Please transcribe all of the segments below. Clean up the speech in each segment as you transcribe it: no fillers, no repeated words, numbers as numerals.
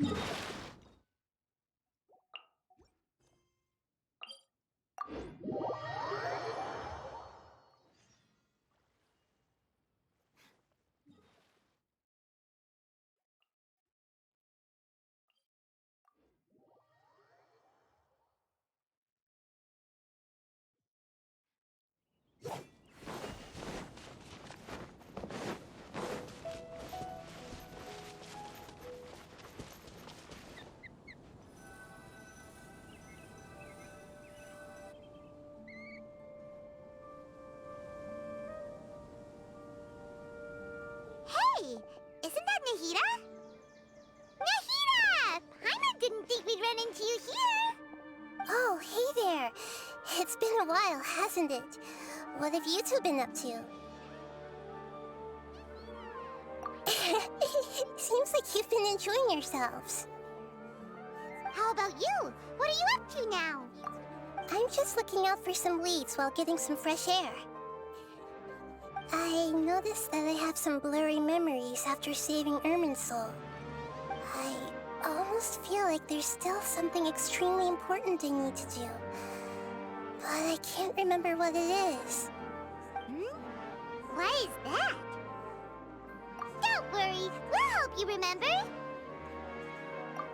Hey, isn't that Nahida? Nahida! Paimon didn't think we'd run into you here. Oh, hey there. It's been a while, hasn't it? What have you two been up to? Seems like you've been enjoying yourselves. How about you? What are you up to now? I'm just looking out for some leads while getting some fresh air. I noticed that I have some blurry memories after saving Ermin's soul. I almost feel like there's still something extremely important I need to do. But I can't remember what it is. What is that? Don't worry, we'll help you remember.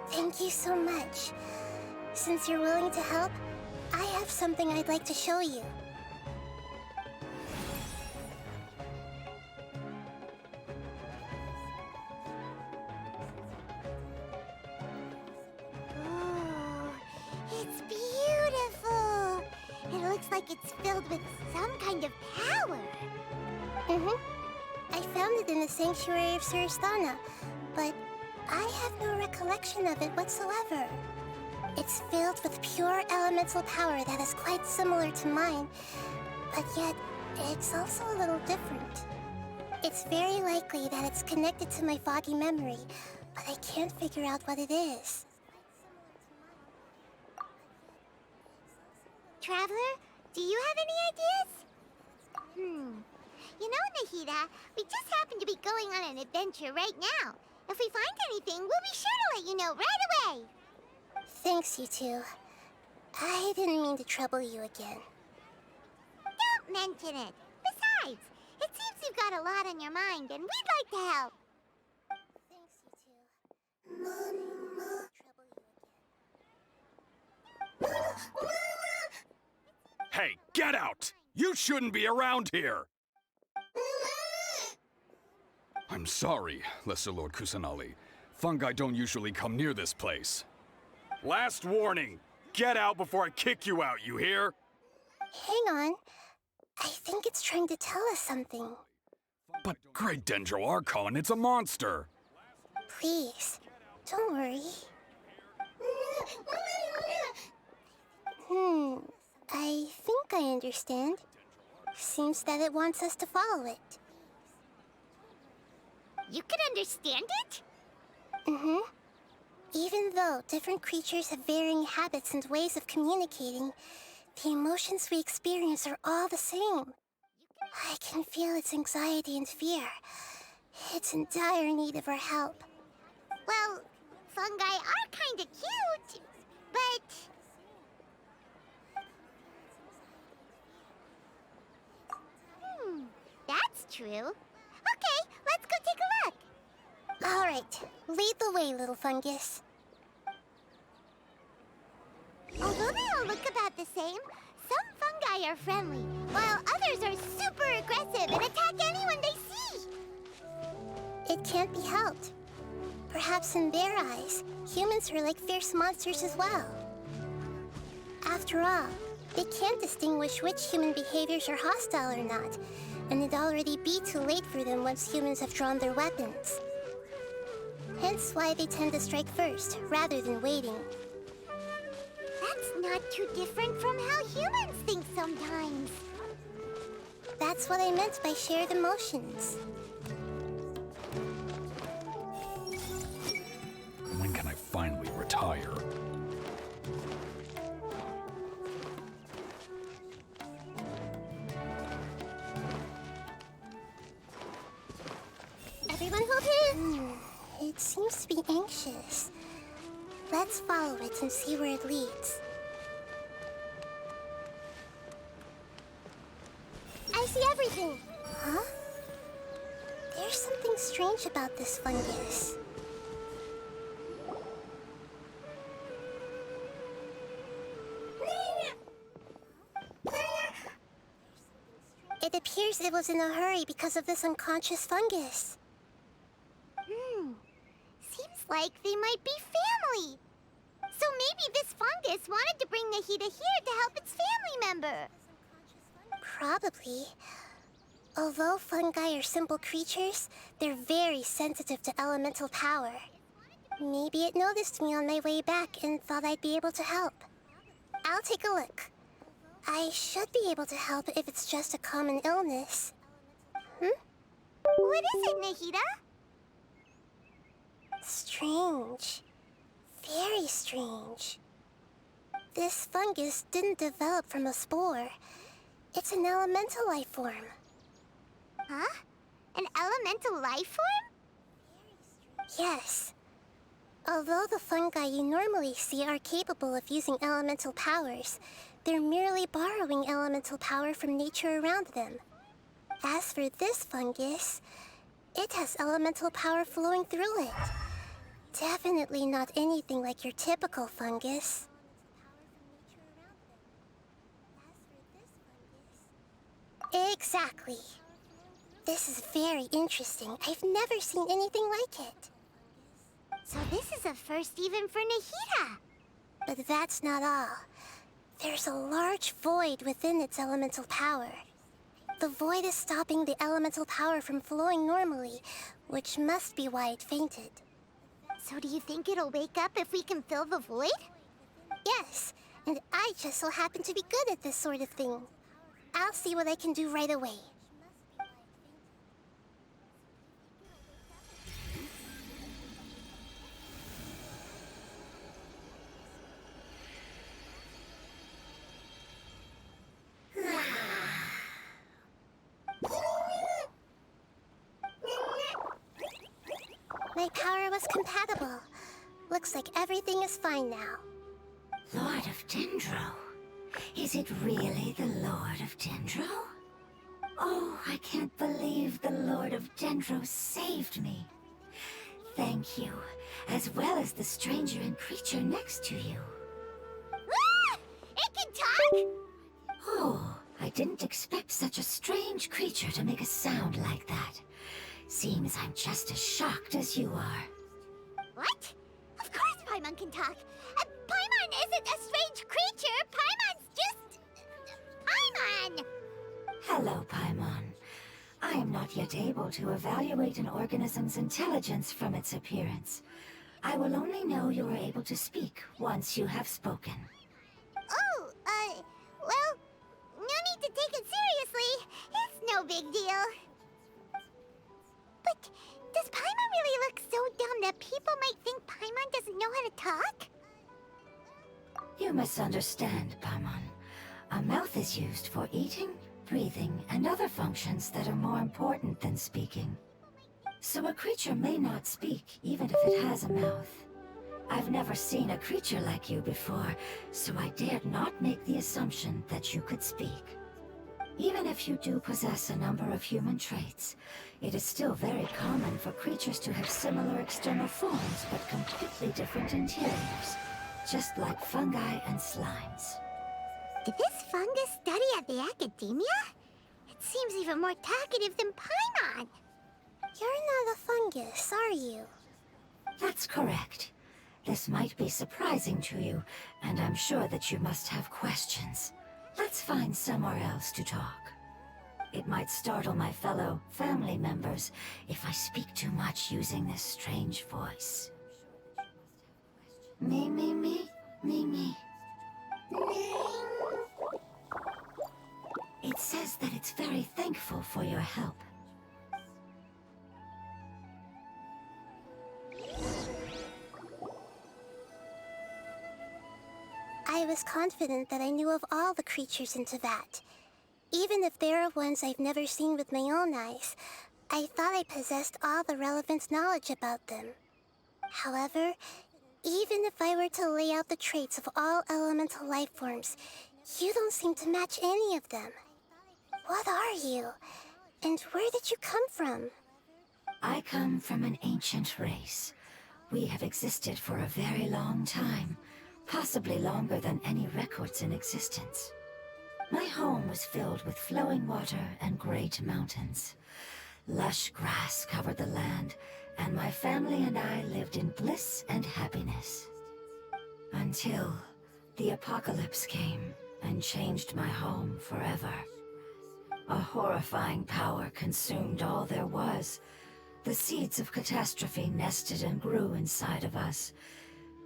Thank you so much. Since you're willing to help, I have something I'd like to show you. It's beautiful! It looks like it's filled with some kind of power. I found it in the Sanctuary of Suristana, but I have no recollection of it whatsoever. It's filled with pure elemental power that is quite similar to mine, but yet it's also a little different. It's very likely that it's connected to my foggy memory, but I can't figure out what it is. Traveler, do you have any ideas? You know, Nahida, we just happen to be going on an adventure right now. If we find anything, we'll be sure to let you know right away. Thanks, you two. I didn't mean to trouble you again. Don't mention it. Besides, it seems you've got a lot on your mind, and we'd like to help. Thanks, you two. Hey, get out! You shouldn't be around here! I'm sorry, Lesser Lord Kusanali. Fungi don't usually come near this place. Last warning! Get out before I kick you out, you hear? Hang on. I think it's trying to tell us something. But Great Dendro Archon, it's a monster! Please, don't worry. I think I understand. Seems that it wants us to follow it. You can understand it? Even though different creatures have varying habits and ways of communicating, the emotions we experience are all the same. I can feel its anxiety and fear. It's in dire need of our help. Well, fungi are kinda cute, but... that's true. Okay, let's go take a look. All right, lead the way, little fungus. Although they all look about the same, some fungi are friendly, while others are super aggressive and attack anyone they see. It can't be helped. Perhaps in their eyes, humans are like fierce monsters as well. After all, they can't distinguish which human behaviors are hostile or not, and it'd already be too late for them once humans have drawn their weapons. Hence why they tend to strike first, rather than waiting. That's not too different from how humans think sometimes. That's what I meant by shared emotions. When can I finally retire? Everyone hold in. It seems to be anxious. Let's follow it and see where it leads. I see everything! Huh? There's something strange about this fungus. It appears it was in a hurry because of this unconscious fungus. Seems like they might be family. So maybe this fungus wanted to bring Nahida here to help its family member. Probably. Although fungi are simple creatures, they're very sensitive to elemental power. Maybe it noticed me on my way back and thought I'd be able to help. I'll take a look. I should be able to help if it's just a common illness. What is it, Nahida? Strange. Very strange. This fungus didn't develop from a spore. It's an elemental life form. Huh? An elemental life form? Yes. Although the fungi you normally see are capable of using elemental powers, they're merely borrowing elemental power from nature around them. As for this fungus, it has elemental power flowing through it. Definitely not anything like your typical fungus. Exactly. This is very interesting. I've never seen anything like it. So this is a first even for Nahida. But that's not all. There's a large void within its elemental power. The void is stopping the elemental power from flowing normally, which must be why it fainted. So do you think it'll wake up if we can fill the void? Yes, and I just so happen to be good at this sort of thing. I'll see what I can do right away. My power was compatible. Looks like everything is fine now. Lord of Dendro? Is it really the Lord of Dendro? Oh, I can't believe the Lord of Dendro saved me. Thank you, as well as the stranger and creature next to you. Ah! It can talk! Oh, I didn't expect such a strange creature to make a sound like that. Seems I'm just as shocked as you are. What? Of course Paimon can talk. Paimon isn't a strange creature. Paimon's just... Paimon! Hello, Paimon. I am not yet able to evaluate an organism's intelligence from its appearance. I will only know you are able to speak once you have spoken. Oh, well, no need to take it seriously. It's no big deal. But does Paimon really look so dumb that people might think Paimon doesn't know how to talk? You misunderstand, Paimon. A mouth is used for eating, breathing, and other functions that are more important than speaking. So a creature may not speak, even if it has a mouth. I've never seen a creature like you before, so I dared not make the assumption that you could speak. Even if you do possess a number of human traits, it is still very common for creatures to have similar external forms but completely different interiors, just like fungi and slimes. Did this fungus study at the academia? It seems even more talkative than Paimon. You're not a fungus, are you? That's correct. This might be surprising to you, and I'm sure that you must have questions. Let's find somewhere else to talk. It might startle my fellow family members if I speak too much using this strange voice. Me, me, me, me, me. It says that it's very thankful for your help. I was confident that I knew of all the creatures in Teyvat. Even if there are ones I've never seen with my own eyes, I thought I possessed all the relevant knowledge about them. However, Even if I were to lay out the traits of all elemental life forms, you don't seem to match any of them. What are you? And where did you come from? I come from an ancient race. We have existed for a very long time, possibly longer than any records in existence. My home was filled with flowing water and great mountains. Lush grass covered the land, and my family and I lived in bliss and happiness. Until the apocalypse came and changed my home forever. A horrifying power consumed all there was. The seeds of catastrophe nested and grew inside of us,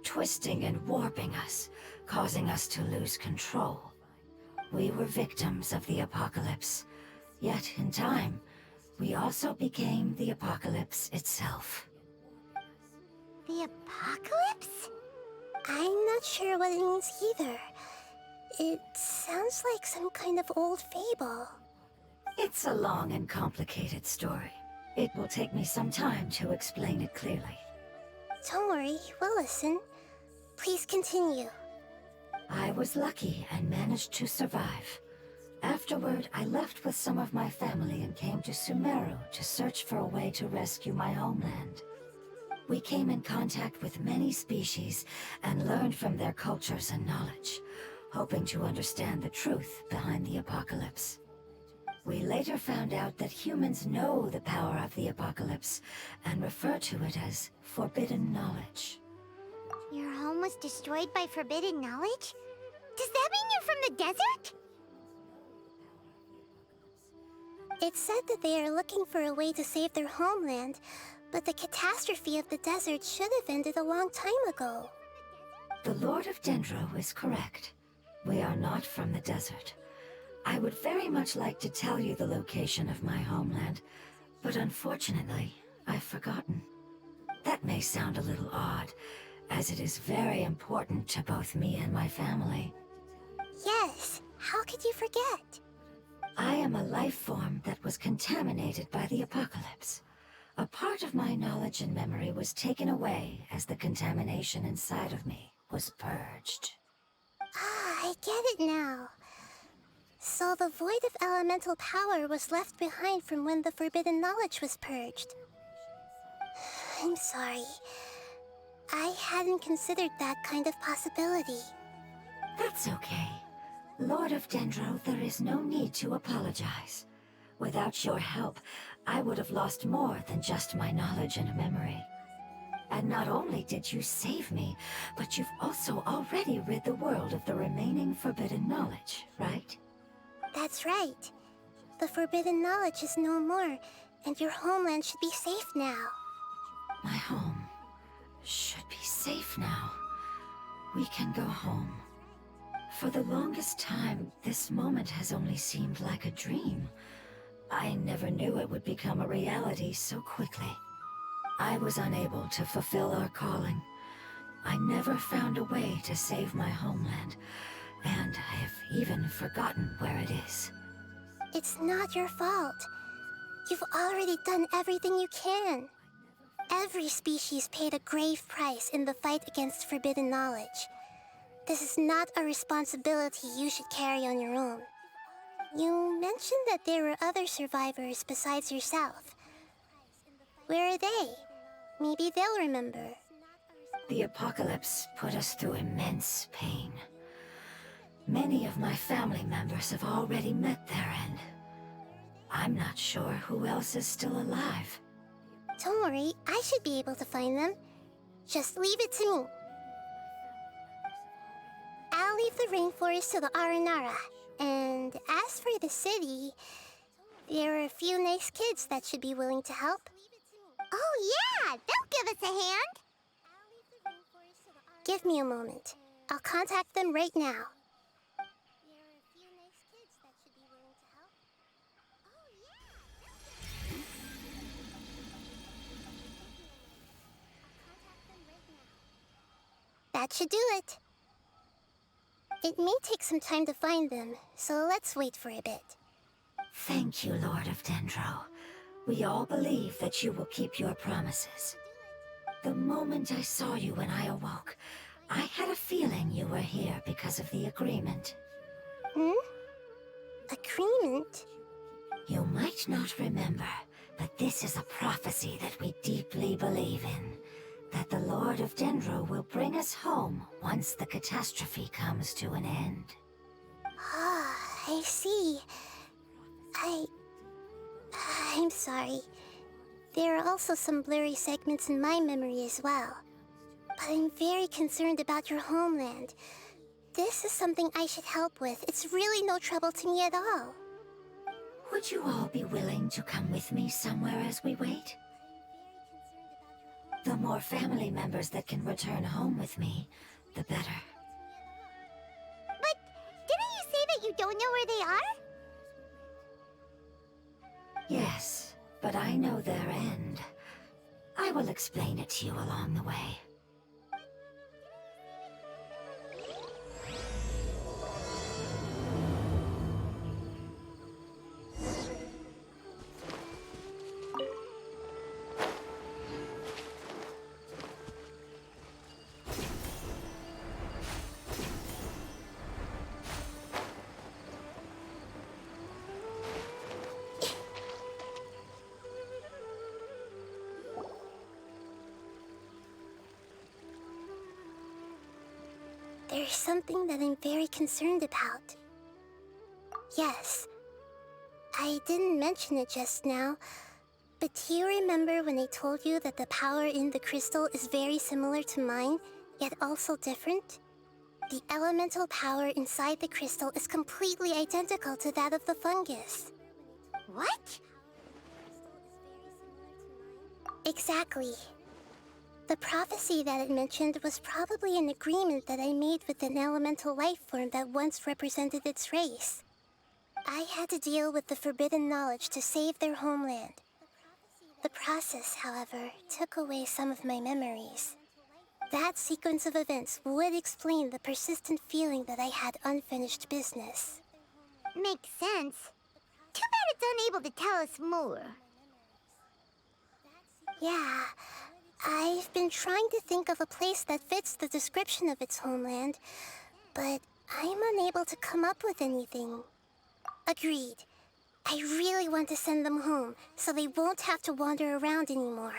twisting and warping us, causing us to lose control. We were victims of the apocalypse, yet in time, we also became the apocalypse itself. The apocalypse? I'm not sure what it means either. It sounds like some kind of old fable. It's a long and complicated story. It will take me some time to explain it clearly. Don't worry, we'll listen. Please continue. I was lucky and managed to survive. Afterward, I left with some of my family and came to Sumeru to search for a way to rescue my homeland. We came in contact with many species and learned from their cultures and knowledge, hoping to understand the truth behind the apocalypse. We later found out that humans know the power of the apocalypse and refer to it as forbidden knowledge. Your home was destroyed by forbidden knowledge? Does that mean you're from the desert? It said that they are looking for a way to save their homeland, but the catastrophe of the desert should have ended a long time ago. The Lord of Dendro is correct. We are not from the desert. I would very much like to tell you the location of my homeland, but unfortunately, I've forgotten. That may sound a little odd, as it is very important to both me and my family. Yes, how could you forget? I am a life form that was contaminated by the apocalypse. A part of my knowledge and memory was taken away as the contamination inside of me was purged. Ah, I get it now. So the void of elemental power was left behind from when the forbidden knowledge was purged. I'm sorry. I hadn't considered that kind of possibility. That's okay. Lord of Dendro, there is no need to apologize. Without your help, I would have lost more than just my knowledge and memory. And not only did you save me, but you've also already rid the world of the remaining forbidden knowledge, right? That's right. The forbidden knowledge is no more, and your homeland should be safe now. My home should be safe now. We can go home. For the longest time, this moment has only seemed like a dream. I never knew it would become a reality so quickly. I was unable to fulfill our calling. I never found a way to save my homeland, and I have even forgotten where it is. It's not your fault. You've already done everything you can. Every species paid a grave price in the fight against forbidden knowledge. This is not a responsibility you should carry on your own. You mentioned that there were other survivors besides yourself. Where are they? Maybe they'll remember. The apocalypse put us through immense pain. Many of my family members have already met their end. I'm not sure who else is still alive. Don't worry, I should be able to find them. Just leave it to me. I'll leave the rainforest to the Aranara. And as for the city, there are a few nice kids that should be willing to help. Oh yeah, they'll give us a hand. Give me a moment. I'll contact them right now. That should do it. It may take some time to find them, so let's wait for a bit. Thank you, Lord of Dendro. We all believe that you will keep your promises. The moment I saw you when I awoke, I had a feeling you were here because of the agreement. Hmm? Agreement? You might not remember, but this is a prophecy that we deeply believe in. That the Lord of Dendro will bring us home once the catastrophe comes to an end. Ah, I see. I'm sorry. There are also some blurry segments in my memory as well. But I'm very concerned about your homeland. This is something I should help with. It's really no trouble to me at all. Would you all be willing to come with me somewhere as we wait? The more family members that can return home with me, the better. But didn't you say that you don't know where they are? Yes, but I know their end. I will explain it to you along the way. There's something that I'm very concerned about. Yes. I didn't mention it just now, but do you remember when I told you that the power in the crystal is very similar to mine, yet also different? The elemental power inside the crystal is completely identical to that of the fungus. What? Exactly. The prophecy that it mentioned was probably an agreement that I made with an elemental life form that once represented its race. I had to deal with the forbidden knowledge to save their homeland. The process, however, took away some of my memories. That sequence of events would explain the persistent feeling that I had unfinished business. Makes sense. Too bad it's unable to tell us more. Yeah, I've been trying to think of a place that fits the description of its homeland, but I'm unable to come up with anything. Agreed. I really want to send them home, so they won't have to wander around anymore.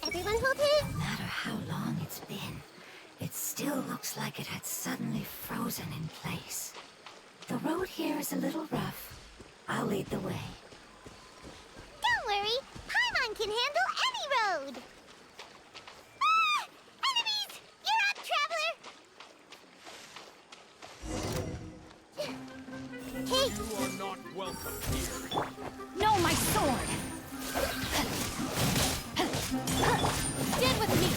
Everyone hold it! No matter how long it's been, it still looks like it had suddenly frozen in place. The road here is a little rough. I'll lead the way. Don't worry, Paimon can handle any road! Ah! Enemies! You're up, traveler! Hey! You are not welcome here. No, my sword! Stand with me!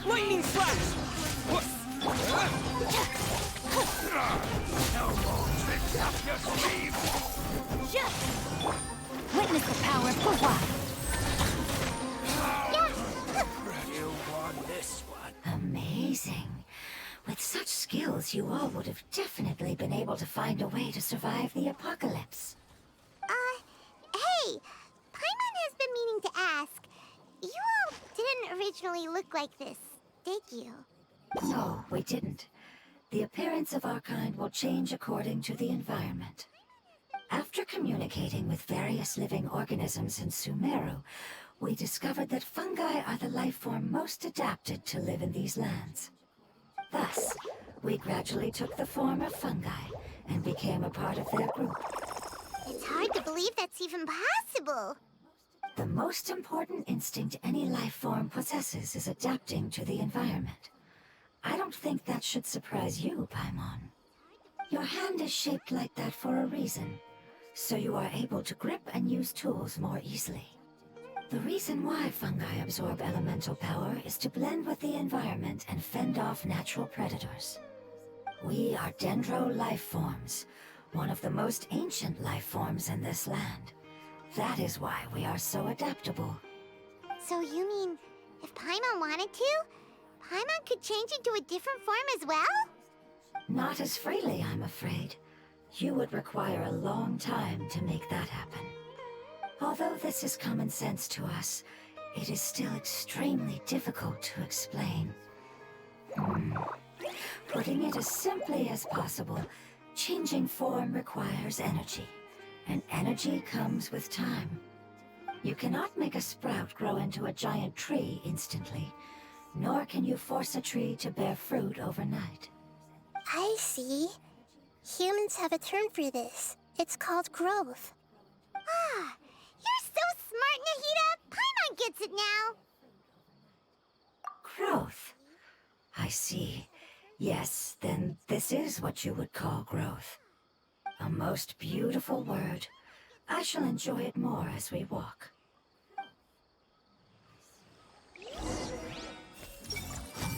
Lightning slash! No more tricks up your sleeve. Witness the power of Hua! You won this one. Amazing. With such skills, you all would have definitely been able to find a way to survive the apocalypse. Hey! Paimon has been meaning to ask. You all didn't originally look like this, did you? No, we didn't. The appearance of our kind will change according to the environment. After communicating with various living organisms in Sumeru, we discovered that fungi are the life form most adapted to live in these lands. Thus, we gradually took the form of fungi and became a part of their group. It's hard to believe that's even possible. The most important instinct any life form possesses is adapting to the environment. I don't think that should surprise you, Paimon. Your hand is shaped like that for a reason, so you are able to grip and use tools more easily. The reason why fungi absorb elemental power is to blend with the environment and fend off natural predators. We are dendro life forms, one of the most ancient life forms in this land. That is why we are so adaptable. So you mean, if Paimon wanted to, Paimon could change into a different form as well? Not as freely, I'm afraid. You would require a long time to make that happen. Although this is common sense to us, it is still extremely difficult to explain. Putting it as simply as possible, changing form requires energy, and energy comes with time. You cannot make a sprout grow into a giant tree instantly, nor can you force a tree to bear fruit overnight. I see. Humans have a term for this. It's called growth. Ah, you're so smart, Nahida! Paimon gets it now! Growth. I see. Yes, then this is what you would call growth. A most beautiful word. I shall enjoy it more as we walk. No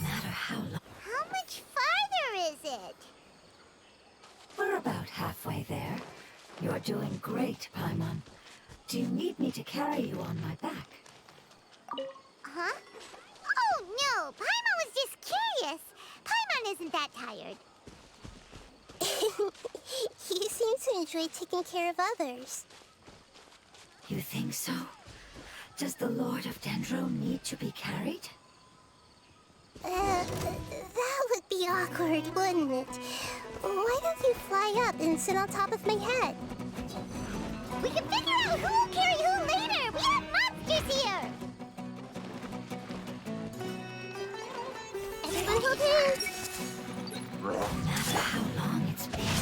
matter how long... How much farther is it? We're about halfway there. You're doing great, Paimon. Do you need me to carry you on my back? Huh? Oh, no! Paimon was just curious! Paimon isn't that tired. You seem to enjoy taking care of others. You think so? Does the Lord of Dendro need to be carried? That would be awkward, wouldn't it? Why don't you fly up and sit on top of my head? We can figure out who will carry who later! We have monsters here! Everyone hold hands! No matter how long it's been,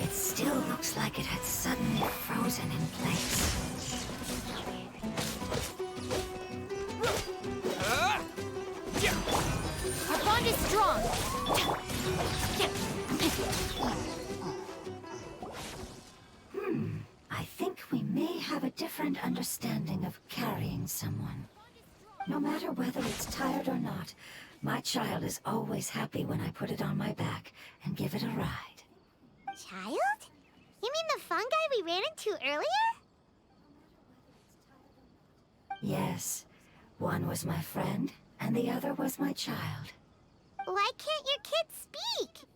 it still looks like it had suddenly frozen in place. Our bond is strong. I think we may have a different understanding of carrying someone. No matter whether it's tired or not, my child is always happy when I put it on my back and give it a ride. Child? You mean the fungi we ran into earlier? Yes, one was my friend, and the other was my child. Why can't your kid speak?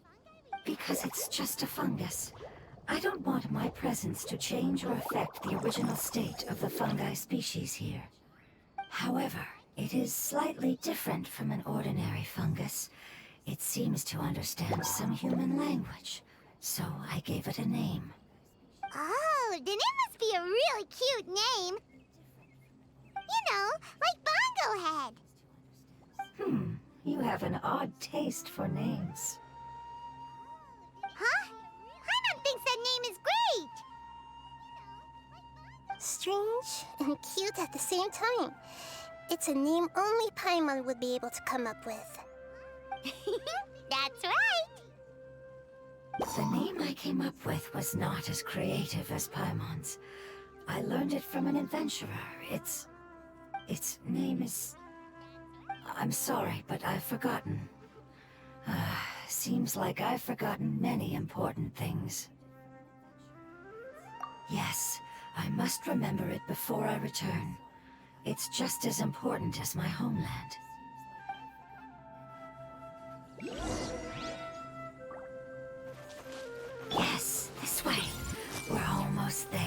Because it's just a fungus. I don't want my presence to change or affect the original state of the fungi species here. However, it is slightly different from an ordinary fungus. It seems to understand some human language, so I gave it a name. Oh, then it must be a really cute name. You know, like Bongo Head. You have an odd taste for names. Huh? Paimon thinks that name is great. Strange and cute at the same time. It's a name only Paimon would be able to come up with. That's right. The name I came up with was not as creative as Paimon's. I learned it from an adventurer. Its name is... I'm sorry, but I've forgotten. Seems like I've forgotten many important things. Yes, I must remember it before I return. It's just as important as my homeland. Yes, this way. We're almost there.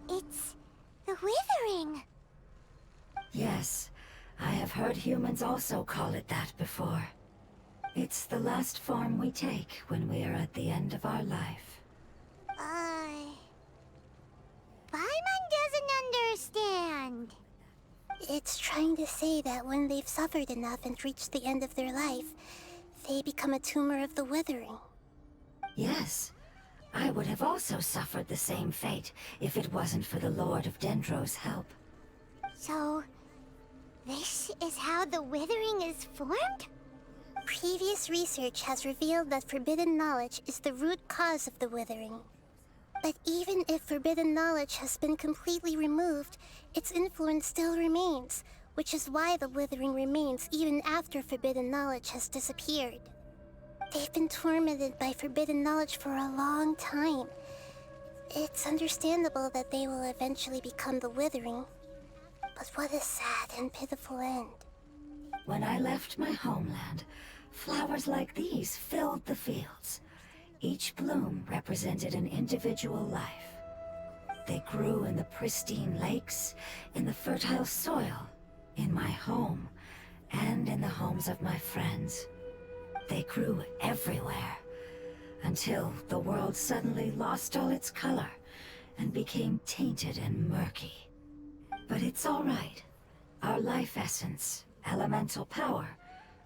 It's the withering. Yes, I have heard humans also call it that before. It's the last form we take when we are at the end of our life. Paimon doesn't understand. It's trying to say that when they've suffered enough and reached the end of their life, they become a tumor of the withering. Yes, I would have also suffered the same fate if it wasn't for the Lord of Dendro's help. So, this is how the withering is formed? Previous research has revealed that forbidden knowledge is the root cause of the withering. But even if forbidden knowledge has been completely removed, its influence still remains, which is why the withering remains even after forbidden knowledge has disappeared. They've been tormented by forbidden knowledge for a long time. It's understandable that they will eventually become the withering. But what a sad and pitiful end. When I left my homeland, flowers like these filled the fields. Each bloom represented an individual life. They grew in the pristine lakes, in the fertile soil, in my home, and in the homes of my friends. They grew everywhere, until the world suddenly lost all its color and became tainted and murky. But it's all right. Our life essence, elemental power,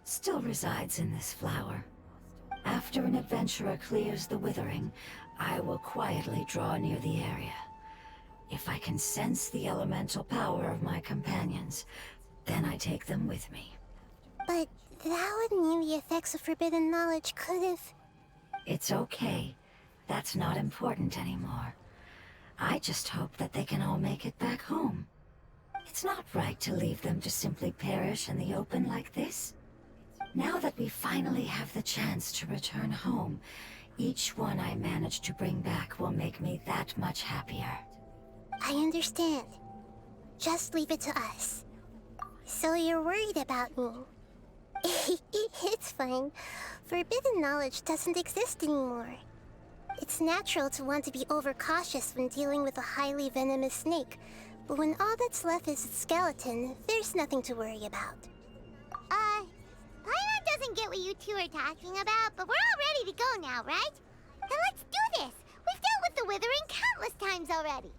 still resides in this flower. After an adventurer clears the withering, I will quietly draw near the area. If I can sense the elemental power of my companions, then I take them with me. But that would mean the effects of forbidden knowledge could have... It's okay. That's not important anymore. I just hope that they can all make it back home. It's not right to leave them to simply perish in the open like this. Now that we finally have the chance to return home, each one I manage to bring back will make me that much happier. I understand. Just leave it to us. So you're worried about me? It's fine. Forbidden knowledge doesn't exist anymore. It's natural to want to be overcautious when dealing with a highly venomous snake, but when all that's left is its skeleton, there's nothing to worry about. Paimon doesn't get what you two are talking about, but we're all ready to go now, right? Then let's do this! We've dealt with the withering countless times already!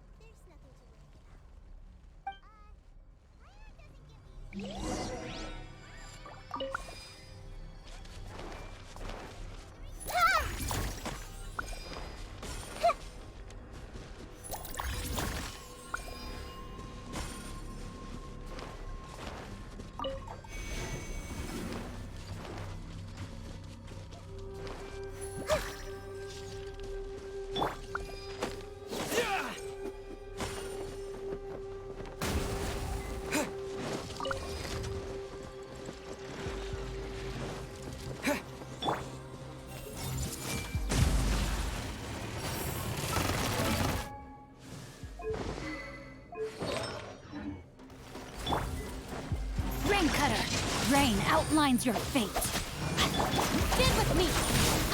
Rain outlines your fate. Stand with me!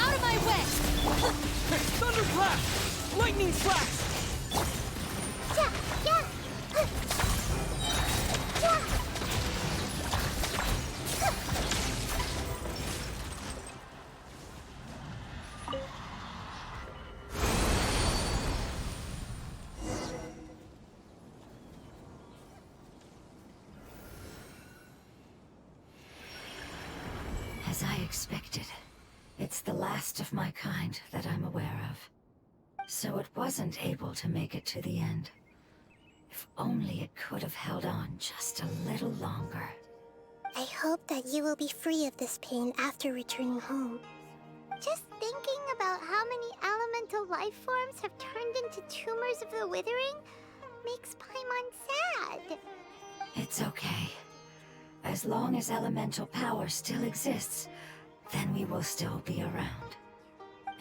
Out of my way! Thunderclap! Lightning slash! As I expected, it's the last of my kind that I'm aware of. So it wasn't able to make it to the end. If only it could have held on just a little longer. I hope that you will be free of this pain after returning home. Just thinking about how many elemental life forms have turned into tumors of the withering makes Paimon sad. It's okay. As long as elemental power still exists, then we will still be around.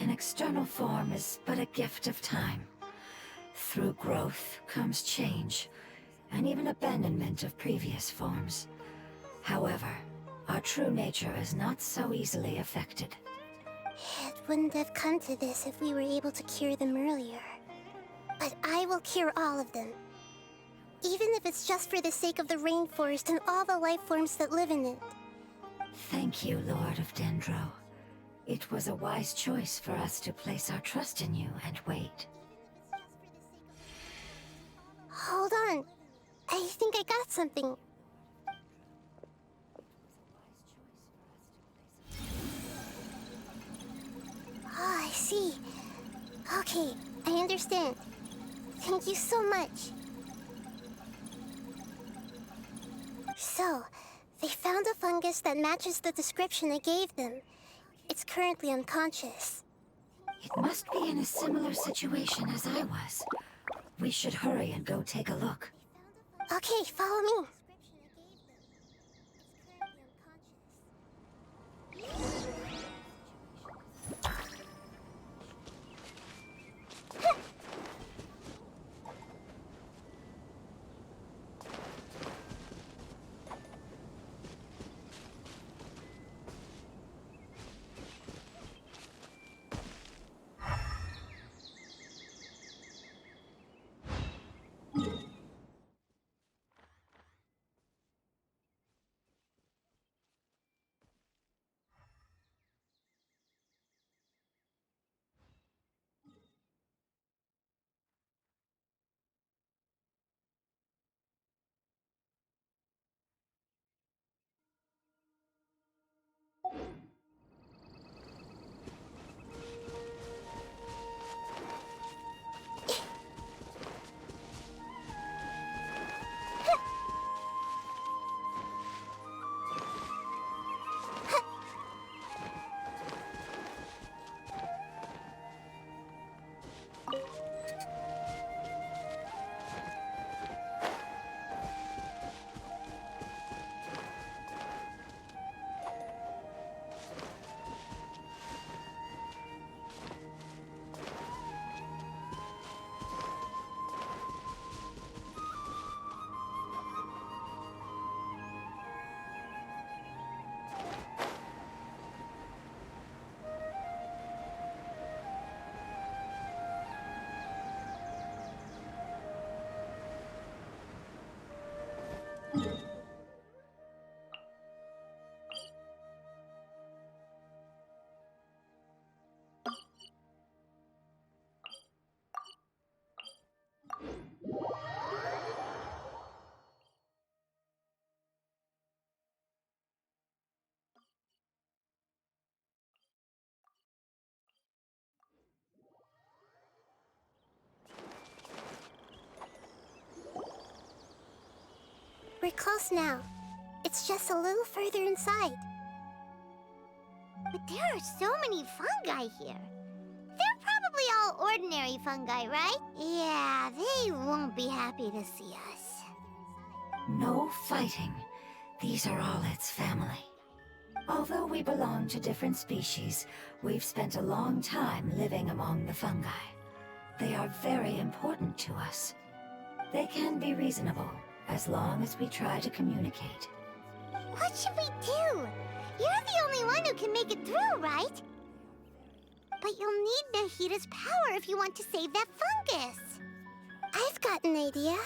An external form is but a gift of time. Through growth comes change, and even abandonment of previous forms. However, our true nature is not so easily affected. It wouldn't have come to this if we were able to cure them earlier. But I will cure all of them. Even if it's just for the sake of the rainforest and all the life forms that live in it. Thank you, Lord of Dendro. It was a wise choice for us to place our trust in you and wait. Hold on. I think I got something. Oh, I see. Okay, I understand. Thank you so much. So, they found a fungus that matches the description I gave them. It's currently unconscious. It must be in a similar situation as I was. We should hurry and go take a look. Okay, follow me. house now. It's just a little further inside. But there are so many fungi here. They're probably all ordinary fungi, right? Yeah, they won't be happy to see us. No fighting. These are all its family. Although we belong to different species, we've spent a long time living among the fungi. They are very important to us. They can be reasonable, as long as we try to communicate. What should we do? You're the only one who can make it through, right? But you'll need Nahita's power if you want to save that fungus. I've got an idea.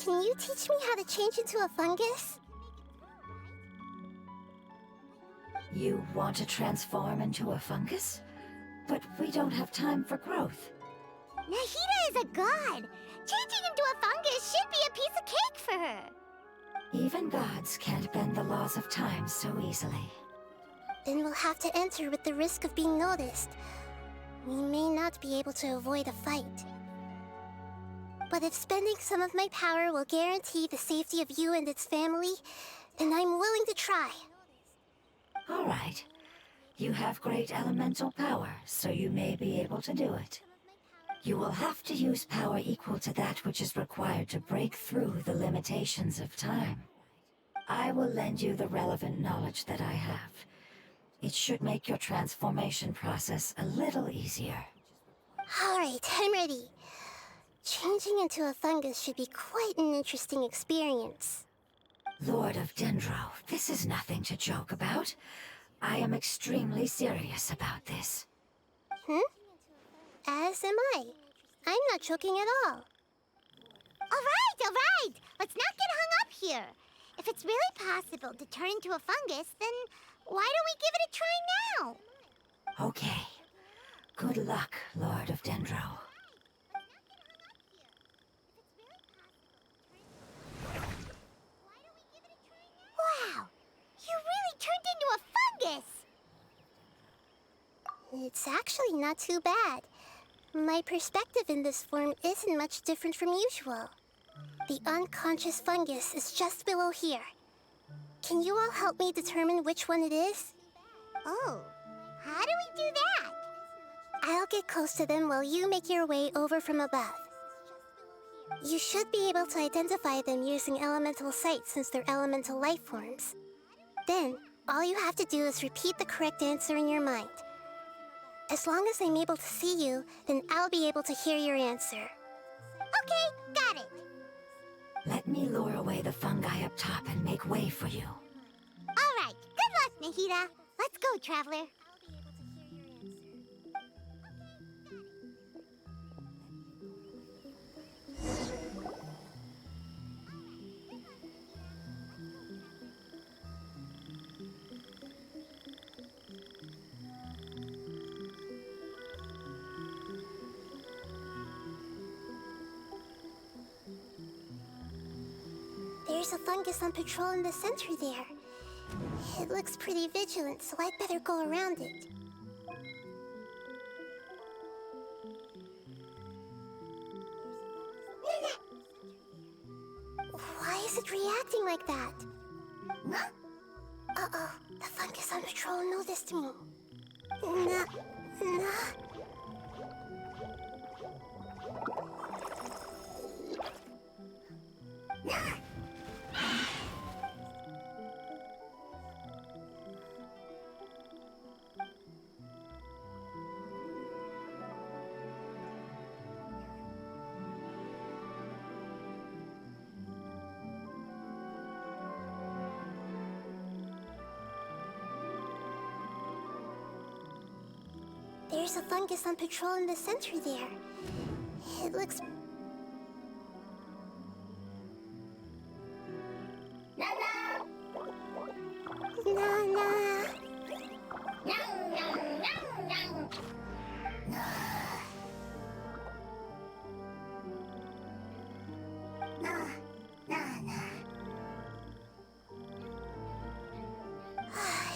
Can you teach me how to change into a fungus? You want to transform into a fungus? But we don't have time for growth. Nahita is a god. Changing into a fungus should be a piece of cake for her. Even gods can't bend the laws of time so easily. Then we'll have to enter with the risk of being noticed. We may not be able to avoid a fight. But if spending some of my power will guarantee the safety of you and its family, then I'm willing to try. All right. You have great elemental power, so you may be able to do it. You will have to use power equal to that which is required to break through the limitations of time. I will lend you the relevant knowledge that I have. It should make your transformation process a little easier. All right, I'm ready. Changing into a fungus should be quite an interesting experience. Lord of Dendro, this is nothing to joke about. I am extremely serious about this. As am I. I'm not joking at all. All right! Let's not get hung up here. If it's really possible to turn into a fungus, then why don't we give it a try now? Okay. Good luck, Lord of Dendro. Wow! You really turned into a fungus! It's actually not too bad. My perspective in this form isn't much different from usual. The unconscious fungus is just below here. Can you all help me determine which one it is? Oh, how do we do that? I'll get close to them while you make your way over from above. You should be able to identify them using elemental sight since they're elemental life forms. Then, all you have to do is repeat the correct answer in your mind. As long as I'm able to see you, then I'll be able to hear your answer. Okay, got it. Let me lure away the fungi up top and make way for you. All right, good luck, Nahita. Let's go, Traveler. There's a fungus on patrol in the center there. It looks pretty vigilant, so I'd better go around it. Why is it reacting like that? Uh-oh, the fungus on patrol noticed me. Nah. There's a fungus on patrol in the center there. It looks...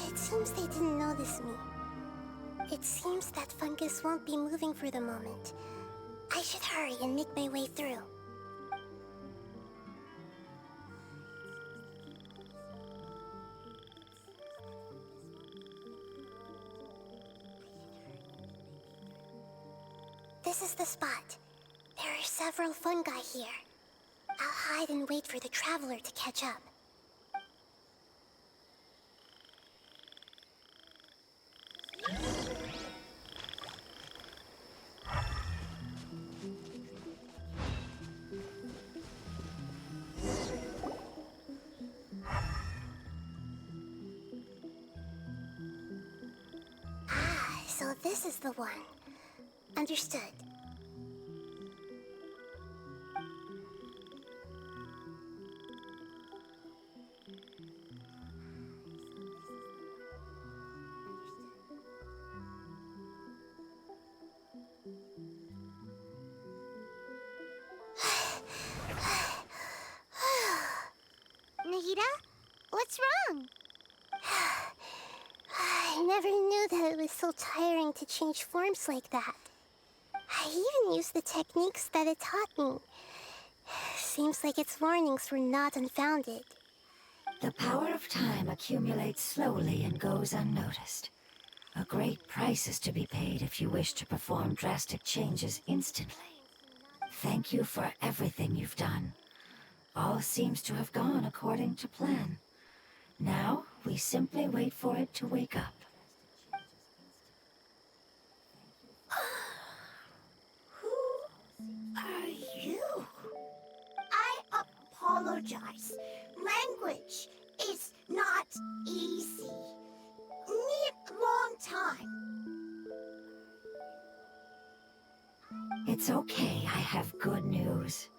It seems they didn't notice me. It seems that fungus won't be moving for the moment. I should hurry and make my way through. This is the spot. There are several fungi here. I'll hide and wait for the traveler to catch up. Ah, so this is the one. Understood. Nahida? What's wrong? I never knew that it was so tiring to change forms like that. I even used the techniques that it taught me. Seems like its warnings were not unfounded. The power of time accumulates slowly and goes unnoticed. A great price is to be paid if you wish to perform drastic changes instantly. Thank you for everything you've done. All seems to have gone according to plan. Now, we simply wait for it to wake up. Who are you? I apologize. Language is not easy. Need long time. It's okay, I have good news.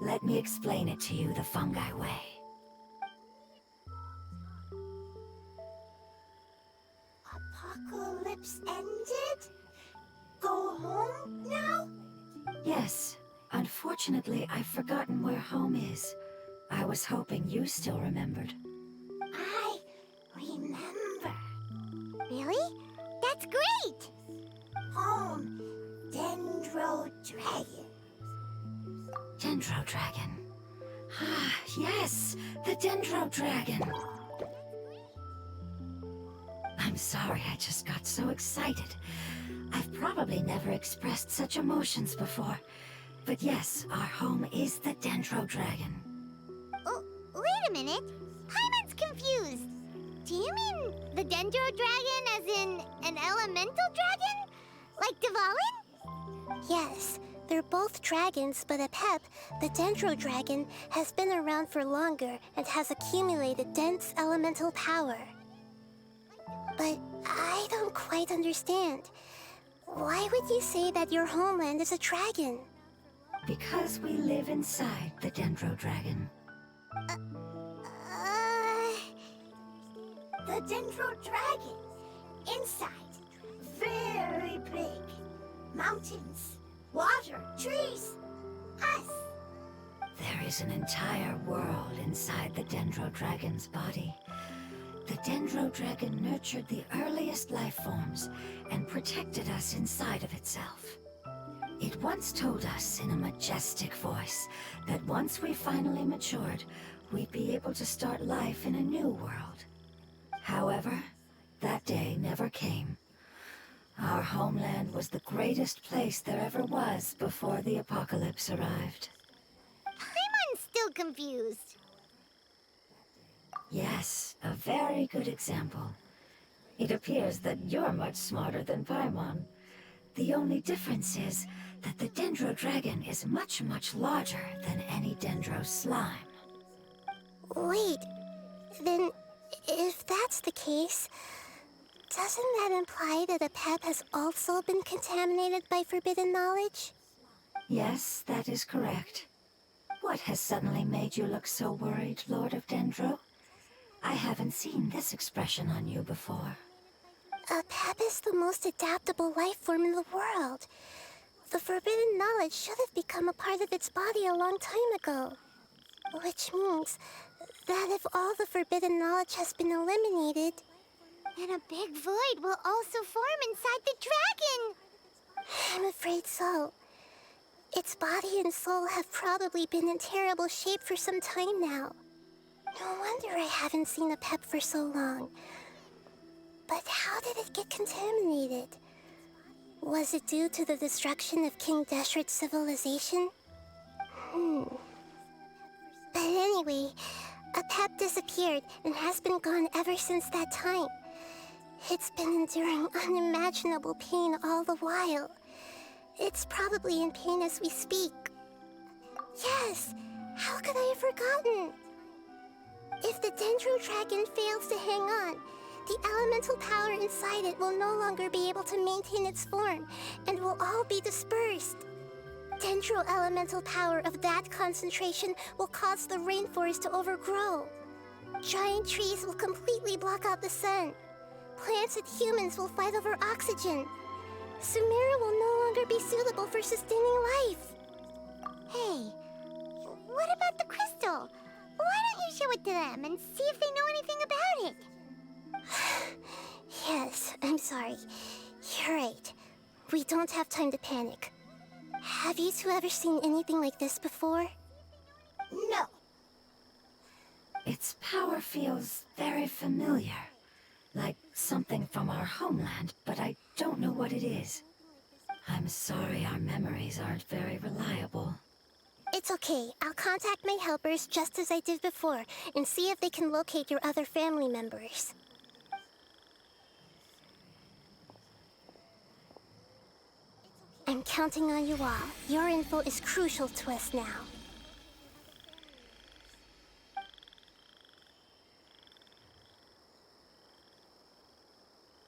Let me explain it to you the fungi way. Apocalypse ended? Go home now? Yes, unfortunately I've forgotten where home is. I was hoping you still remembered. I remember. Really? That's great! Home, Dendro Dragon. Dendro Dragon. Ah, yes, the Dendro Dragon. I'm sorry, I just got so excited. I've probably never expressed such emotions before. But yes, our home is the Dendro Dragon. Oh, wait a minute. Paimon's confused. Do you mean the Dendro Dragon as in an elemental dragon? Like Dvalin? Yes, they're both dragons, but Apep, the Dendro Dragon, has been around for longer and has accumulated dense elemental power. But I don't quite understand. Why would you say that your homeland is a dragon? Because we live inside the Dendro Dragon. The Dendro Dragon. Inside. Very big. Mountains. Water. Trees. Us. There is an entire world inside the Dendro Dragon's body. The Dendro Dragon nurtured the earliest life forms and protected us inside of itself. It once told us in a majestic voice that once we finally matured, we'd be able to start life in a new world. However, that day never came. Our homeland was the greatest place there ever was before the apocalypse arrived. Paimon's still confused. Yes, a very good example. It appears that you're much smarter than Paimon. The only difference is that the Dendro Dragon is much, much larger than any Dendro slime. Wait, then if that's the case, doesn't that imply that Apep has also been contaminated by forbidden knowledge? Yes, that is correct. What has suddenly made you look so worried, Lord of Dendro? I haven't seen this expression on you before. Apep is the most adaptable life form in the world. The forbidden knowledge should have become a part of its body a long time ago. Which means that if all the forbidden knowledge has been eliminated, then a big void will also form inside the dragon! I'm afraid so. Its body and soul have probably been in terrible shape for some time now. No wonder I haven't seen Apep for so long. But how did it get contaminated? Was it due to the destruction of King Deshret's civilization? But anyway, a pet disappeared and has been gone ever since that time. It's been enduring unimaginable pain all the while. It's probably in pain as we speak. Yes! How could I have forgotten? If the Dendro Dragon fails to hang on, the elemental power inside it will no longer be able to maintain its form and will all be dispersed. Dendro elemental power of that concentration will cause the rainforest to overgrow. Giant trees will completely block out the sun. Plants and humans will fight over oxygen. Sumeru will no longer be suitable for sustaining life. Hey, what about the crystal? Why don't you show it to them and see if they know anything about it? Yes, I'm sorry. You're right. We don't have time to panic. Have you two ever seen anything like this before? No. Its power feels very familiar. Like something from our homeland, but I don't know what it is. I'm sorry our memories aren't very reliable. It's okay. I'll contact my helpers just as I did before and see if they can locate your other family members. I'm counting on you all. Your info is crucial to us now.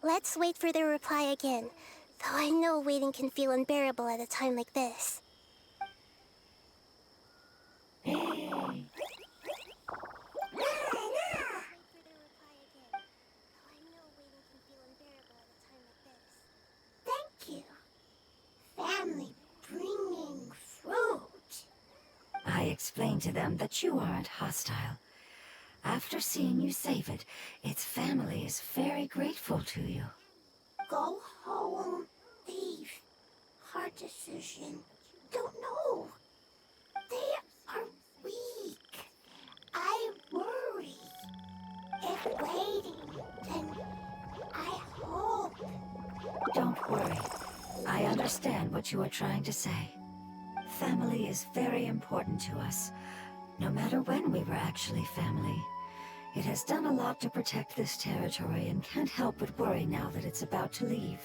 Let's wait for their reply again, though I know waiting can feel unbearable at a time like this. Thank you. Family bringing fruit. I explained to them that you aren't hostile. After seeing you save it, its family is very grateful to you. Go home. Leave. Hard decision. Don't know. They are weak. I worry. If waiting, then I hope. Don't worry. I understand what you are trying to say. Family is very important to us, no matter when we were actually family. It has done a lot to protect this territory and can't help but worry now that it's about to leave.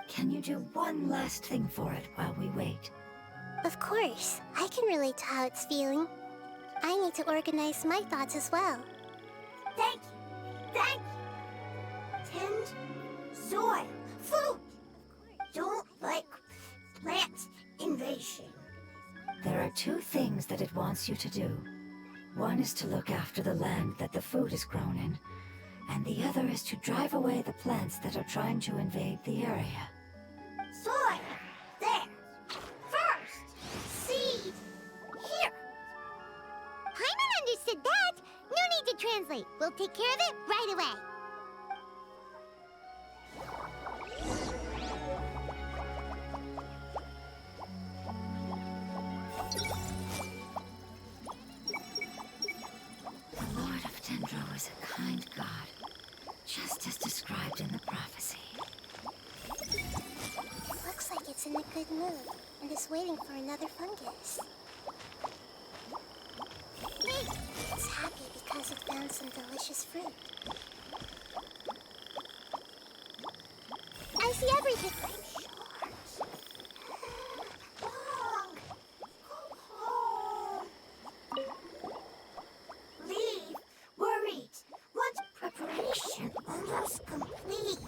Can you do one last thing for it while we wait? Of course, I can relate to how it's feeling. I need to organize my thoughts as well. Thank you. Thank you. Tend soil. Food. Don't like plant invasion. There are two things that it wants you to do. One is to look after the land that the food is grown in, and the other is to drive away the plants that are trying to invade the area. Soil. There. First. Seed. Here. Paimon understood that. No need to translate. We'll take care of it right away. The Lord of Dendro is a kind god, just as described in the prophecy. It looks like it's in a good mood and is waiting for another fungus. Wait, it's happy because it found some delicious fruit. I see everything. Long. Go home. Leave. Worried. Want preparation almost complete.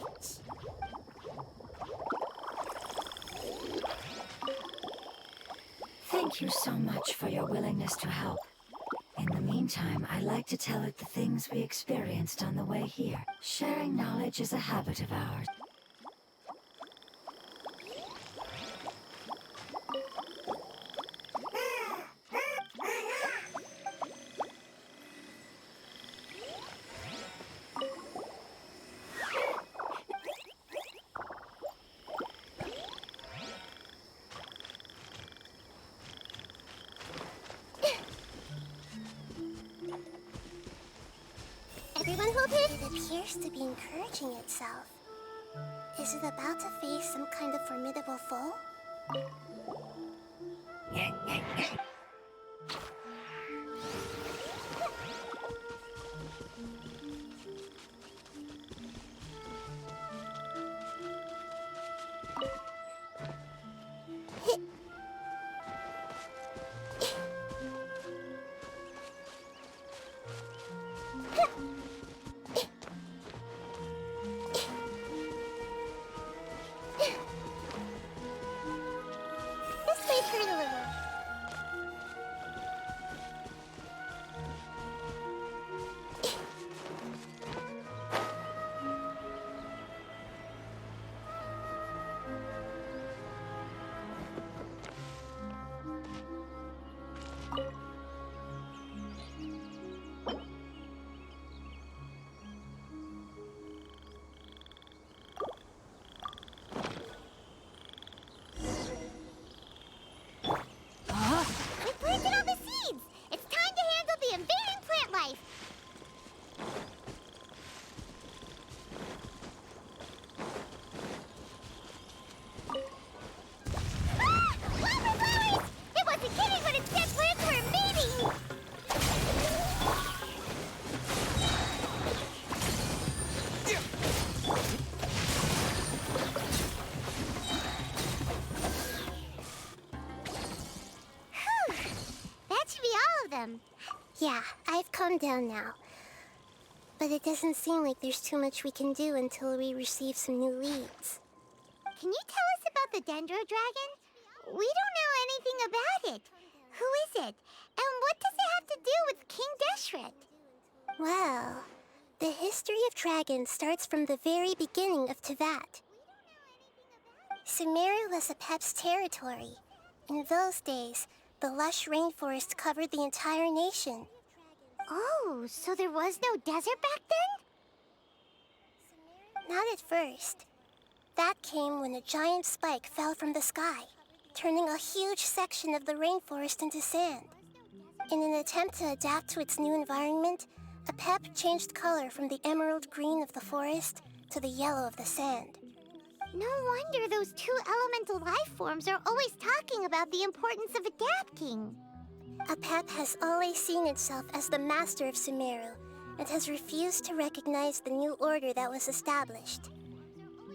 Thank you so much for your willingness to help. In the meantime, I'd like to tell it the things we experienced on the way here. Sharing knowledge is a habit of ours. Everyone hold it. It appears to be encouraging itself. Is it about to face some kind of formidable foe? This may hurt a little. We planted all the seeds! It's time to handle the invading plant life! Ah! Flower flowers! It wasn't kidding when it said plants were invading! Whew. That should be all of them. Yeah, I've calmed down now. But it doesn't seem like there's too much we can do until we receive some new leads. Can you tell us about the Dendro Dragon? We don't know anything about it. Who is it? And what does it have to do with King Deshret? Well, the history of dragons starts from the very beginning of Tevat. Sumeru was Apep's territory. In those days, the lush rainforest covered the entire nation. Oh, so there was no desert back then? Not at first. That came when a giant spike fell from the sky, turning a huge section of the rainforest into sand. In an attempt to adapt to its new environment, Apep changed color from the emerald green of the forest to the yellow of the sand. No wonder those two elemental life forms are always talking about the importance of adapting. Apep has always seen itself as the master of Sumeru and has refused to recognize the new order that was established.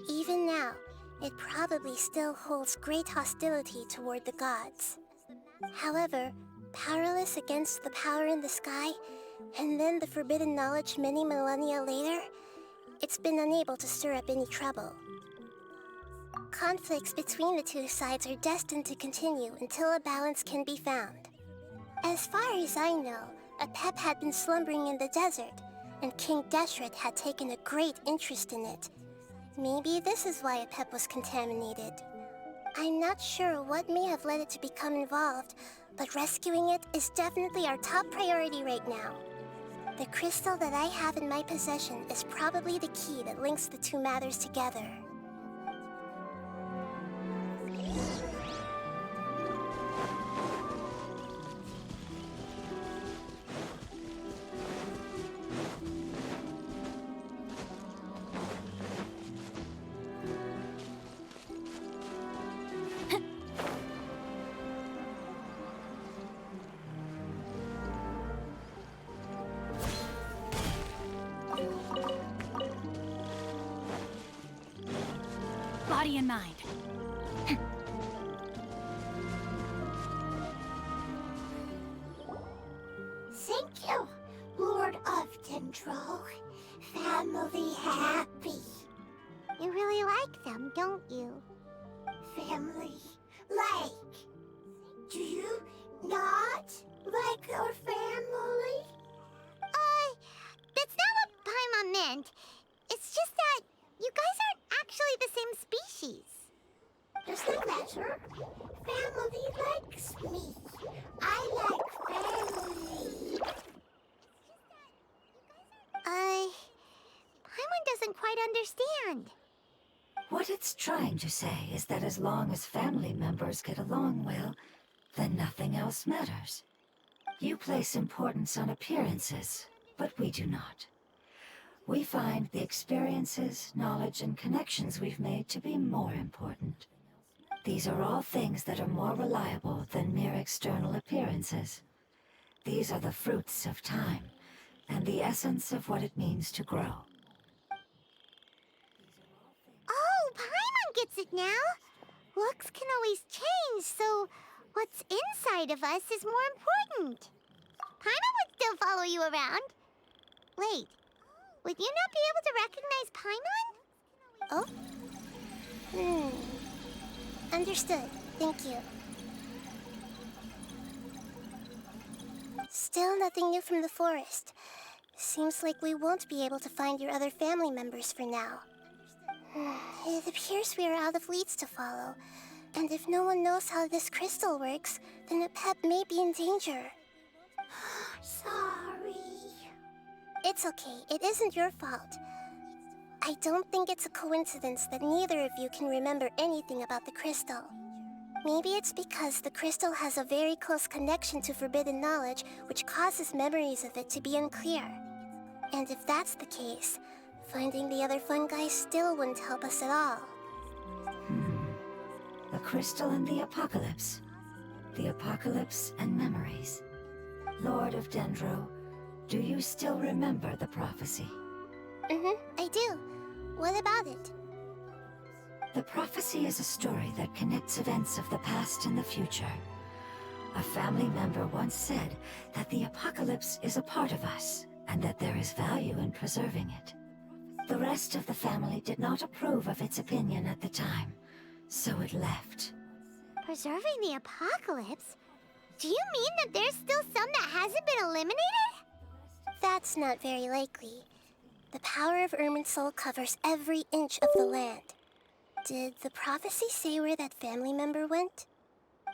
Even now, it probably still holds great hostility toward the gods. However, powerless against the power in the sky, and then the forbidden knowledge many millennia later, it's been unable to stir up any trouble. Conflicts between the two sides are destined to continue until a balance can be found. As far as I know, Apep had been slumbering in the desert, and King Deshret had taken a great interest in it. Maybe this is why Apep was contaminated. I'm not sure what may have led it to become involved, but rescuing it is definitely our top priority right now. The crystal that I have in my possession is probably the key that links the two matters together. Body and mind. Thank you, Lord of Dendro. Family happy. You really like them, don't you? Family like. Do you not like your family? That's not what Paimon meant. It's just that you guys aren't actually the same species. Doesn't matter. Family likes me. I like family. Paimon doesn't quite understand. What it's trying to say is that as long as family members get along well, then nothing else matters. You place importance on appearances, but we do not. we find the experiences, knowledge, and connections we've made to be more important. These are all things that are more reliable than mere external appearances. These are the fruits of time, and the essence of what it means to grow. Oh, Paimon gets it now! Looks can always change, so what's inside of us is more important. Paimon would still follow you around. Wait, would you not be able to recognize Paimon? Oh? Understood. Thank you. Still nothing new from the forest. Seems like we won't be able to find your other family members for now. It appears we are out of leads to follow. And if no one knows how this crystal works, then a pet may be in danger. Sorry. It's okay. It isn't your fault. I don't think it's a coincidence that neither of you can remember anything about the crystal. Maybe it's because the crystal has a very close connection to forbidden knowledge, which causes memories of it to be unclear. And if that's the case, finding the other fungi still wouldn't help us at all. The crystal and the apocalypse. The apocalypse and memories. Lord of Dendro, do you still remember the prophecy? I do. What about it? The prophecy is a story that connects events of the past and the future. A family member once said that the apocalypse is a part of us, and that there is value in preserving it. The rest of the family did not approve of its opinion at the time, so it left. Preserving the apocalypse? Do you mean that there's still some that hasn't been eliminated? That's not very likely. The power of Irminsul covers every inch of the land. Did the prophecy say where that family member went?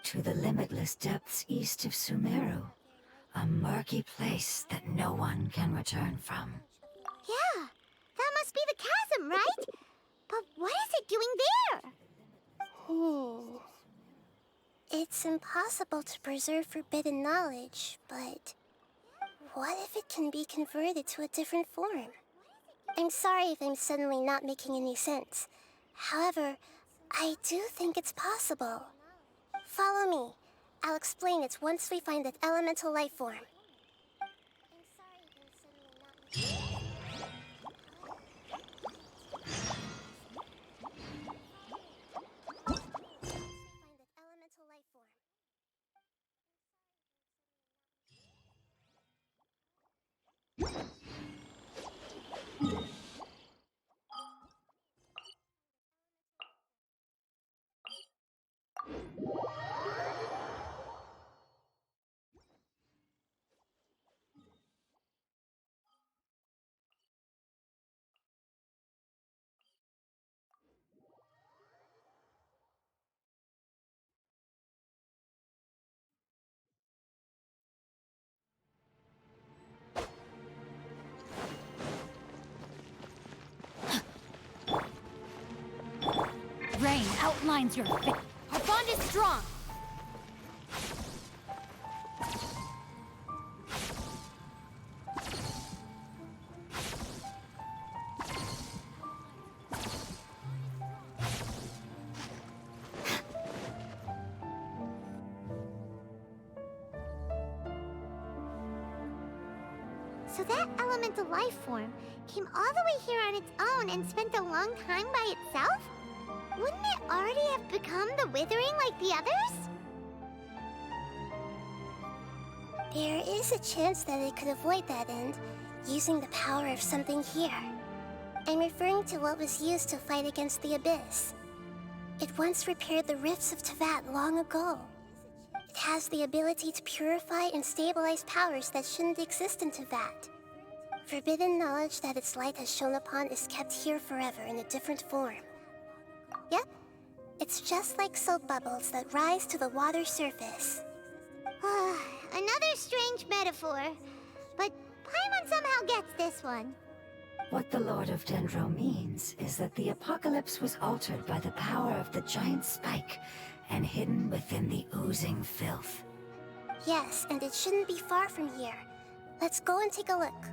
To the limitless depths east of Sumeru. A murky place that no one can return from. Yeah, that must be the chasm, right? But what is it doing there? It's impossible to preserve forbidden knowledge, but what if it can be converted to a different form? I'm sorry if I'm suddenly not making any sense. However, I do think it's possible. Follow me. I'll explain it once we find that elemental life form. Rain outlines your fate. Our bond is strong. So that elemental life form came all the way here on its own and spent a long time by itself? Wouldn't it already have become the Withering like the others? There is a chance that it could avoid that end, using the power of something here. I'm referring to what was used to fight against the Abyss. It once repaired the rifts of Tevat long ago. It has the ability to purify and stabilize powers that shouldn't exist in Tevat. Forbidden knowledge that its light has shone upon is kept here forever in a different form. Yep, it's just like soap bubbles that rise to the water surface. Another strange metaphor, but Paimon somehow gets this one. What the Lord of Dendro means is that the apocalypse was altered by the power of the giant spike and hidden within the oozing filth. Yes, and it shouldn't be far from here. Let's go and take a look.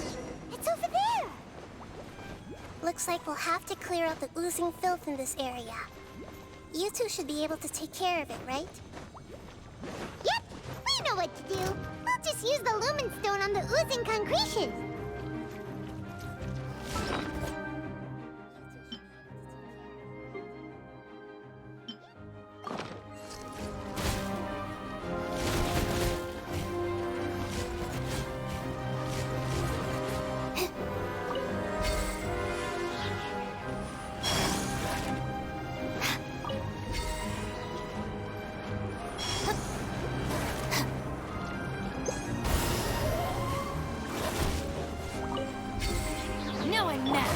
Look! It's over there! Looks like we'll have to clear out the oozing filth in this area. You two should be able to take care of it, right? Yep! We know what to do! We'll just use the lumen stone on the oozing concretion! Now I'm mad.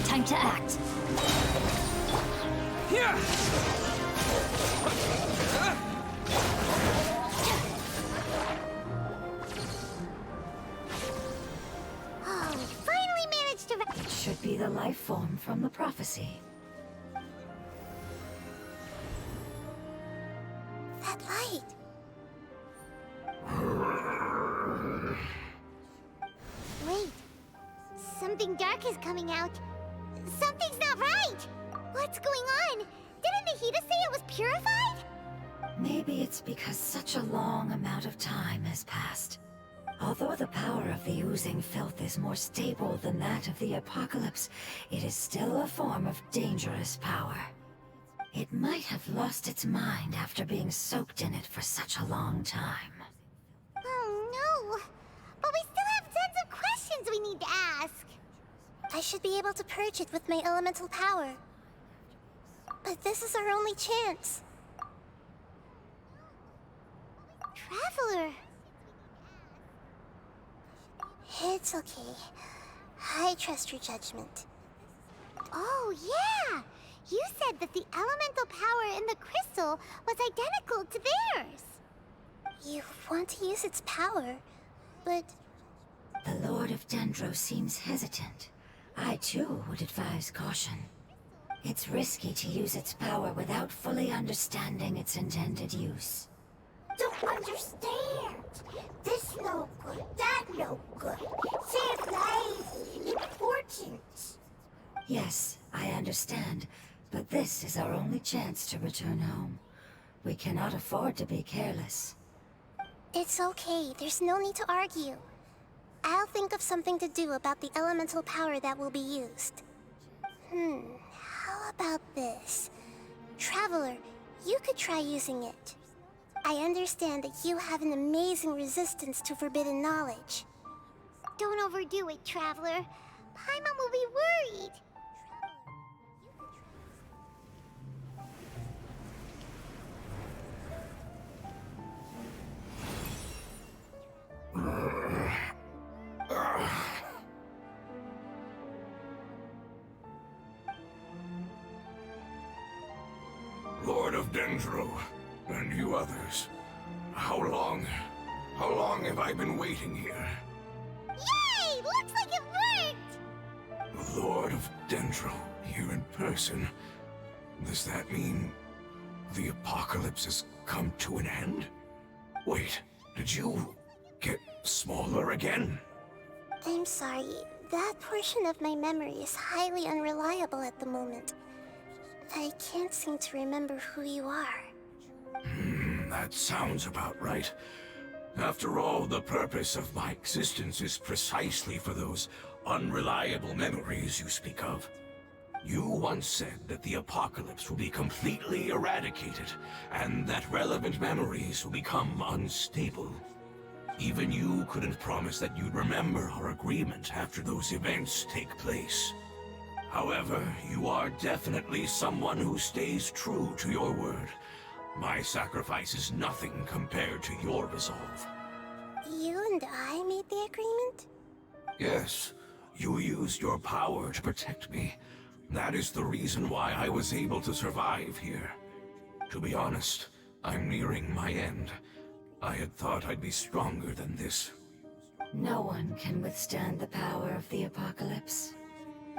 Time to act. Yeah! Oh, we finally managed to... It should be the life form from the prophecy. That light. Wait. Something dark is coming out. Something's not right! What's going on? Didn't Nahida say it was purified? Maybe it's because such a long amount of time has passed. Although the power of the oozing filth is more stable than that of the apocalypse, it is still a form of dangerous power. It might have lost its mind after being soaked in it for such a long time. Oh no! But we still have tons of questions we need to ask! I should be able to purge it with my elemental power. But this is our only chance. Traveler! It's okay. I trust your judgment. Oh, yeah! You said that the elemental power in the crystal was identical to theirs. You want to use its power, but... The Lord of Dendro seems hesitant. I too would advise caution. It's risky to use its power without fully understanding its intended use. Don't understand. This no good, that no good. Save lives. Important. Yes, I understand, but this is our only chance to return home. We cannot afford to be careless. It's okay. There's no need to argue. I'll think of something to do about the elemental power that will be used. How about this? Traveler, you could try using it. I understand that you have an amazing resistance to forbidden knowledge. Don't overdo it, Traveler. Paimon will be worried. Lord of Dendro, and you others. How long have I been waiting here? Yay! Looks like it worked! Lord of Dendro, here in person. Does that mean the apocalypse has come to an end? Wait, did you get smaller again? I'm sorry. That portion of my memory is highly unreliable at the moment. I can't seem to remember who you are. That sounds about right. After all, the purpose of my existence is precisely for those unreliable memories you speak of. You once said that the apocalypse will be completely eradicated, and that relevant memories will become unstable. Even you couldn't promise that you'd remember our agreement after those events take place. However, you are definitely someone who stays true to your word. My sacrifice is nothing compared to your resolve. You and I made the agreement? Yes, you used your power to protect me. That is the reason why I was able to survive here. To be honest, I'm nearing my end. I had thought I'd be stronger than this. No one can withstand the power of the apocalypse.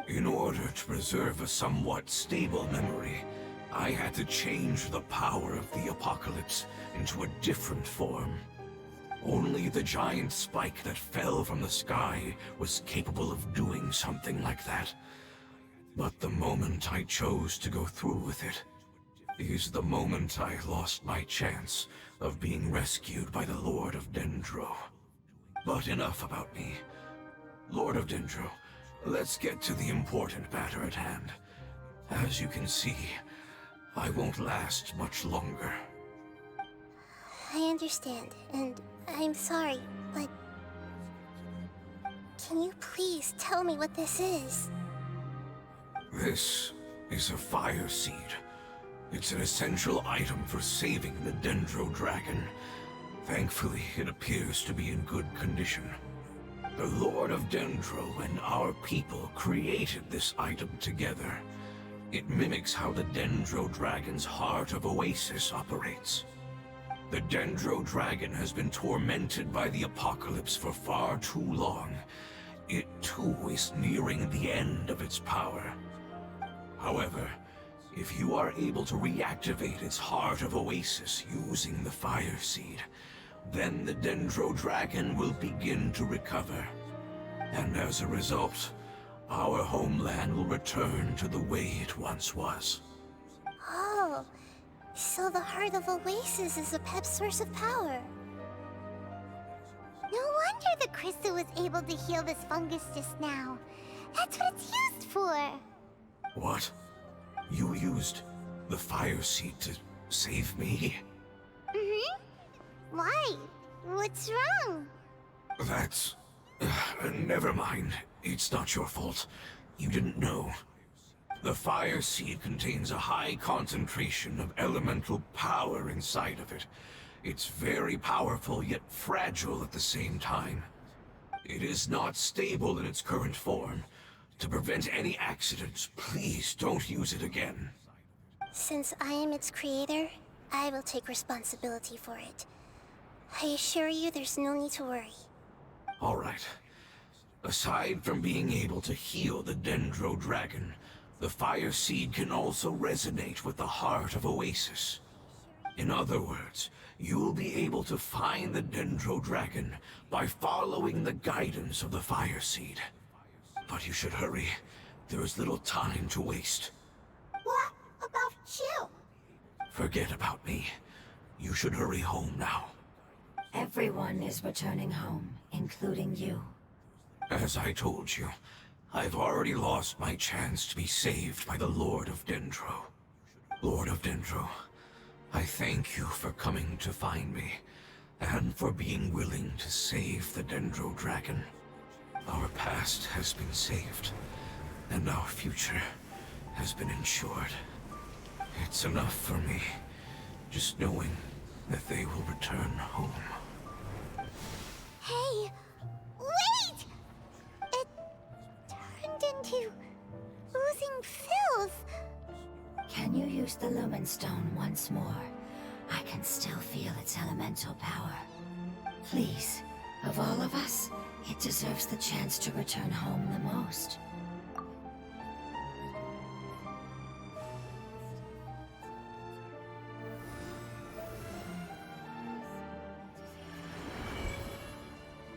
In order to preserve a somewhat stable memory, I had to change the power of the apocalypse into a different form. Only the giant spike that fell from the sky was capable of doing something like that. But the moment I chose to go through with it is the moment I lost my chance of being rescued by the Lord of Dendro. But enough about me. Lord of Dendro, let's get to the important matter at hand. As you can see, I won't last much longer. I understand, and I'm sorry, but... Can you please tell me what this is? This is a fire seed. It's an essential item for saving the Dendro Dragon. Thankfully, it appears to be in good condition. The Lord of Dendro and our people created this item together. It mimics how the Dendro Dragon's Heart of Oasis operates. The Dendro Dragon has been tormented by the apocalypse for far too long. It too is nearing the end of its power. However, if you are able to reactivate its Heart of Oasis using the Fire Seed, then the Dendro Dragon will begin to recover. And as a result, our homeland will return to the way it once was. Oh, so the Heart of Oasis is a pep source of power. No wonder the crystal was able to heal this fungus just now. That's what it's used for. What? You used the Fire Seed to save me? Mm-hmm. Why? What's wrong? That's... never mind. It's not your fault. You didn't know. The Fire Seed contains a high concentration of elemental power inside of it. It's very powerful, yet fragile at the same time. It is not stable in its current form. To prevent any accidents, please don't use it again. Since I am its creator, I will take responsibility for it. I assure you there's no need to worry. All right. Aside from being able to heal the Dendro Dragon, the Fire Seed can also resonate with the Heart of Oasis. In other words, you'll be able to find the Dendro Dragon by following the guidance of the Fire Seed. But you should hurry. There is little time to waste. What about you? Forget about me. You should hurry home now. Everyone is returning home, including you. As I told you, I've already lost my chance to be saved by the Lord of Dendro. Lord of Dendro, I thank you for coming to find me, and for being willing to save the Dendro Dragon. Our past has been saved, and our future has been ensured. It's enough for me, just knowing that they will return home. Hey! Wait! It turned into oozing filth. Can you use the Lumen Stone once more? I can still feel its elemental power. Please, of all of us, it deserves the chance to return home the most.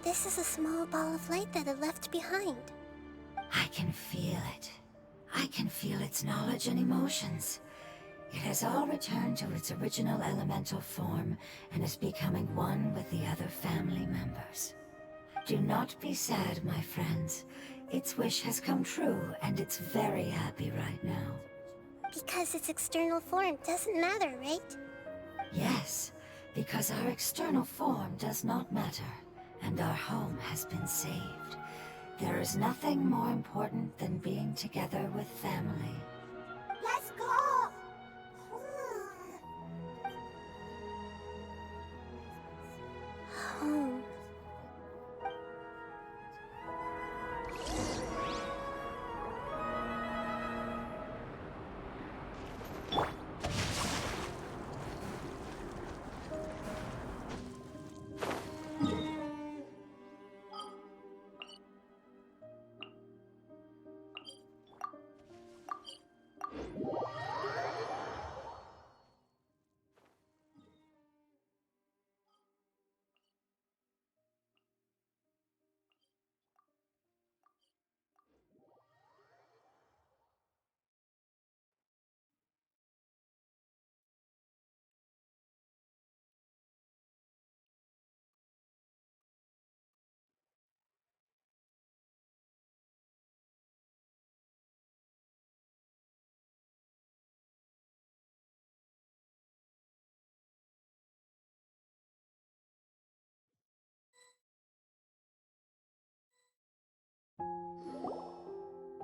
This is a small ball of light that it left behind. I can feel it. I can feel its knowledge and emotions. It has all returned to its original elemental form and is becoming one with the other family members. Do not be sad, my friends. Its wish has come true, and it's very happy right now. Because its external form doesn't matter, right? Yes, because our external form does not matter, and our home has been saved. There is nothing more important than being together with family. Let's go! Home.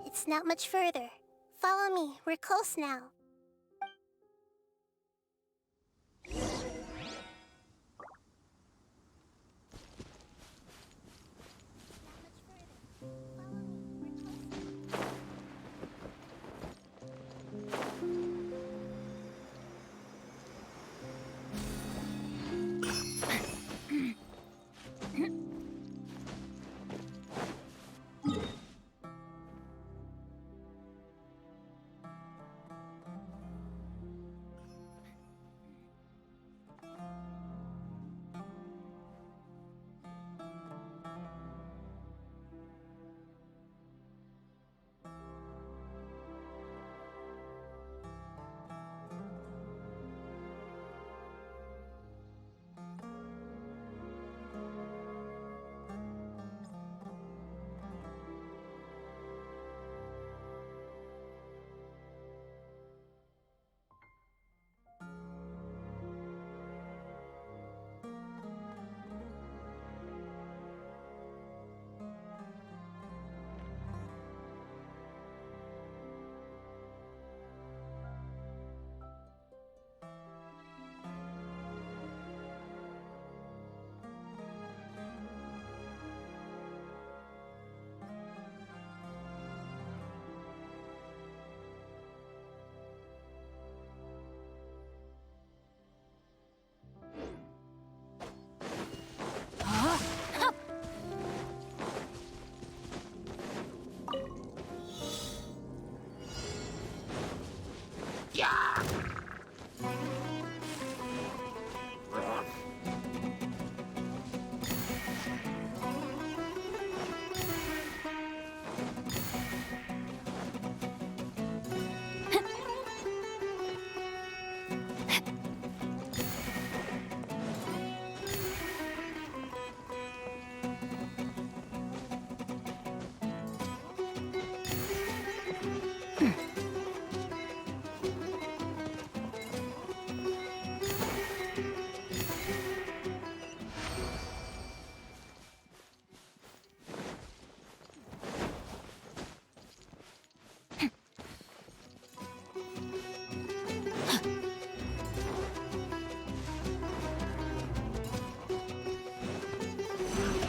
It's not much further. Follow me, we're close now.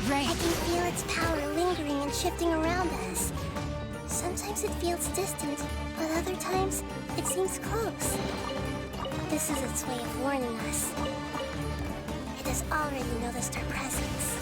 Rain. I can feel its power lingering and shifting around us. Sometimes it feels distant, but other times it seems close. This is its way of warning us. It has already noticed our presence.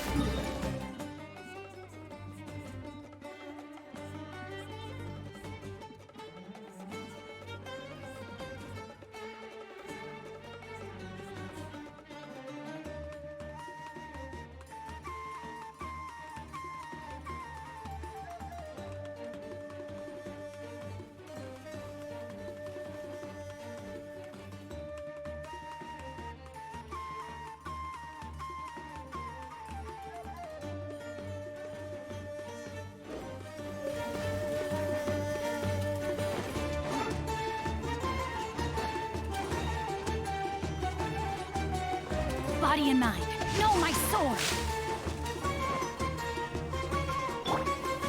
Body and mind. No, my sword!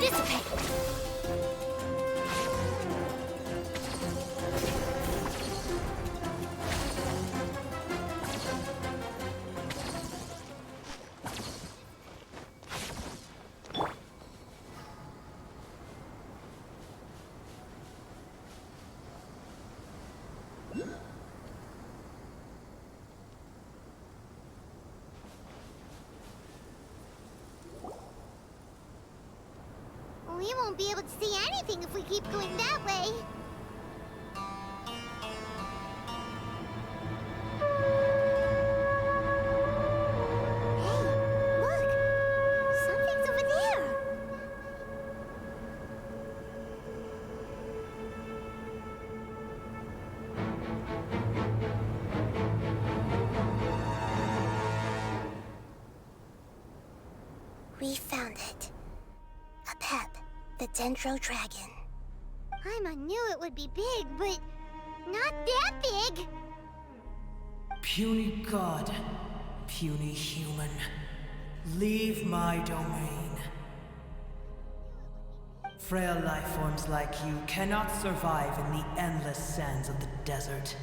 Dissipate! We won't be able to see anything if we keep going that way. Hey, look! Something's over there! We found it. A pep. The Dendro Dragon. Paimon knew it would be big, but not that big! Puny god, puny human, leave my domain. Frail life forms like you cannot survive in the endless sands of the desert.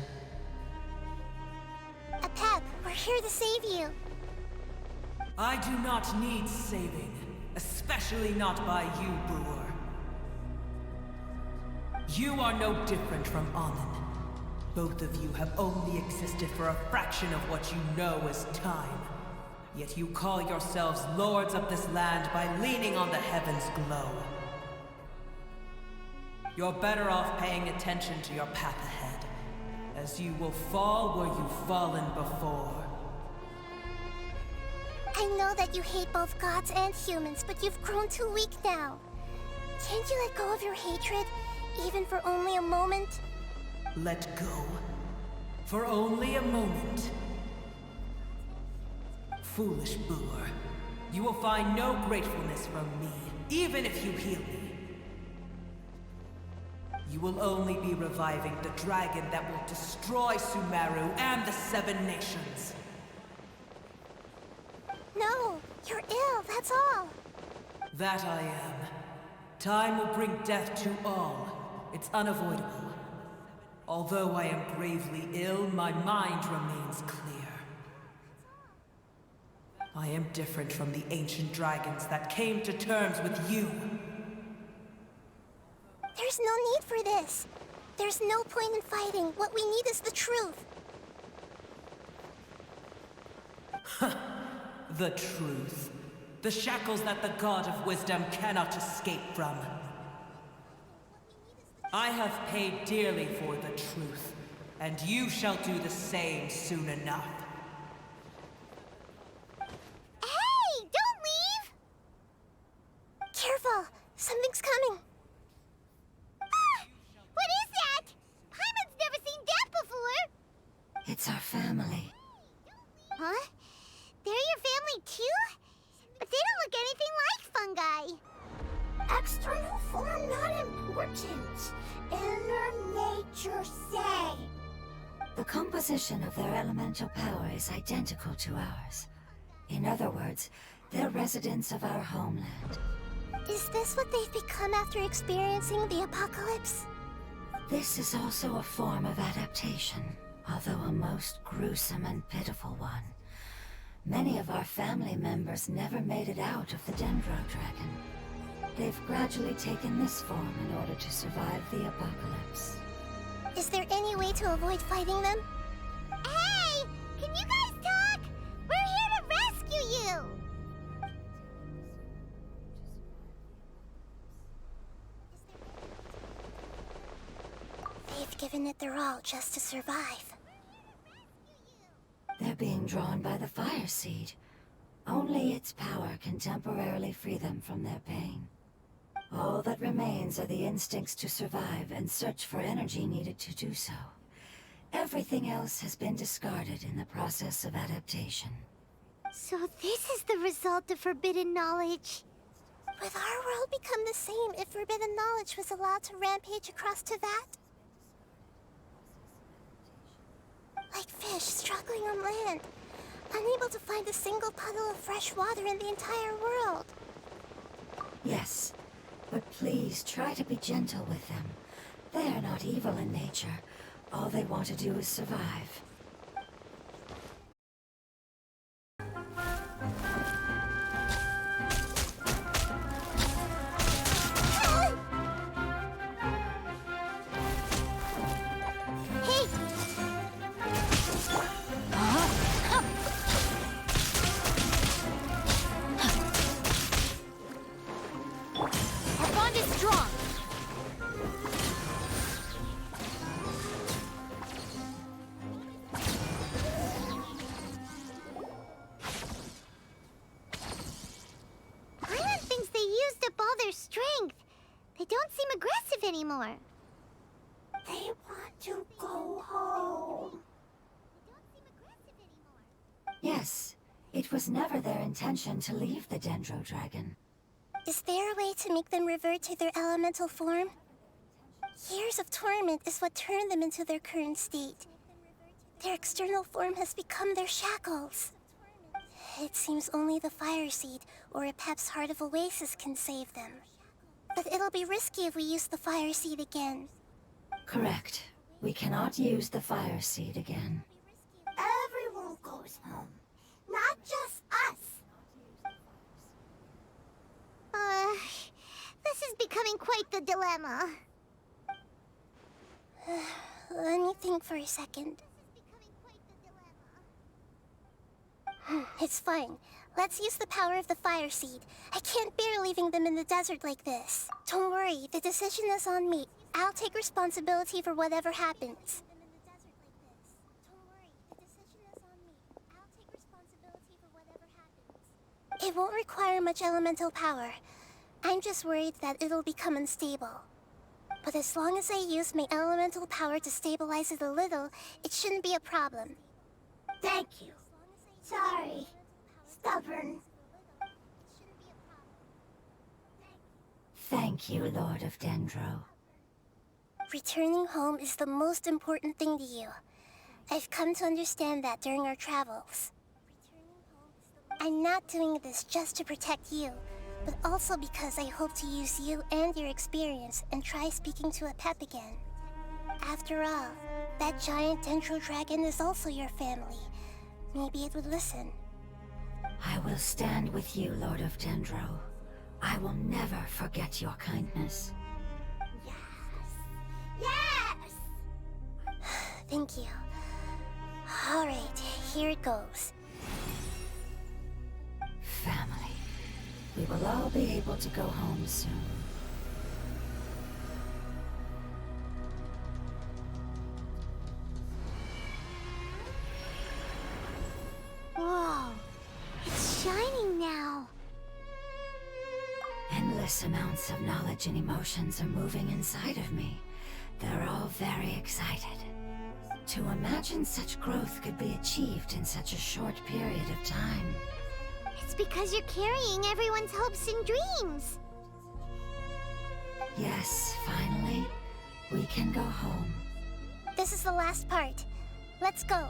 Apep, we're here to save you. I do not need saving, especially not by you, Brewer. You are no different from Amun. Both of you have only existed for a fraction of what you know as time. Yet you call yourselves lords of this land by leaning on the heavens' glow. You're better off paying attention to your path ahead, as you will fall where you've fallen before. I know that you hate both gods and humans, but you've grown too weak now. Can't you let go of your hatred, even for only a moment? Let go. For only a moment. Foolish Brewer. You will find no gratefulness from me, even if you heal me. You will only be reviving the dragon that will destroy Sumeru and the Seven Nations. No, you're ill, that's all. That I am. Time will bring death to all. It's unavoidable. Although I am gravely ill, my mind remains clear. I am different from the ancient dragons that came to terms with you. There's no need for this. There's no point in fighting. What we need is the truth. The truth. The shackles that the God of Wisdom cannot escape from. I have paid dearly for the truth, and you shall do the same soon enough. Hey, don't leave! Careful, something's coming. Ah! What is that? Paimon's never seen that before! It's our family. Huh? They're your family too? But they don't look anything like fungi. External form not important. Inner nature say. The composition of their elemental power is identical to ours. In other words, they're residents of our homeland. Is this what they've become after experiencing the apocalypse? This is also a form of adaptation, although a most gruesome and pitiful one. Many of our family members never made it out of the Dendro Dragon. They've gradually taken this form in order to survive the apocalypse. Is there any way to avoid fighting them? Hey! Can you guys talk? We're here to rescue you! They've given it their all just to survive. They're being drawn by the Fire Seed. Only its power can temporarily free them from their pain. All that remains are the instincts to survive and search for energy needed to do so. Everything else has been discarded in the process of adaptation. So this is the result of forbidden knowledge. Would our world become the same if forbidden knowledge was allowed to rampage across Teyvat? Like fish struggling on land, unable to find a single puddle of fresh water in the entire world. Yes, but please try to be gentle with them. They are not evil in nature. All they want to do is survive. Hey! Our bond is strong. Paimon thinks they used up all their strength. They don't seem aggressive anymore. They want to go home. Yes, it was never their intention to leave the Dendro Dragon. Is there a way to make them revert to their elemental form? Years of torment is what turned them into their current state. Their external form has become their shackles. It seems only the Fire Seed or Apep's Heart of Oasis can save them. But it'll be risky if we use the fire seed again. Correct. We cannot use the fire seed again. Everyone goes home, not just us. This is becoming quite the dilemma. Let me think for a second. It's fine. Let's use the power of the fire seed. I can't bear leaving them in the desert like this. Don't worry, the decision is on me. I'll take responsibility for whatever happens. It won't require much elemental power. I'm just worried that it'll become unstable. But as long as I use my elemental power to stabilize it a little, it shouldn't be a problem. Thank you. Sorry. Stubborn. Thank you, Lord of Dendro. Returning home is the most important thing to you. I've come to understand that during our travels. I'm not doing this just to protect you, but also because I hope to use you and your experience and try speaking to a pep again. After all, that giant Dendro dragon is also your family. Maybe it would listen. I will stand with you, Lord of Dendro. I will never forget your kindness. Yes! Thank you. Alright, here it goes. Family. We will all be able to go home soon. Whoa, it's shining now. Endless amounts of knowledge and emotions are moving inside of me. They're all very excited. To imagine such growth could be achieved in such a short period of time. It's because you're carrying everyone's hopes and dreams. Yes, finally, we can go home. This is the last part. Let's go.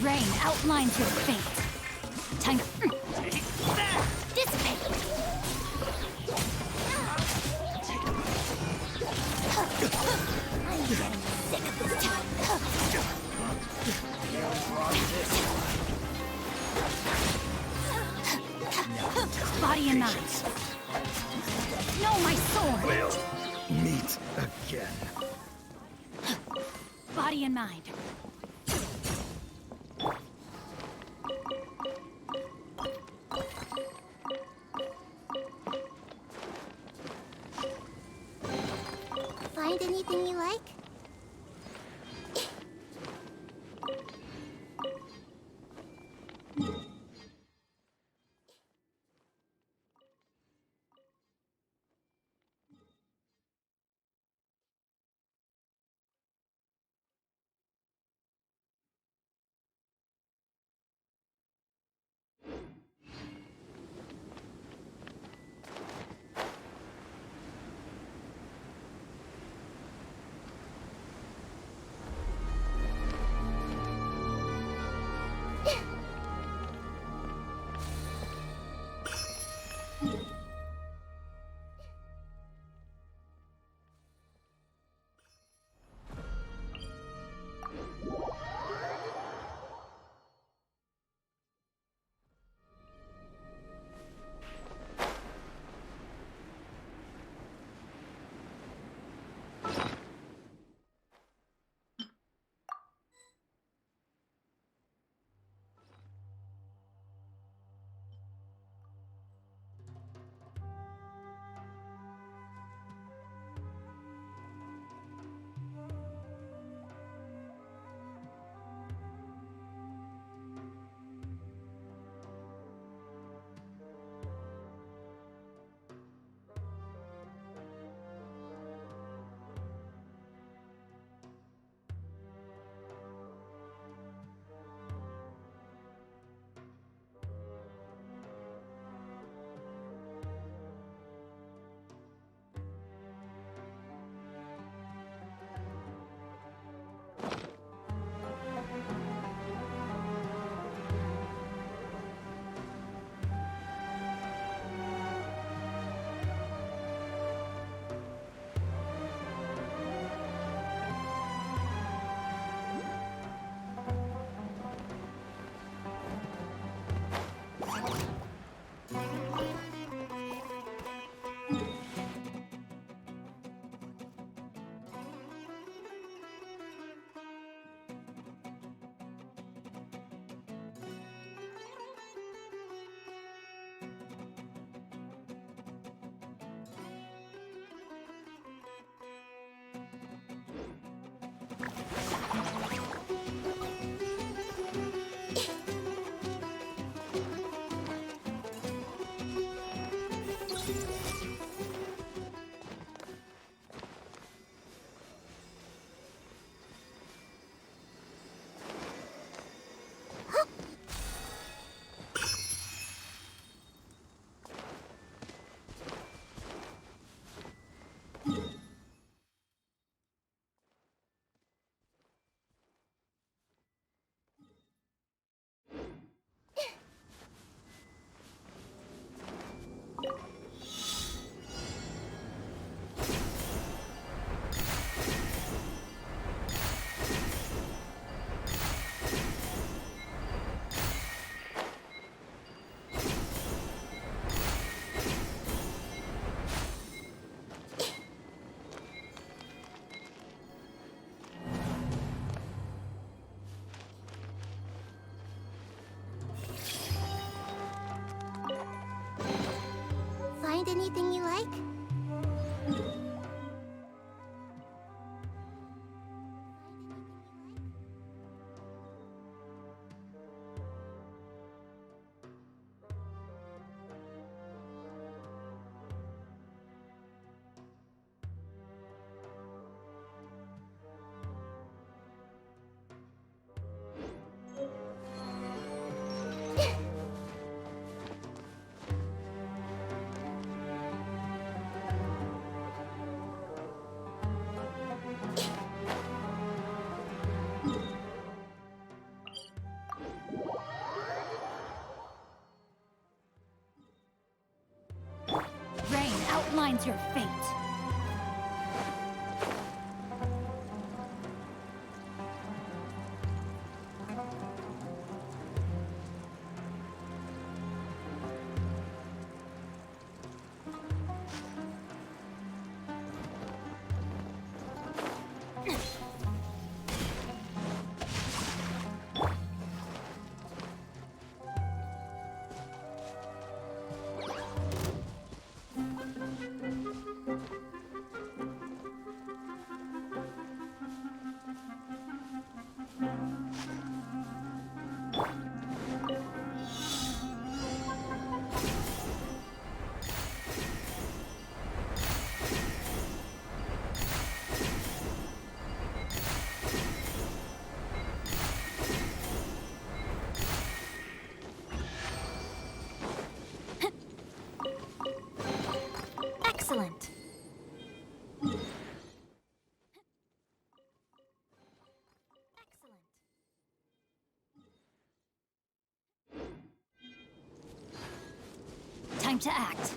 Rain outlines your fate. Time. Dissipate. I'm getting sick of this time. Body and mind. No, my sword. We'll meet again. Body and mind. Find anything you like? time to act.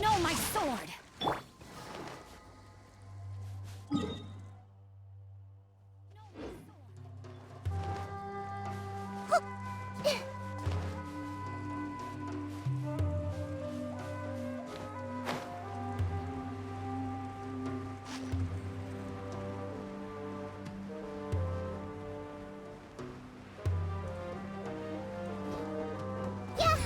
No, my sword! Yeah!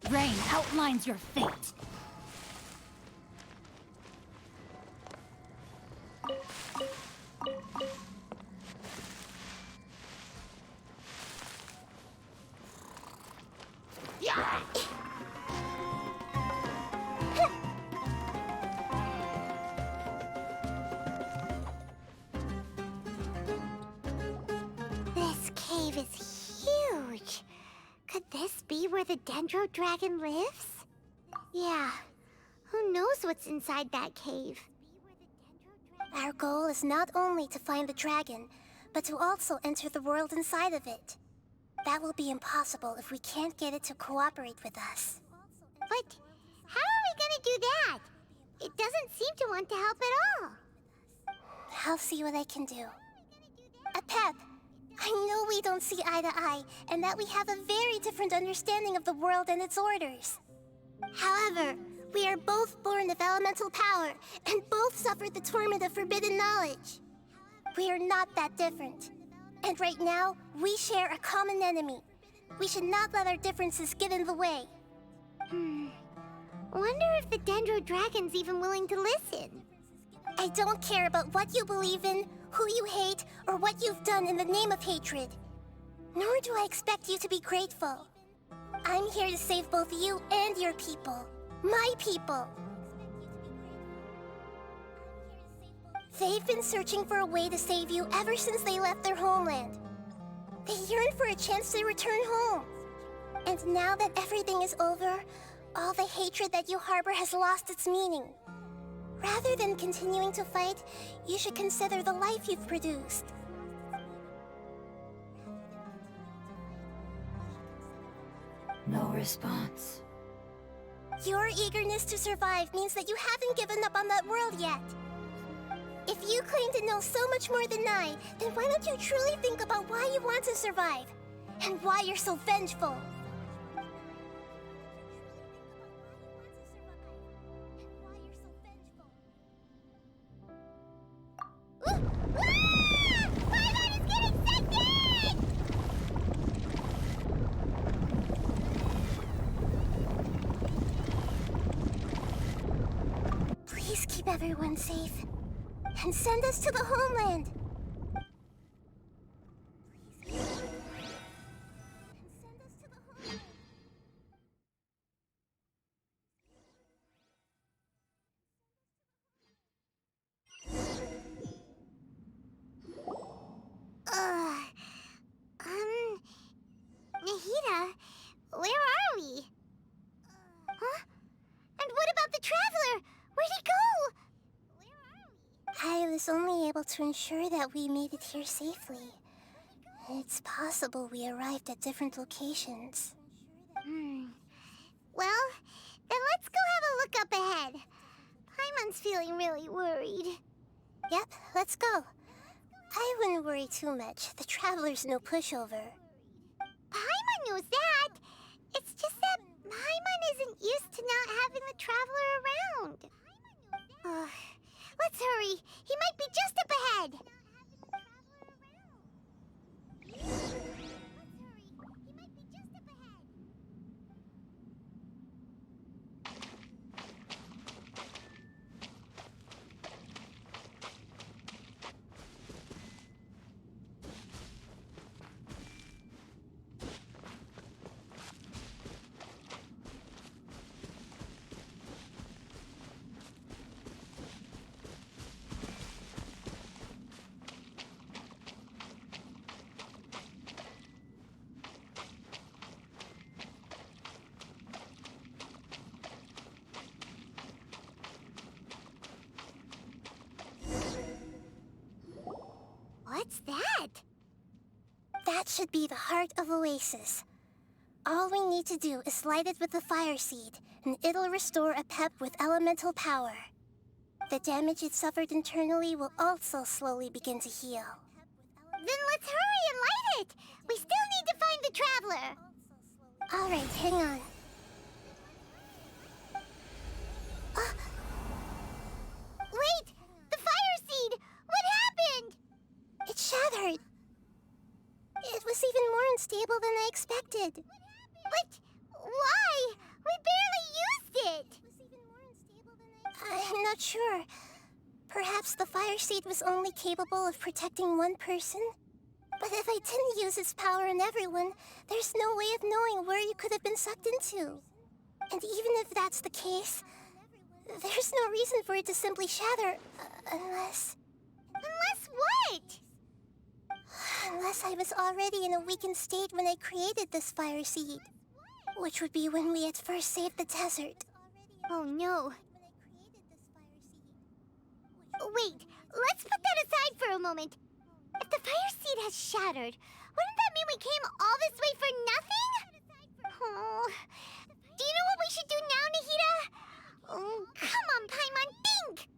Rain outlines your fate. This cave is huge. Could this be where the Dendro Dragon lives? Yeah. Who knows what's inside that cave? Our goal is not only to find the dragon, but to also enter the world inside of it. That will be impossible if we can't get it to cooperate with us. But how are we gonna do that? It doesn't seem to want to help at all. I'll see what I can do. Pep, I know we don't see eye to eye, and that we have a very different understanding of the world and its orders. However, we are both born of elemental power, and both suffered the torment of forbidden knowledge. We are not that different. And right now, we share a common enemy. We should not let our differences get in the way. Wonder if the Dendro Dragon's even willing to listen. I don't care about what you believe in, who you hate, or what you've done in the name of hatred. Nor do I expect you to be grateful. I'm here to save both you and your people. My people. They've been searching for a way to save you ever since they left their homeland. They yearn for a chance to return home. And now that everything is over, all the hatred that you harbor has lost its meaning. Rather than continuing to fight, you should consider the life you've produced. No response. Your eagerness to survive means that you haven't given up on that world yet. If you claim to know so much more than I, then why don't you truly think about why you want to survive? And why you're so vengeful? Please keep everyone safe. And send us to the homeland. Nahida, where are we? Huh? And what about the Traveler? Where'd he go? I was only able to ensure that we made it here safely. It's possible we arrived at different locations. Well, then let's go have a look up ahead. Paimon's feeling really worried. Yep, let's go. I wouldn't worry too much. The Traveler's no pushover. Paimon knows that. It's just that Paimon isn't used to not having the Traveler around. Let's hurry. He might be just up ahead. What's that? That should be the heart of Oasis. All we need to do is light it with the fire seed, and it'll restore a pep with elemental power. The damage it suffered internally will also slowly begin to heal. Then let's hurry and light it! We still need to find the Traveler! Alright, hang on. Wait! The fire seed! What happened? It shattered. It was even more unstable than I expected. But why? We barely used it! I'm not sure. Perhaps the fire seed was only capable of protecting one person? But if I didn't use its power on everyone, there's no way of knowing where you could have been sucked into. And even if that's the case, there's no reason for it to simply shatter, unless... Unless what? Unless I was already in a weakened state when I created this fire seed. Which would be when we had first saved the desert. Oh no. Wait, let's put that aside for a moment. If the fire seed has shattered, wouldn't that mean we came all this way for nothing? Oh, do you know what we should do now, Nahida? Oh, come on, Paimon, think!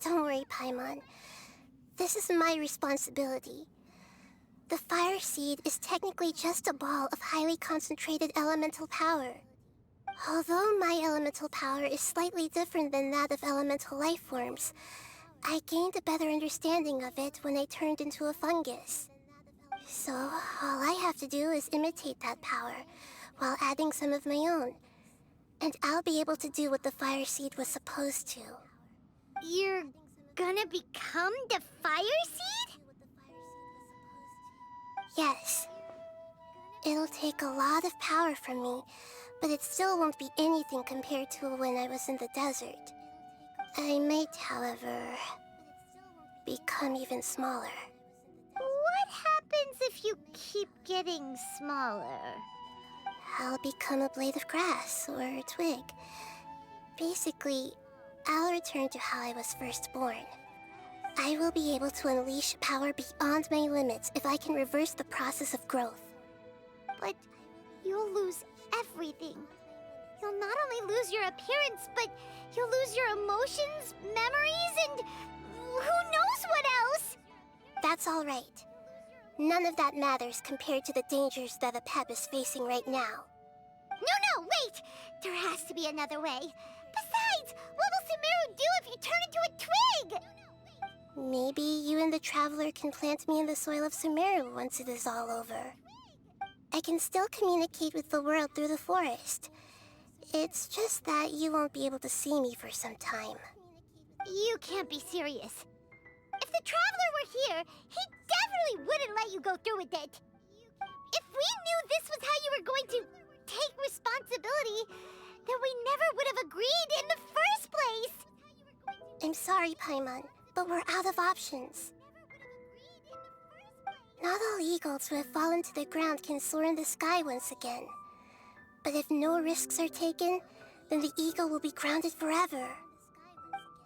Don't worry, Paimon. This is my responsibility. The fire seed is technically just a ball of highly concentrated elemental power. Although my elemental power is slightly different than that of elemental life forms, I gained a better understanding of it when I turned into a fungus. So, all I have to do is imitate that power, while adding some of my own. And I'll be able to do what the fire seed was supposed to. You're gonna become the fire seed? Yes. It'll take a lot of power from me, but it still won't be anything compared to when I was in the desert. I might, however, become even smaller. What happens if you keep getting smaller? I'll become a blade of grass or a twig. Basically, I'll return to how I was first born. I will be able to unleash power beyond my limits if I can reverse the process of growth. But you'll lose everything. You'll not only lose your appearance, but you'll lose your emotions, memories, and who knows what else? That's all right. None of that matters compared to the dangers that the Pep is facing right now. No, wait! There has to be another way. Besides, what will Sumeru do if you turn into a twig? Maybe you and the Traveler can plant me in the soil of Sumeru once it is all over. I can still communicate with the world through the forest. It's just that you won't be able to see me for some time. You can't be serious. If the Traveler were here, he definitely wouldn't let you go through with it. If we knew this was how you were going to take responsibility, then we never would have agreed in the first place. I'm sorry, Paimon, but we're out of options. Not all eagles who have fallen to the ground can soar in the sky once again. But if no risks are taken, then the eagle will be grounded forever.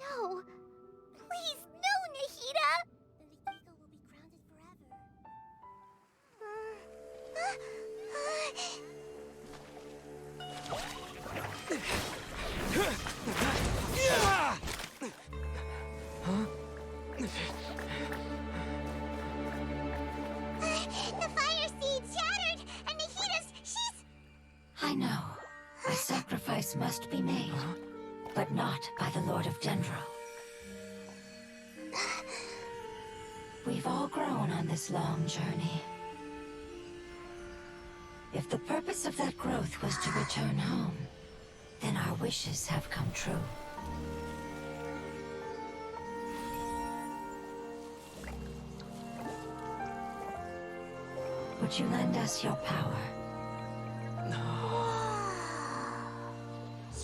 No! Please, no, Nahida! Then the eagle will be grounded The fire seed shattered, and she's... I know. A sacrifice must be made, but not by the Lord of Dendro. We've all grown on this long journey. If the purpose of that growth was to return home, then our wishes have come true. Would you lend us your power?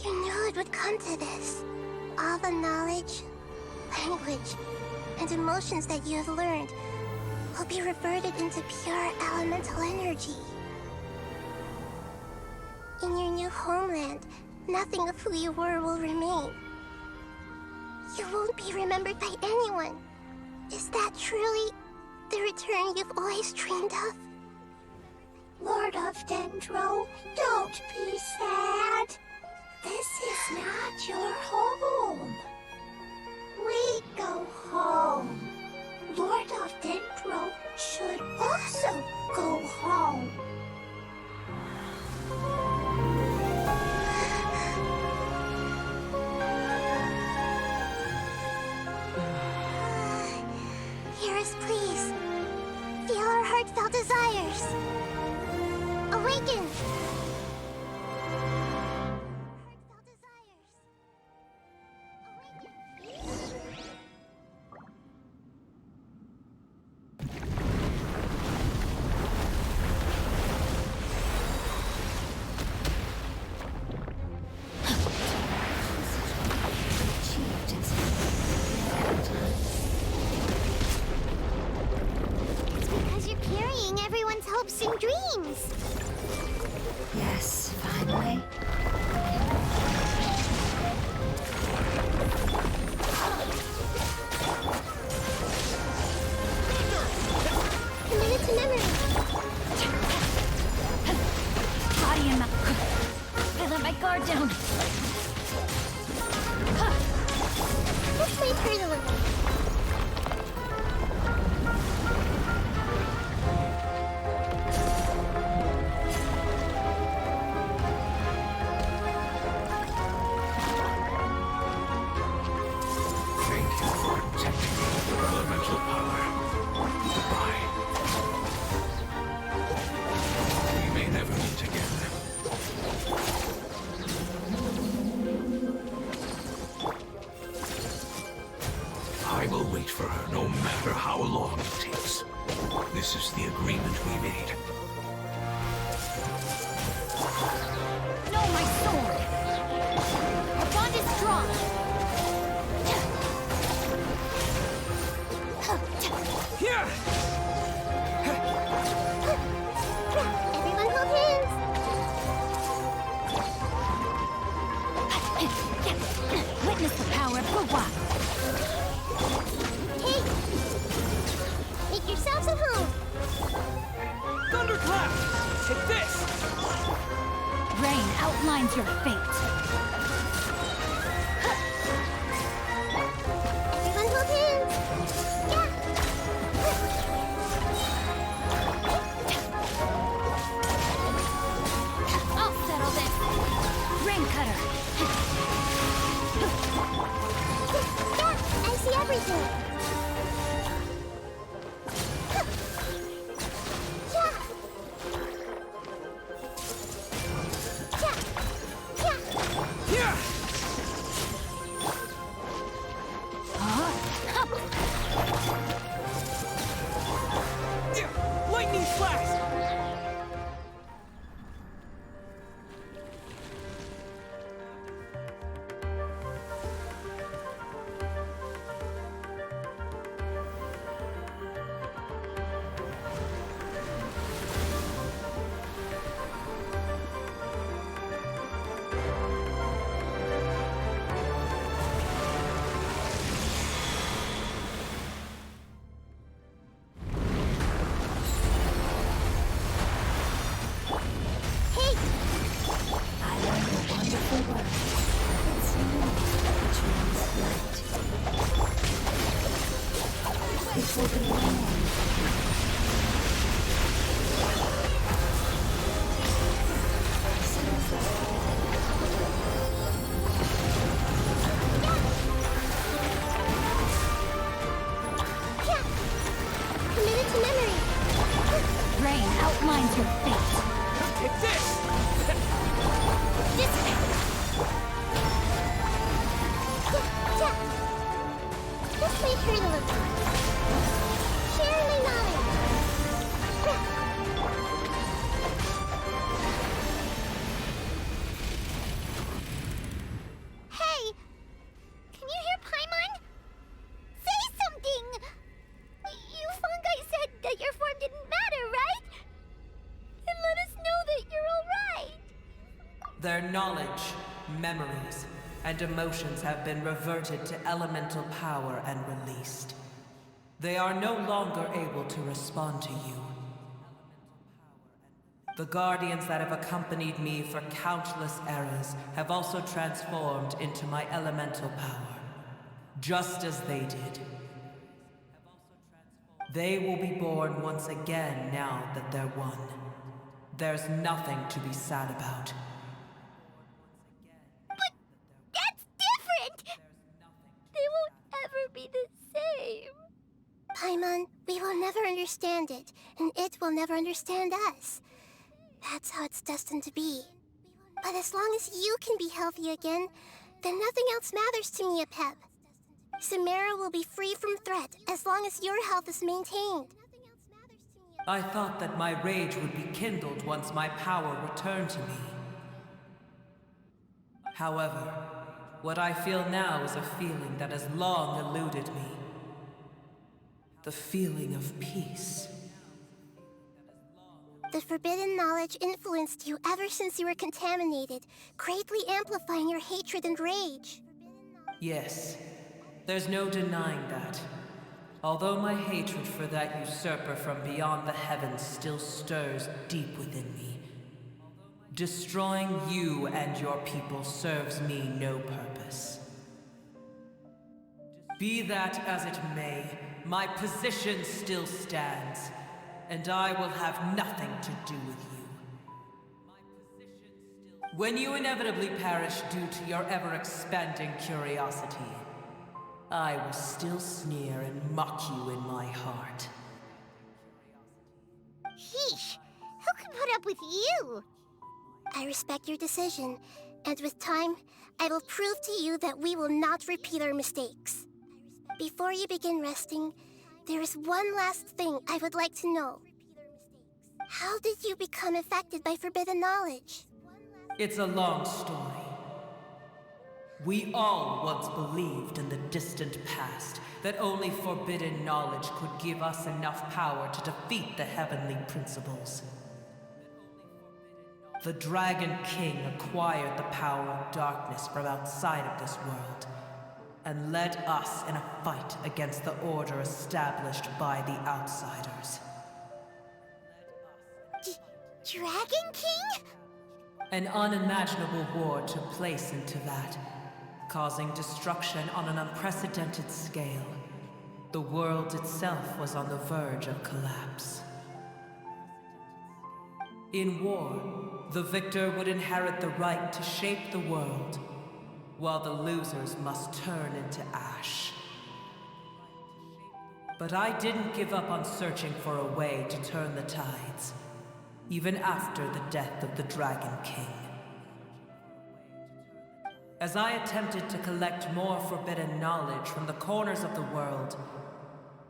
You knew it would come to this. All the knowledge, language, and emotions that you have learned will be reverted into pure elemental energy. In your new homeland, nothing of who you were will remain. You won't be remembered by anyone. Is that truly the return you've always dreamed of? Lord of Dendro, don't be sad. This is not your home. We go home. Lord of Dendro should also go home. Hear us, please. Feel our heartfelt desires. Awaken! Heartfelt desires. Awaken. Achieved in several times. It's because you're carrying everyone's hopes and dreams. Yes, finally. Committed to memory. Body and mouth. I let my guard down. This might hurt a little. Thank you for protecting me with your elemental power. Goodbye. We may never meet again. I will wait for her no matter how long it takes. This is the agreement we made. No, my sword! Our bond is strong! Everyone hold hands. Witness the power of Gua. Hey! Make yourselves at home. Thunderclap! Take this! Rain outlines your fate. Everyone hold hands. Yeah. I'll settle this. Rain cutter. Yeah, I see everything. Yeah. Yeah. Yeah. Yeah! Yeah! Lightning blast! outlines your fate. Take this! Just wait here a little while. Share my knowledge. Hey! Can you hear Paimon? Say something! You fungi said that your form didn't matter, right? And let us know that you're alright. Their knowledge, memories, and emotions have been reverted to elemental power and released. They are no longer able to respond to you. The guardians that have accompanied me for countless eras have also transformed into my elemental power, just as they did. They will be born once again now that they're one. There's nothing to be sad about. But that's different! They won't ever be the same. Paimon, we will never understand it, and it will never understand us. That's how it's destined to be. But as long as you can be healthy again, then nothing else matters to me, Apep. Samara will be free from threat as long as your health is maintained. I thought that my rage would be kindled once my power returned to me. However, what I feel now is a feeling that has long eluded me. The feeling of peace. The forbidden knowledge influenced you ever since you were contaminated, greatly amplifying your hatred and rage. Yes, there's no denying that. Although my hatred for that usurper from beyond the heavens still stirs deep within me, destroying you and your people serves me no purpose. Be that as it may, my position still stands, and I will have nothing to do with you. When you inevitably perish due to your ever-expanding curiosity, I will still sneer and mock you in my heart. Heesh! Who can put up with you? I respect your decision, and with time, I will prove to you that we will not repeat our mistakes. Before you begin resting, there is one last thing I would like to know. How did you become affected by forbidden knowledge? It's a long story. We all once believed in the distant past that only forbidden knowledge could give us enough power to defeat the heavenly principles. The Dragon King acquired the power of darkness from outside of this world, and led us in a fight against the order established by the outsiders. Dragon King? An unimaginable war took place into that, causing destruction on an unprecedented scale. The world itself was on the verge of collapse. In war, the victor would inherit the right to shape the world, while the losers must turn into ash. But I didn't give up on searching for a way to turn the tides, even after the death of the Dragon King. As I attempted to collect more forbidden knowledge from the corners of the world,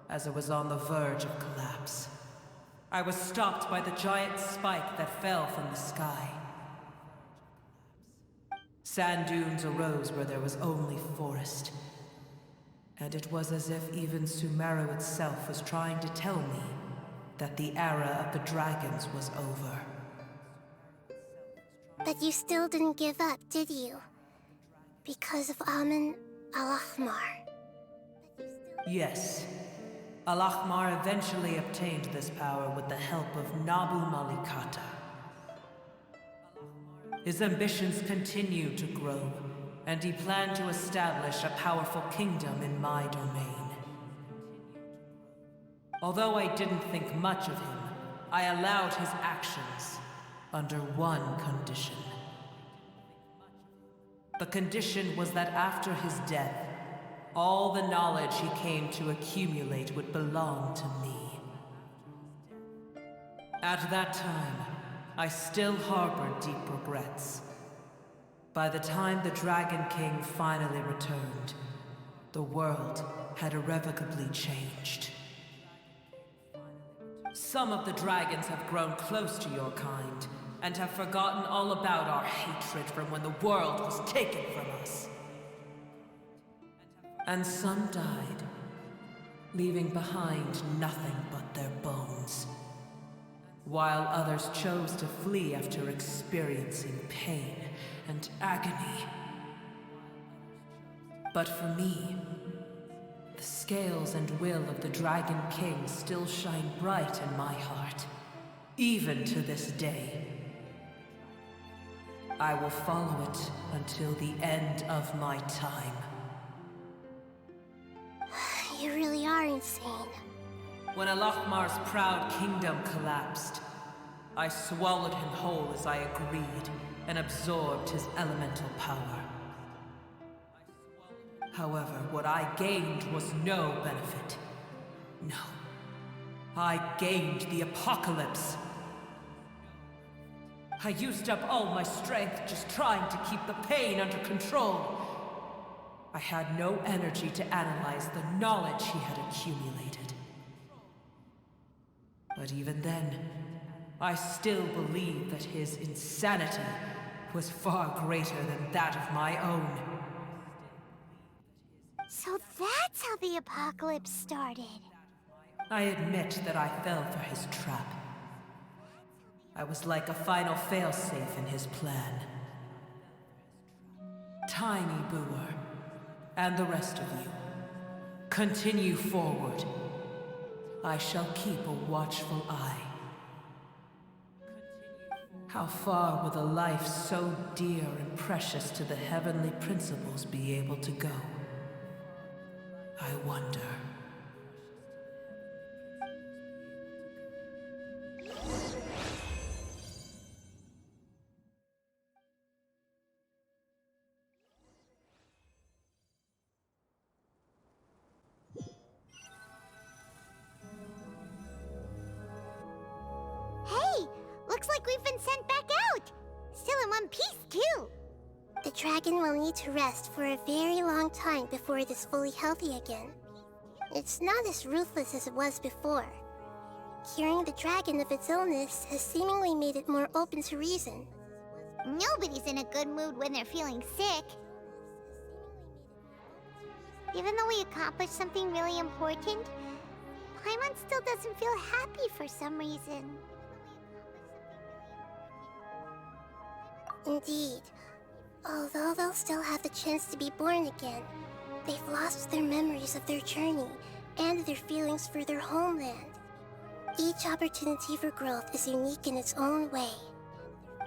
as it was on the verge of collapse, I was stopped by the giant spike that fell from the sky. Sand dunes arose where there was only forest, and it was as if even Sumeru itself was trying to tell me that the era of the dragons was over. But you still didn't give up, did you? Because of Amun Al-Ahmar. Yes. Al-Ahmar eventually obtained this power with the help of Nabu Malikata. His ambitions continued to grow, and he planned to establish a powerful kingdom in my domain. Although I didn't think much of him, I allowed his actions under one condition. The condition was that after his death, all the knowledge he came to accumulate would belong to me. At that time, I still harbored deep regrets. By the time the Dragon King finally returned, the world had irrevocably changed. Some of the dragons have grown close to your kind, and have forgotten all about our hatred from when the world was taken from us. And some died, leaving behind nothing but their bones, while others chose to flee after experiencing pain and agony. But for me, the scales and will of the Dragon King still shine bright in my heart, even to this day. I will follow it until the end of my time. You really are insane. When Alachmar's proud kingdom collapsed, I swallowed him whole as I agreed, and absorbed his elemental power. However, what I gained was no benefit. No. I gained the apocalypse. I used up all my strength just trying to keep the pain under control. I had no energy to analyze the knowledge he had accumulated. But even then, I still believed that his insanity was far greater than that of my own. So that's how the apocalypse started. I admit that I fell for his trap. I was like a final failsafe in his plan. Tiny Booer, and the rest of you, continue forward. I shall keep a watchful eye. How far will a life so dear and precious to the heavenly principles be able to go? I wonder. Hey! Looks like we've been sent back out! Still in one piece, too! The dragon will need to rest for a very long time before it is fully healthy again. It's not as ruthless as it was before. Curing the dragon of its illness has seemingly made it more open to reason. Nobody's in a good mood when they're feeling sick. Even though we accomplished something really important, Paimon still doesn't feel happy for some reason. Indeed. Although they'll still have the chance to be born again, they've lost their memories of their journey and their feelings for their homeland. Each opportunity for growth is unique in its own way.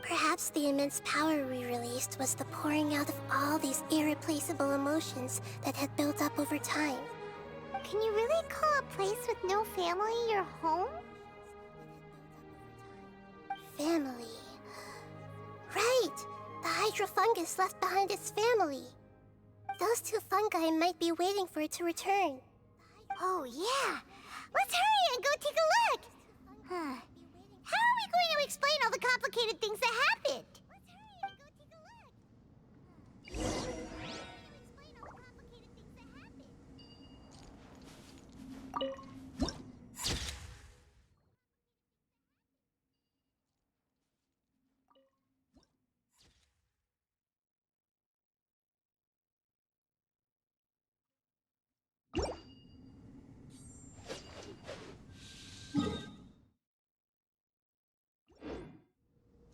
Perhaps the immense power we released was the pouring out of all these irreplaceable emotions that had built up over time. Can you really call a place with no family your home? Family. Right! The Hydra fungus left behind its family. Those two fungi might be waiting for it to return. Oh yeah! Let's hurry and go take a look! Huh. How are we going to explain all the complicated things that happened?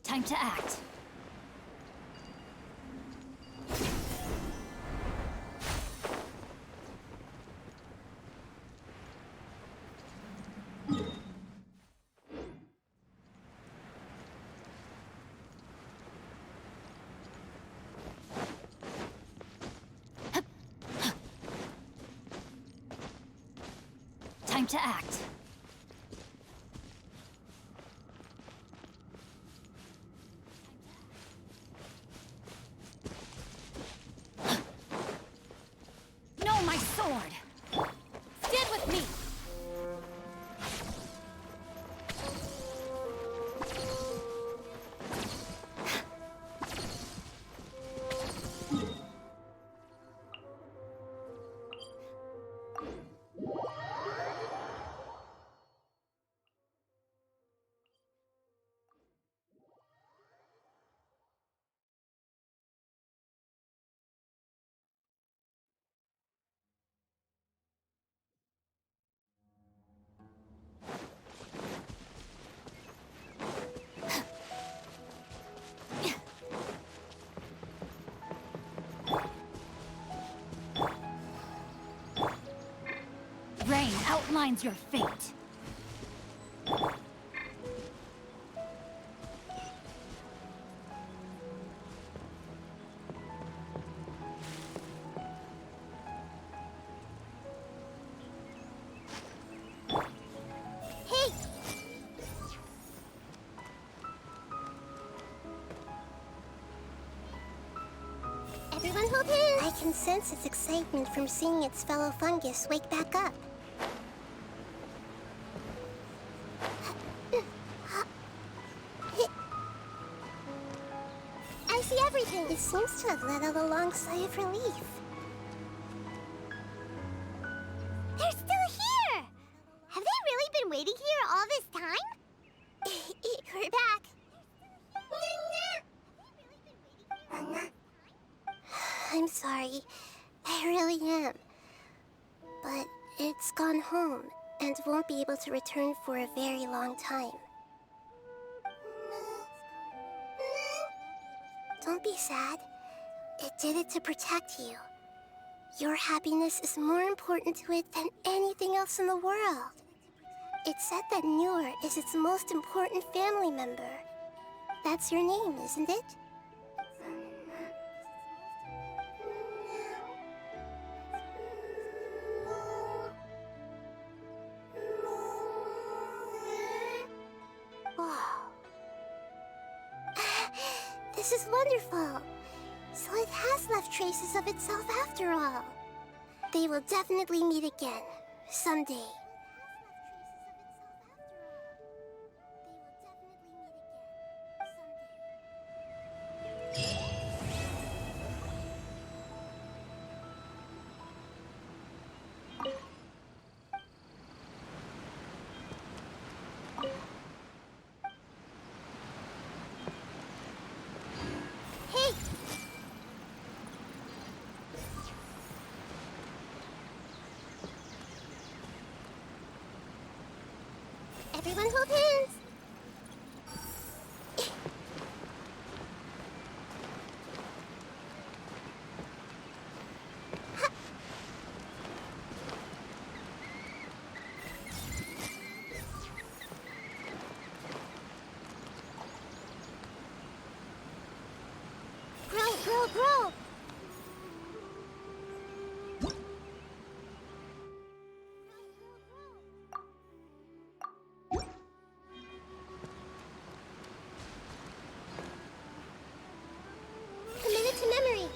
Time to act. Time to act. No, my sword! Stand with me! outlines your fate. Hey! Everyone hold hands! I can sense its excitement from seeing its fellow fungus wake back up. I see everything! It seems to have let out a long sigh of relief. They're still here! Have they really been waiting here all this time? We're back! I'm sorry. I really am. But it's gone home and won't be able to return for a very long time. Don't be sad. It did it to protect you. Your happiness is more important to it than anything else in the world. It's said that Newer is its most important family member. That's your name, isn't it? Wow. This is wonderful. So it has left traces of itself after all. They will definitely meet again, someday. Hey! Everyone hold hands! Grow, grow, grow! Committed to memory.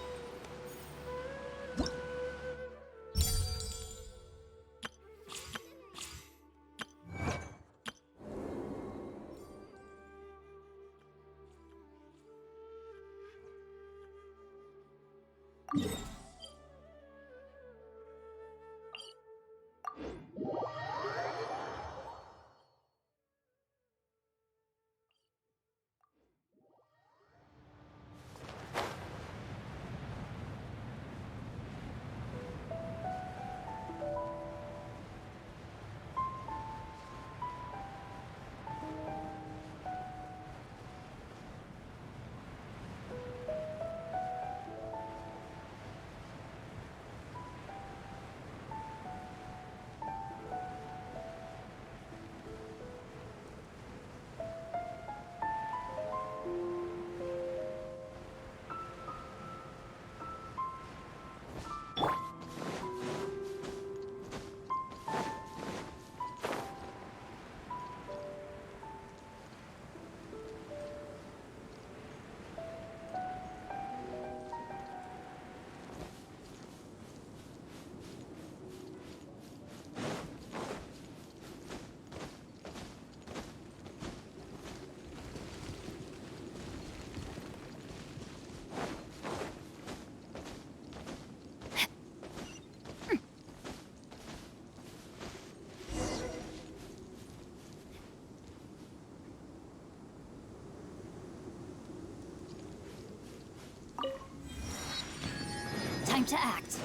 Time to act.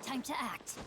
Time to act.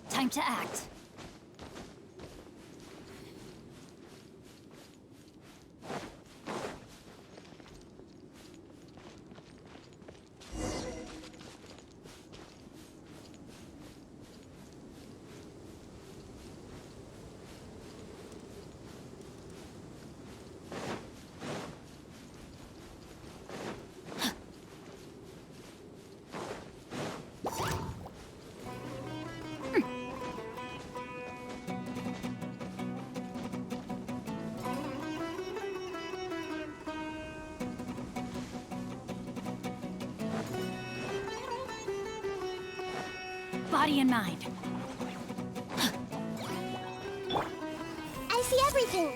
Time to act. Body and mind. I see everything.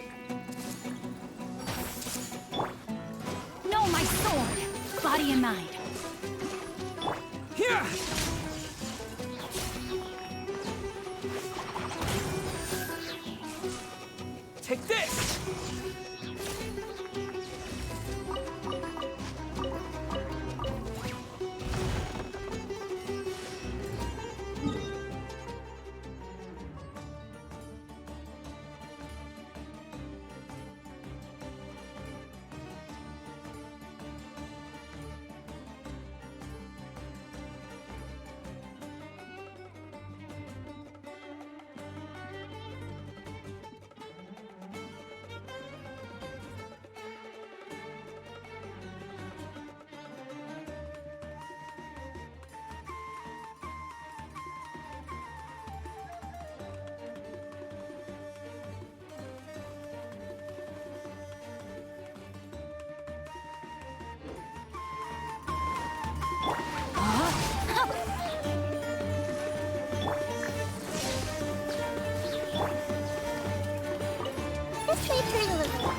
No, my sword! Body and mind. Here! Take this! regularly.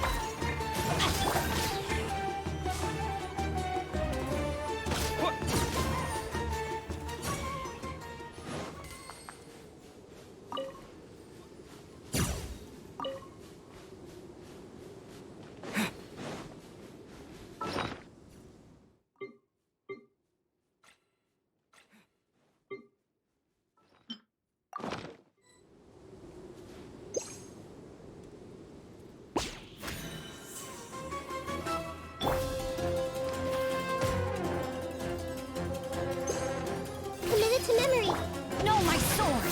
Committed to memory. No, my sword!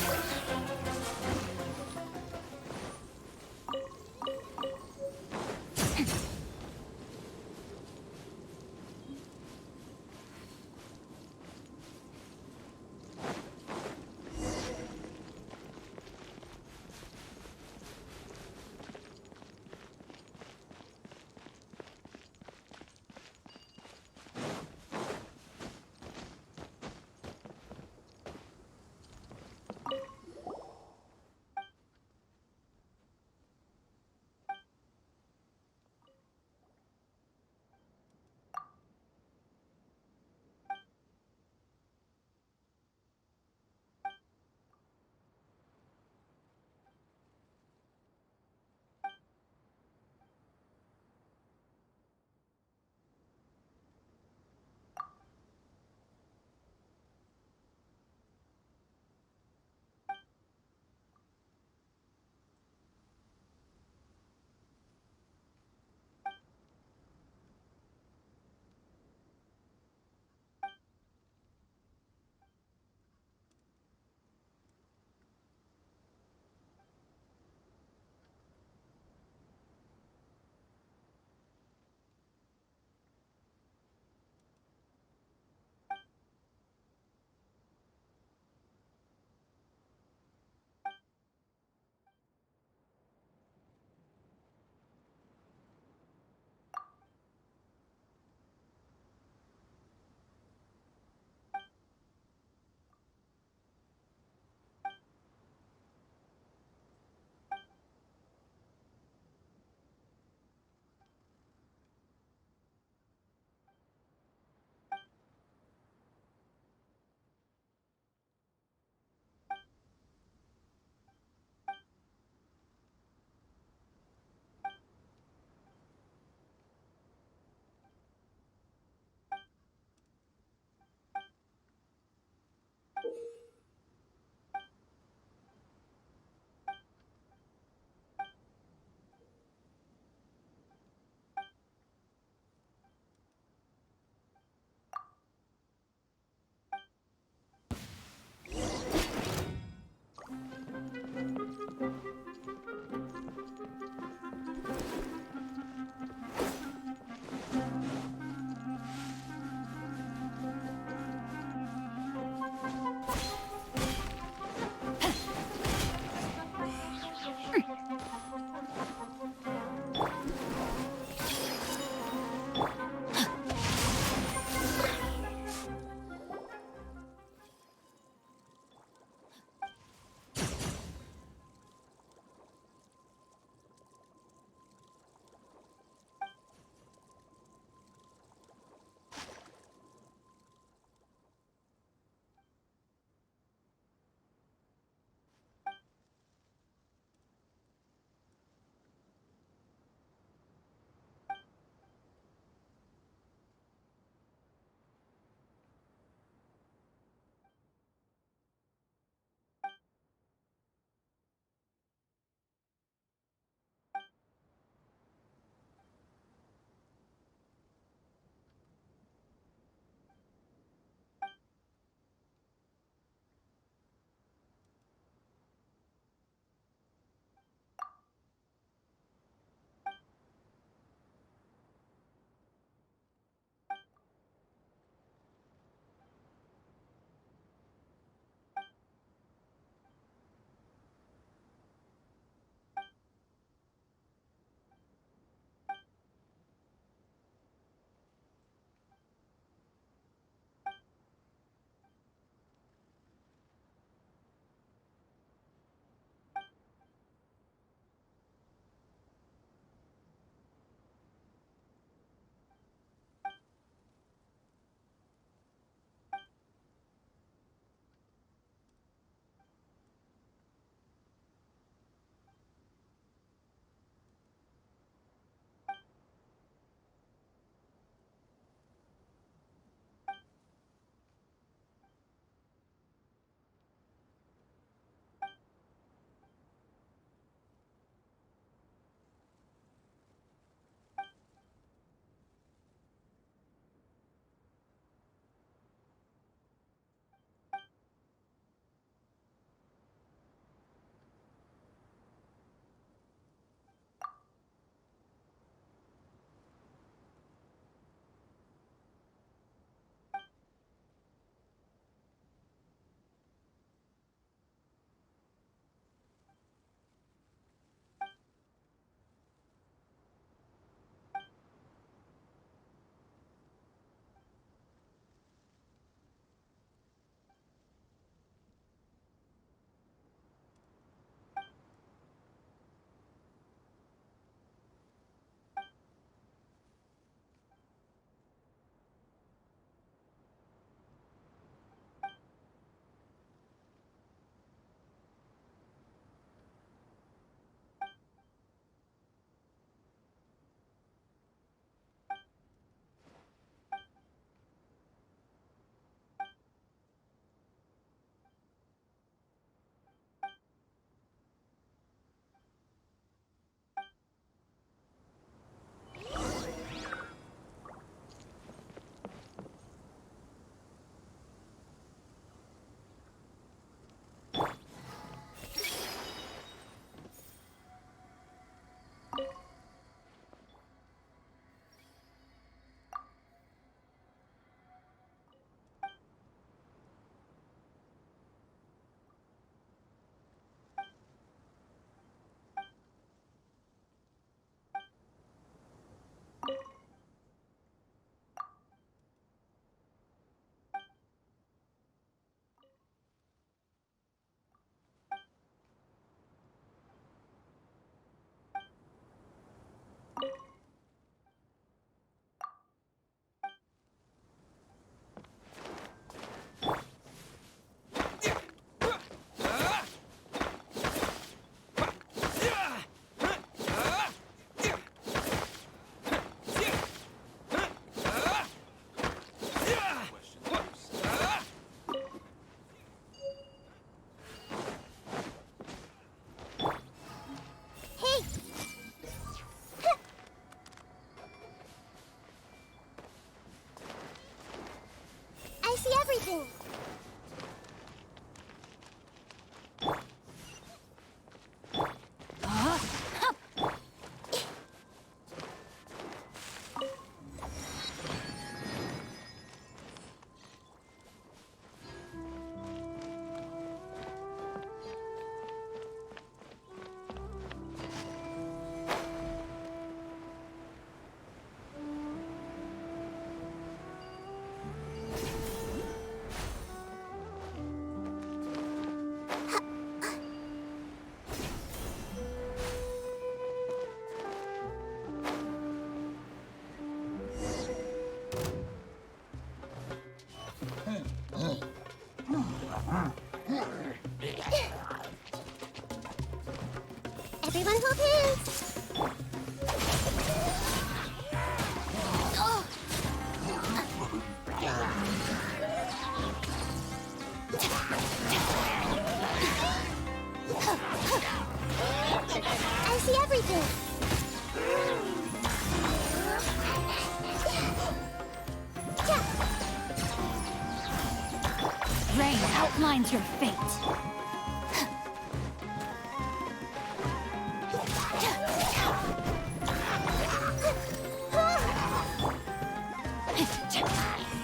outlines your fate.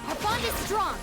Our bond is strong.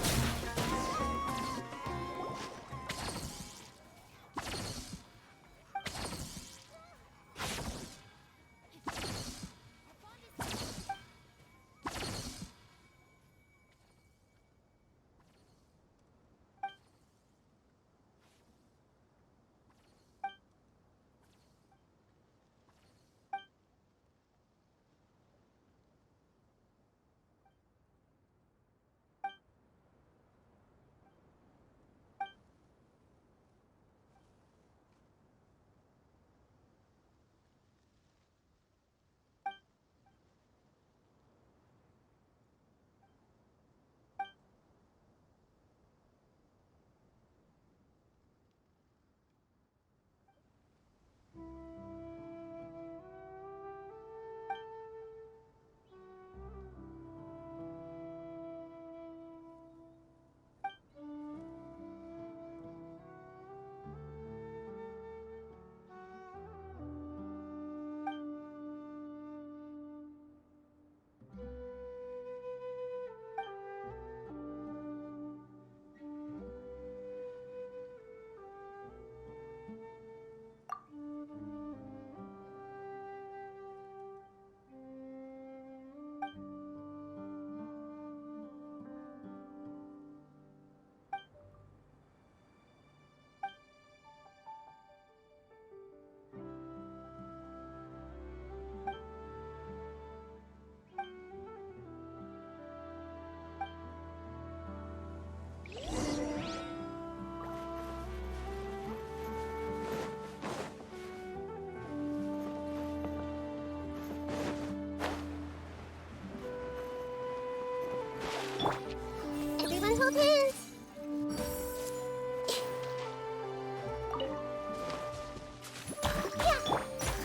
Everyone hold hands.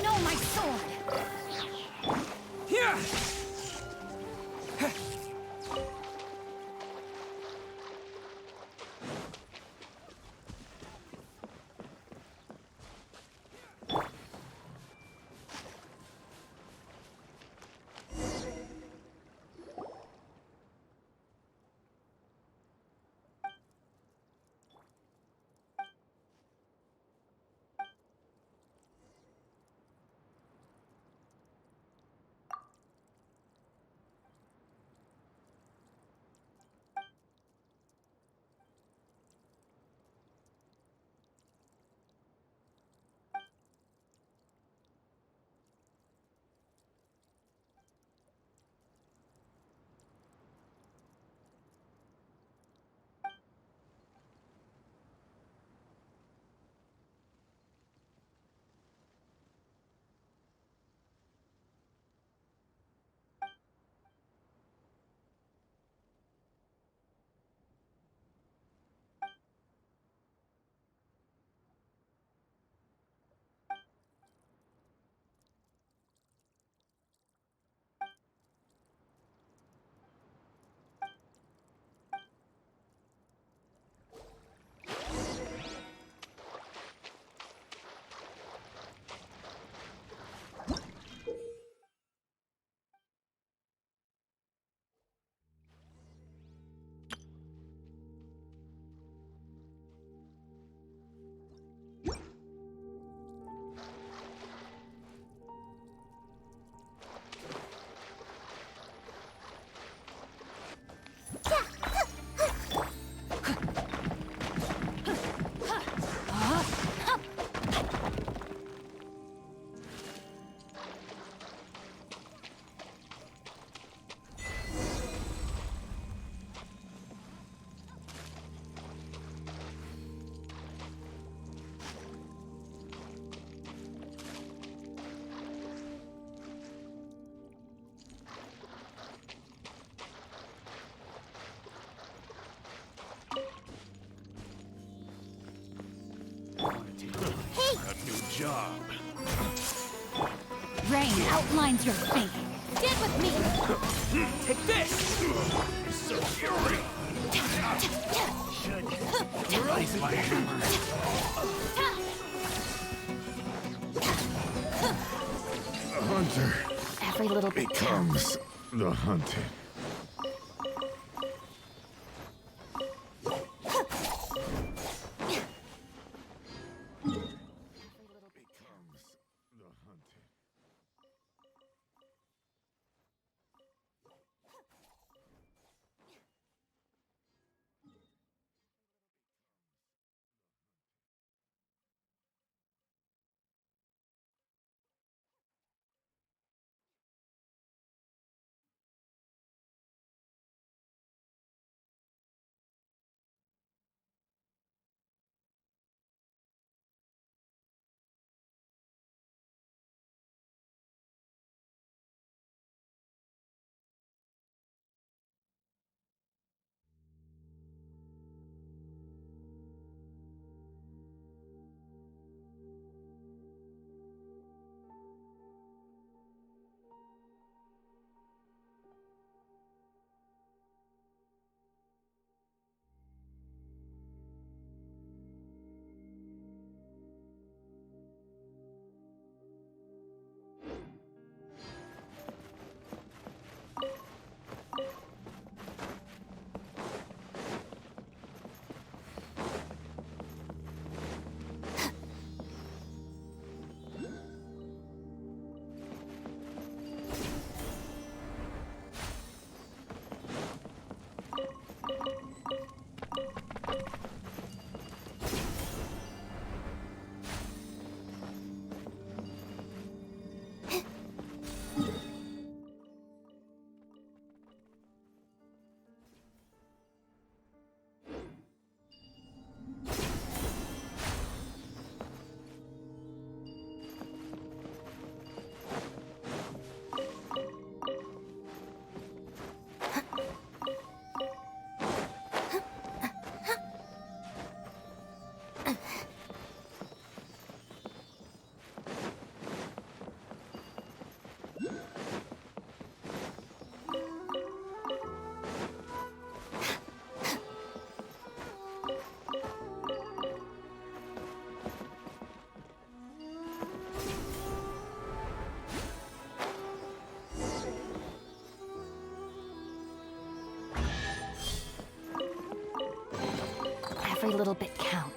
No, my sword. Here! A new job. Rain outlines your fate. Stand with me! Take this! So fury! Rise my hammer. The hunter Every little bit counts. becomes the hunted. Becomes the hunted. Every little bit counts.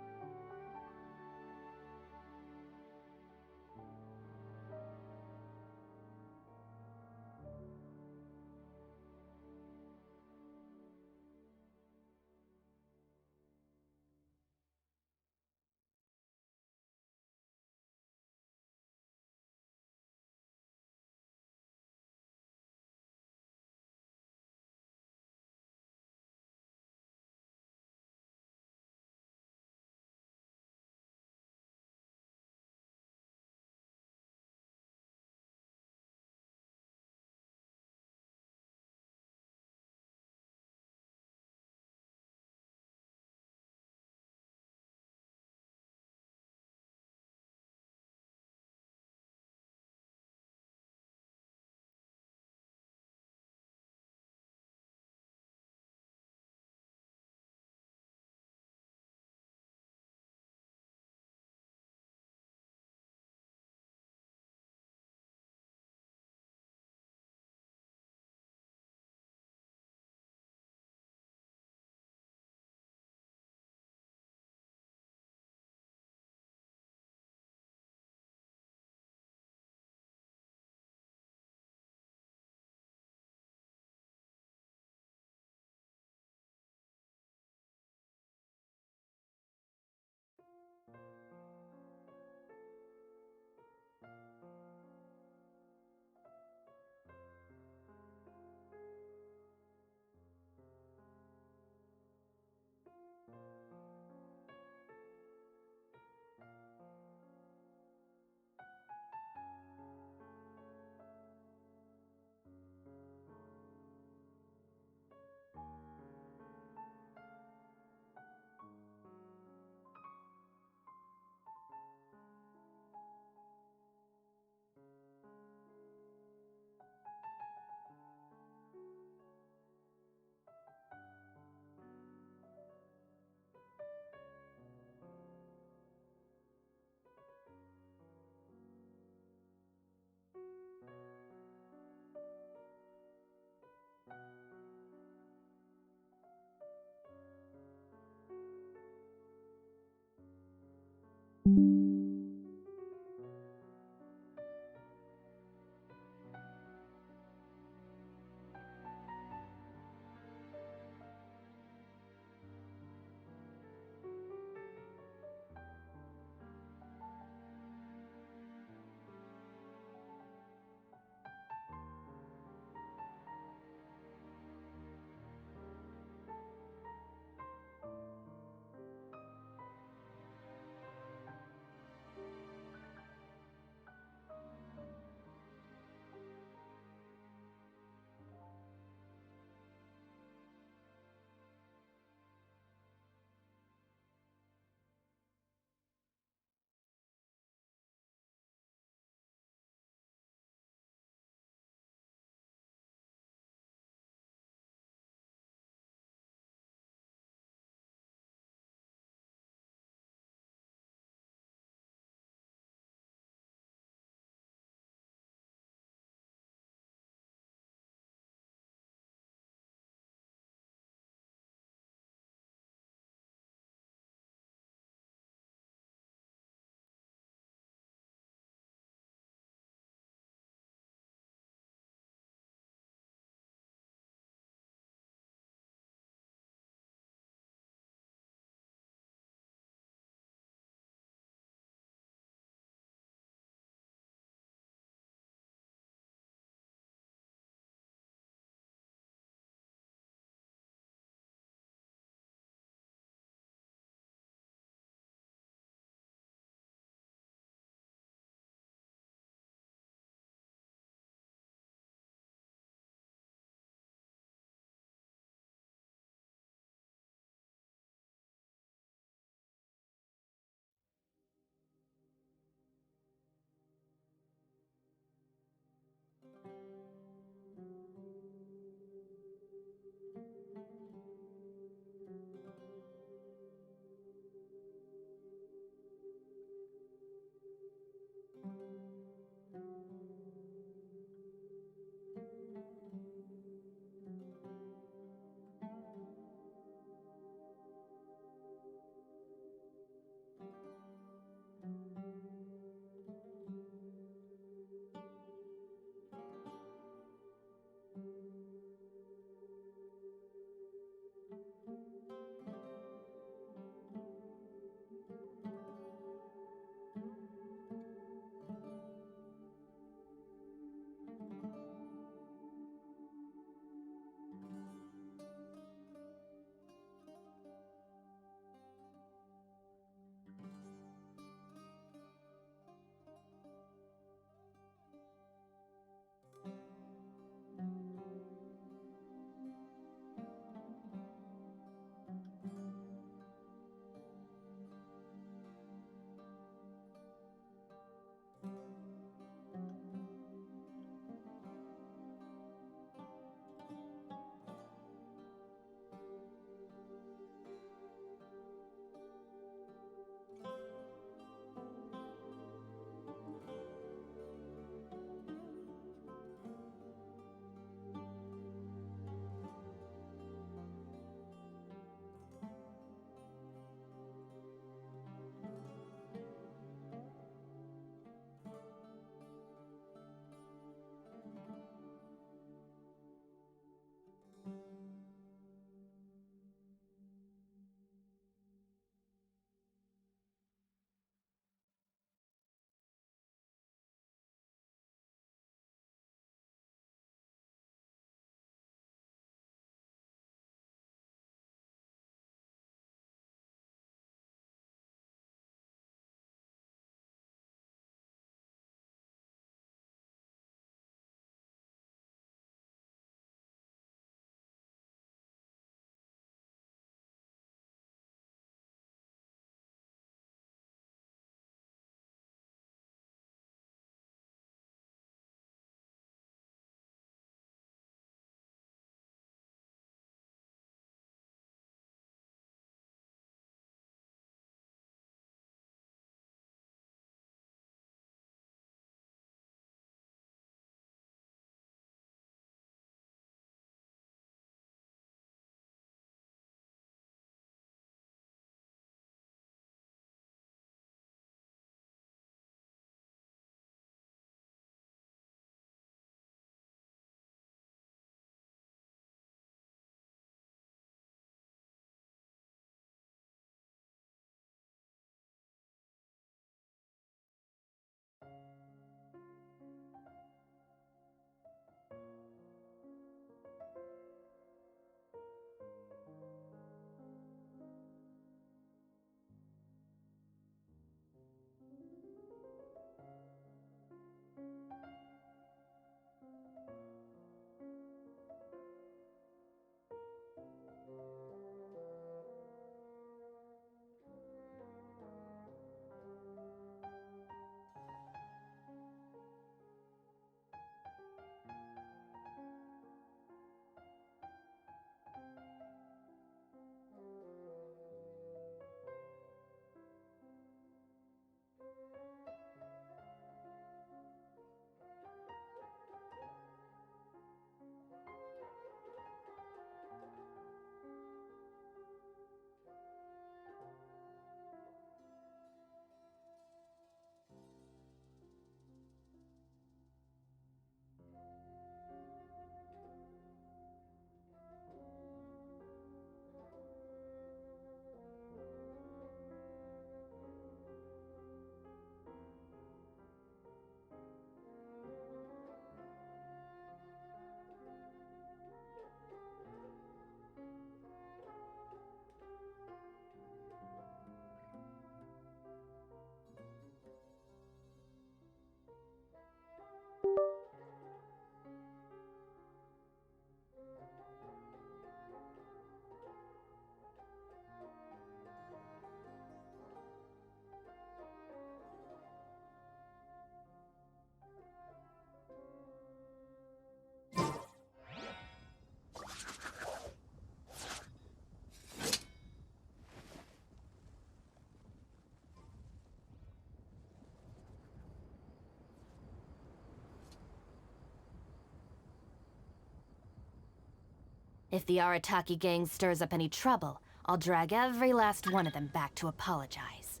If the Arataki gang stirs up any trouble, I'll drag every last one of them back to apologize.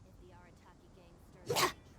If the Arataki gang stirs up any trouble,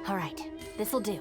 all right, this'll do.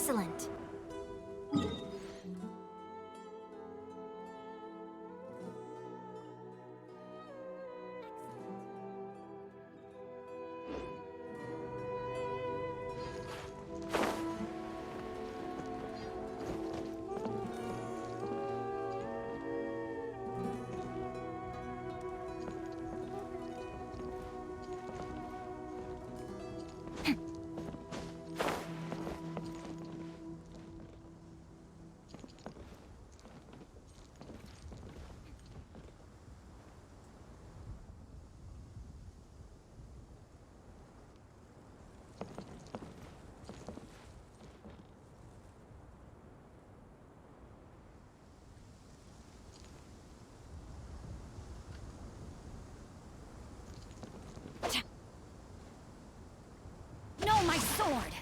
Excellent. No, my sword!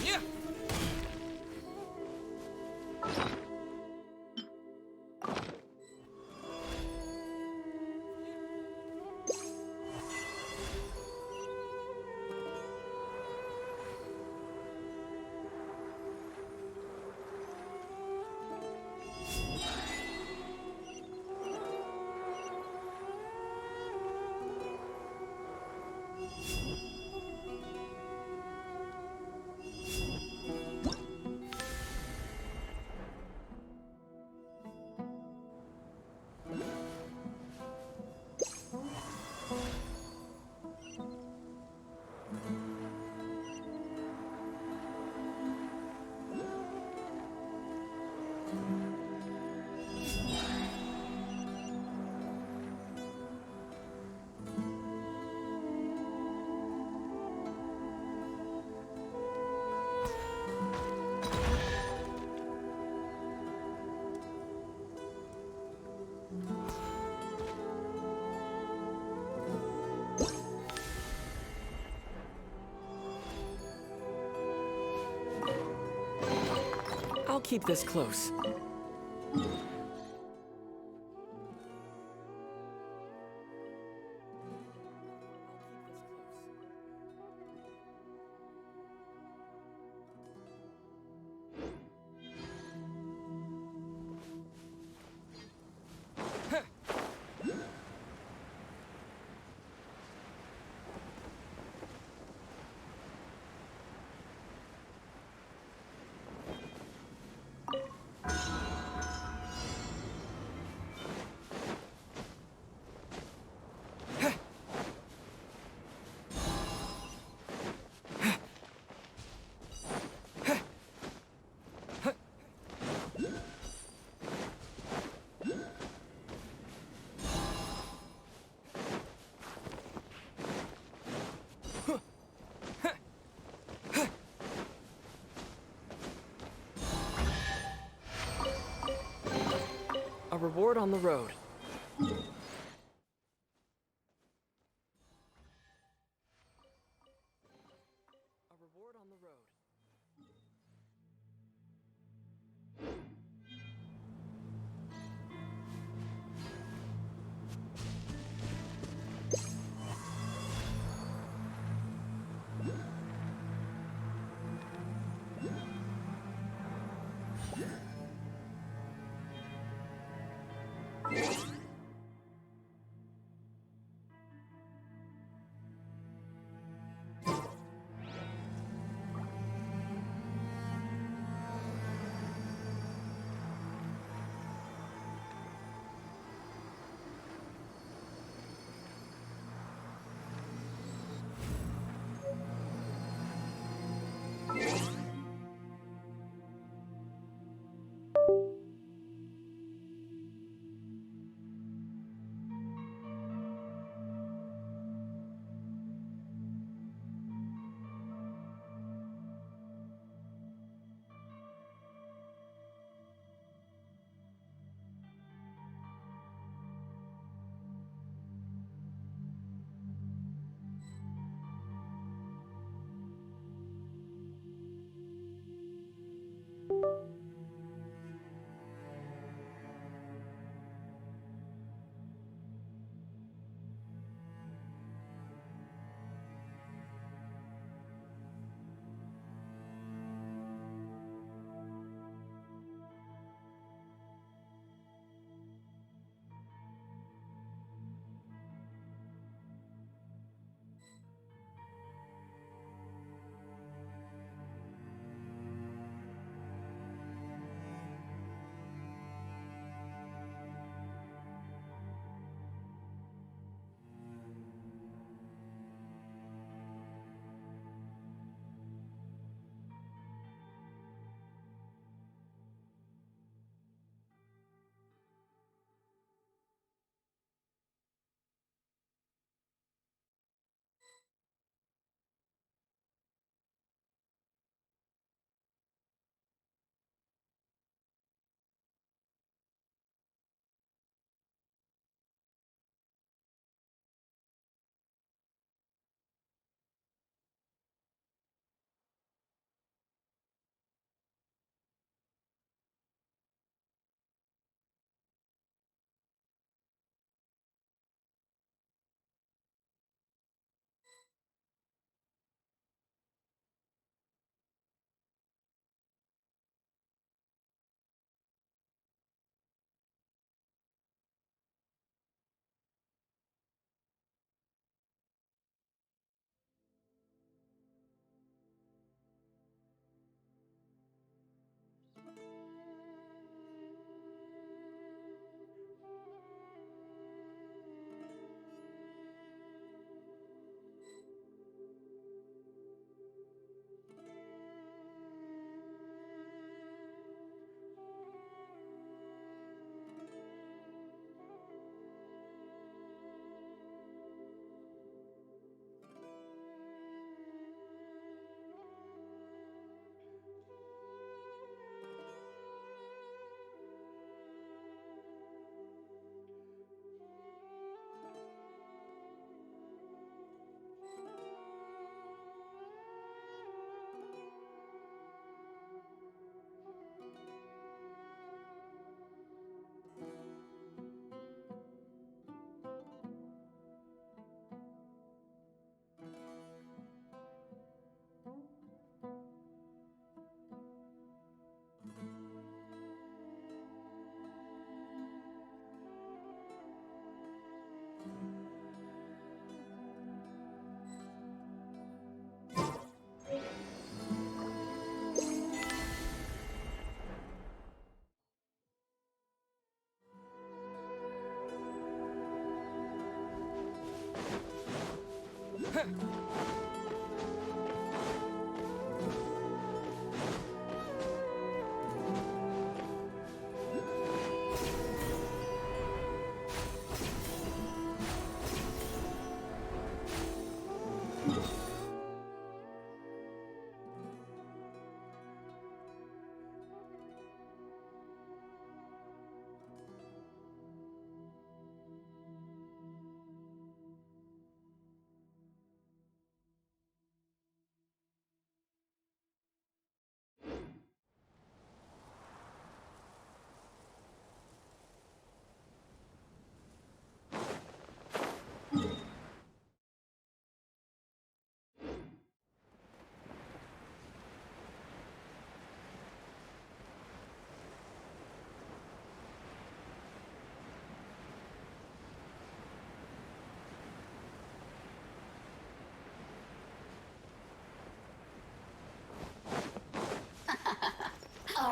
Yeah. keep this close. A reward on the road. A reward on the road.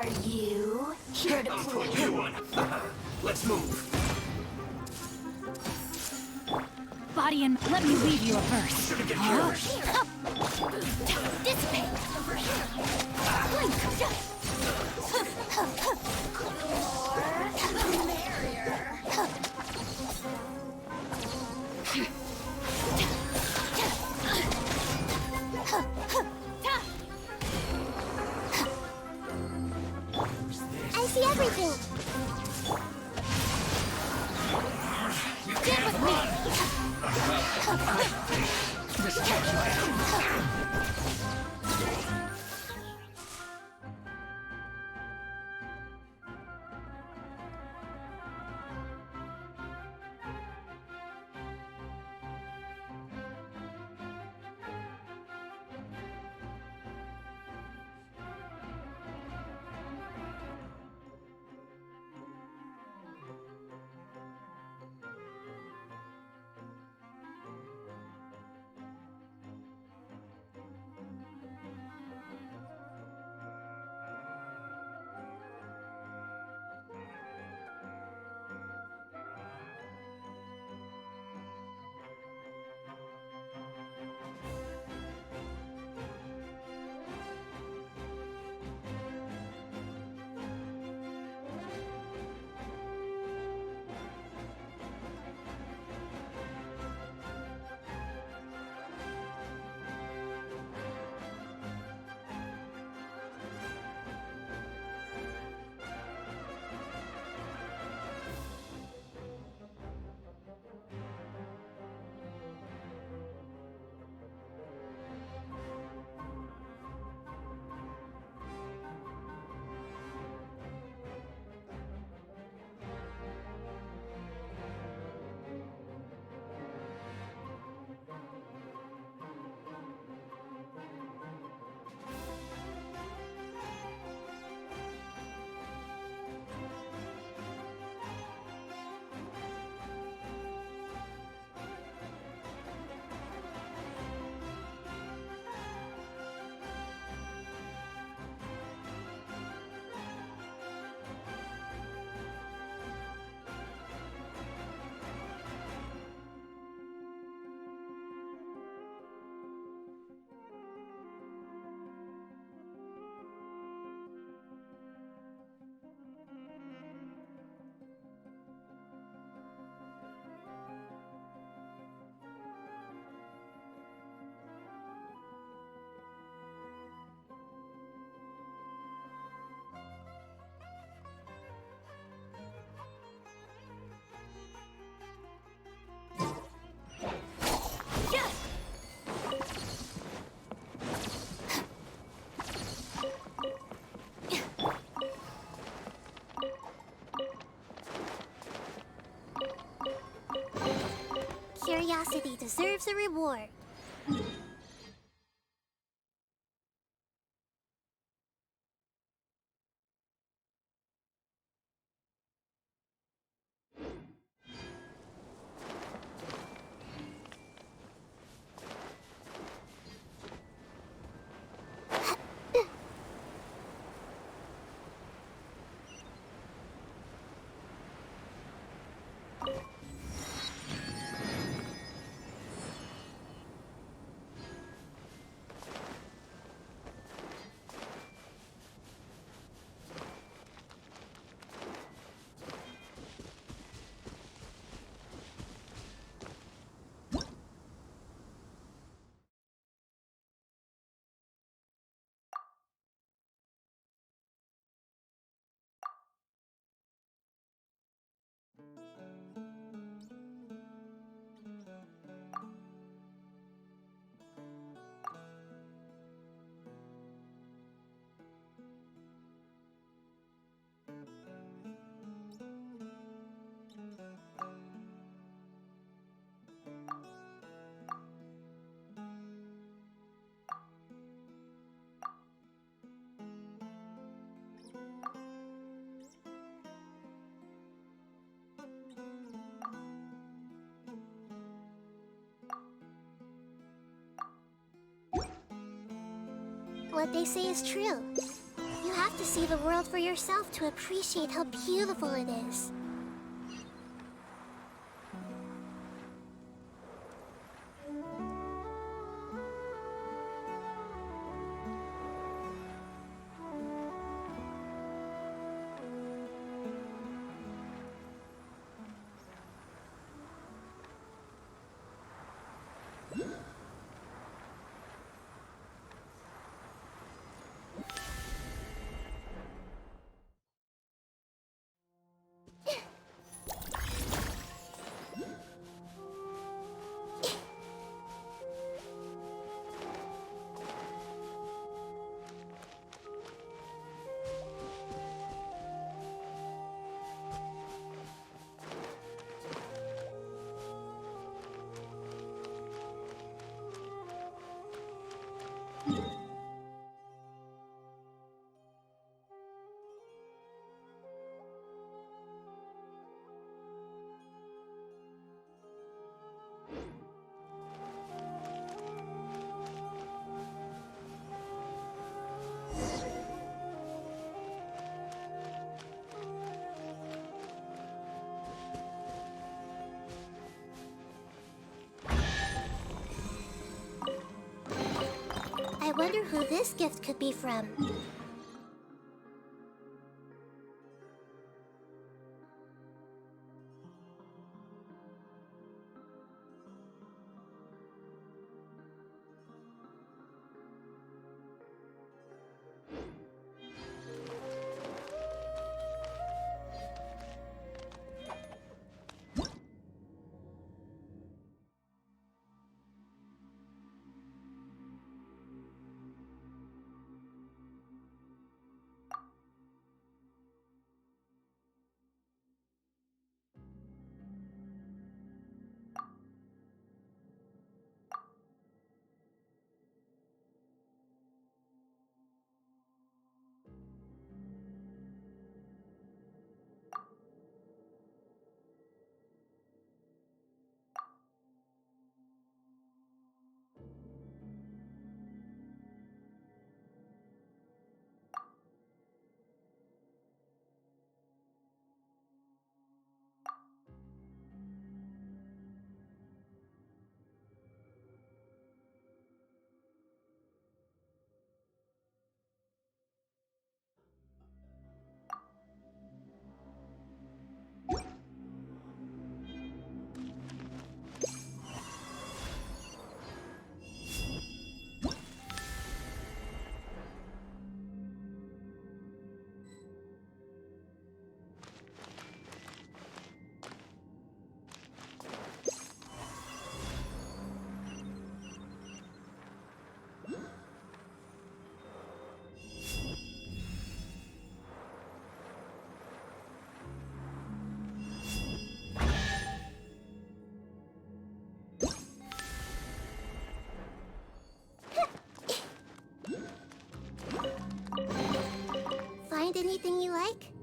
Are you here to play? You one. Let's move. Body and let me leave you a verse. Should've get yours. Dissipate. I see everything. Stand with me. Curiosity deserves a reward. What they say is true. You have have to see the world for yourself to appreciate how beautiful it is. I wonder who this gift could be from. Find anything you like?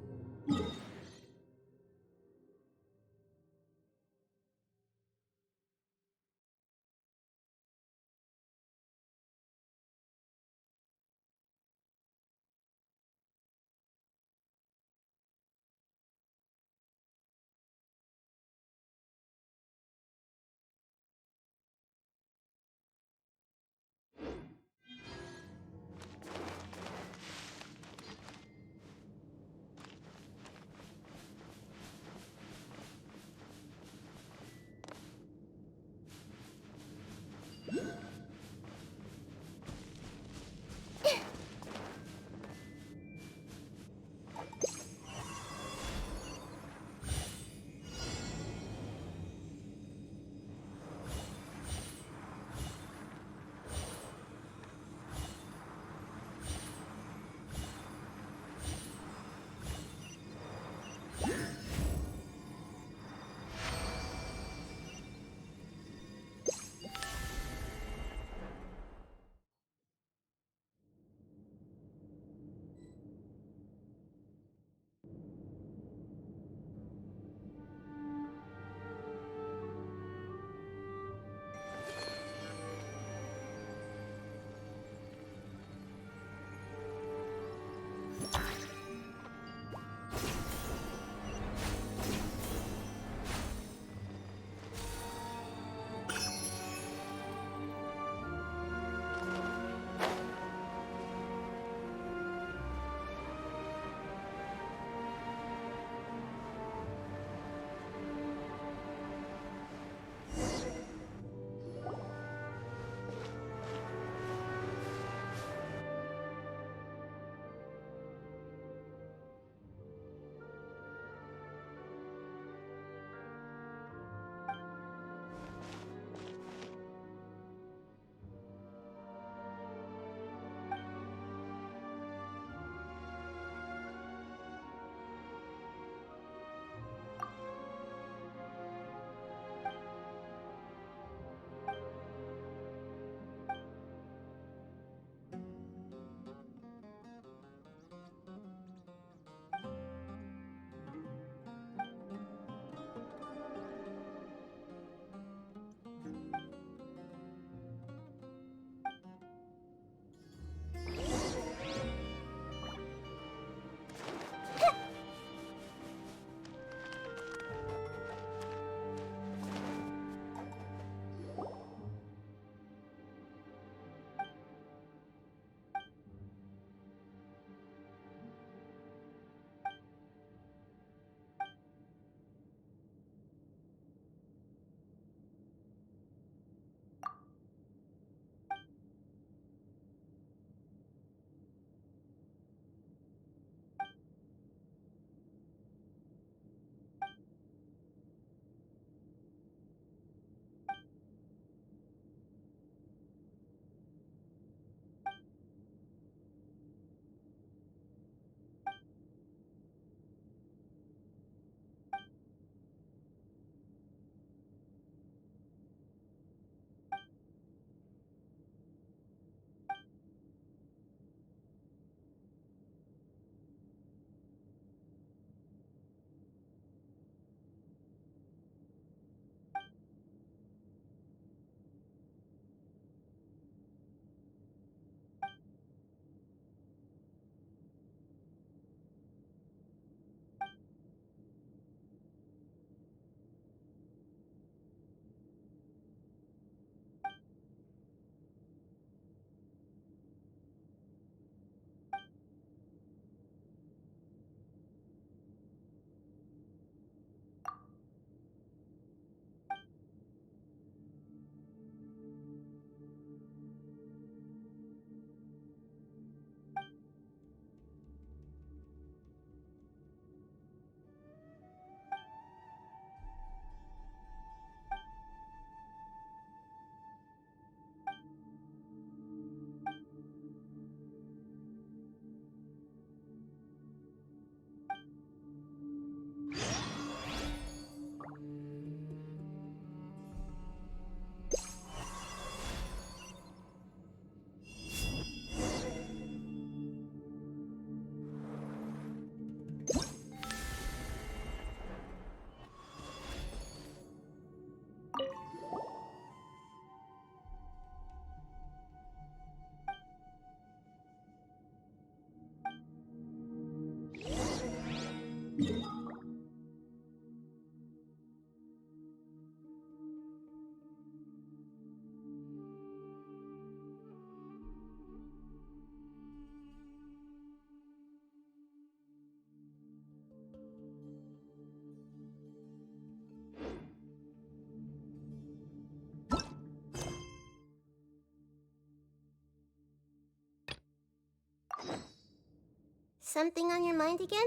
Something on your mind again?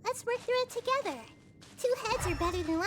Let's work through it together. 2 heads are better than 1.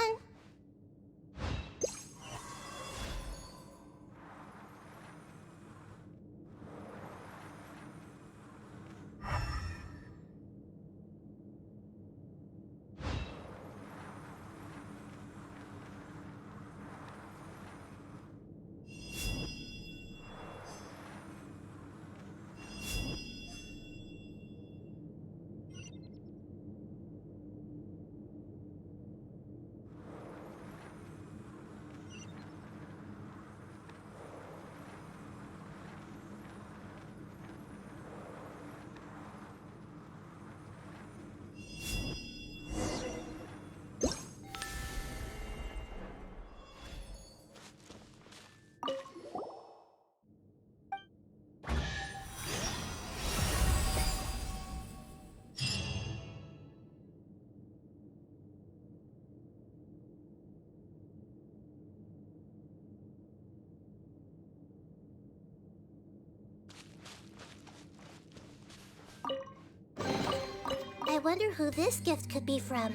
I wonder who this gift could be from.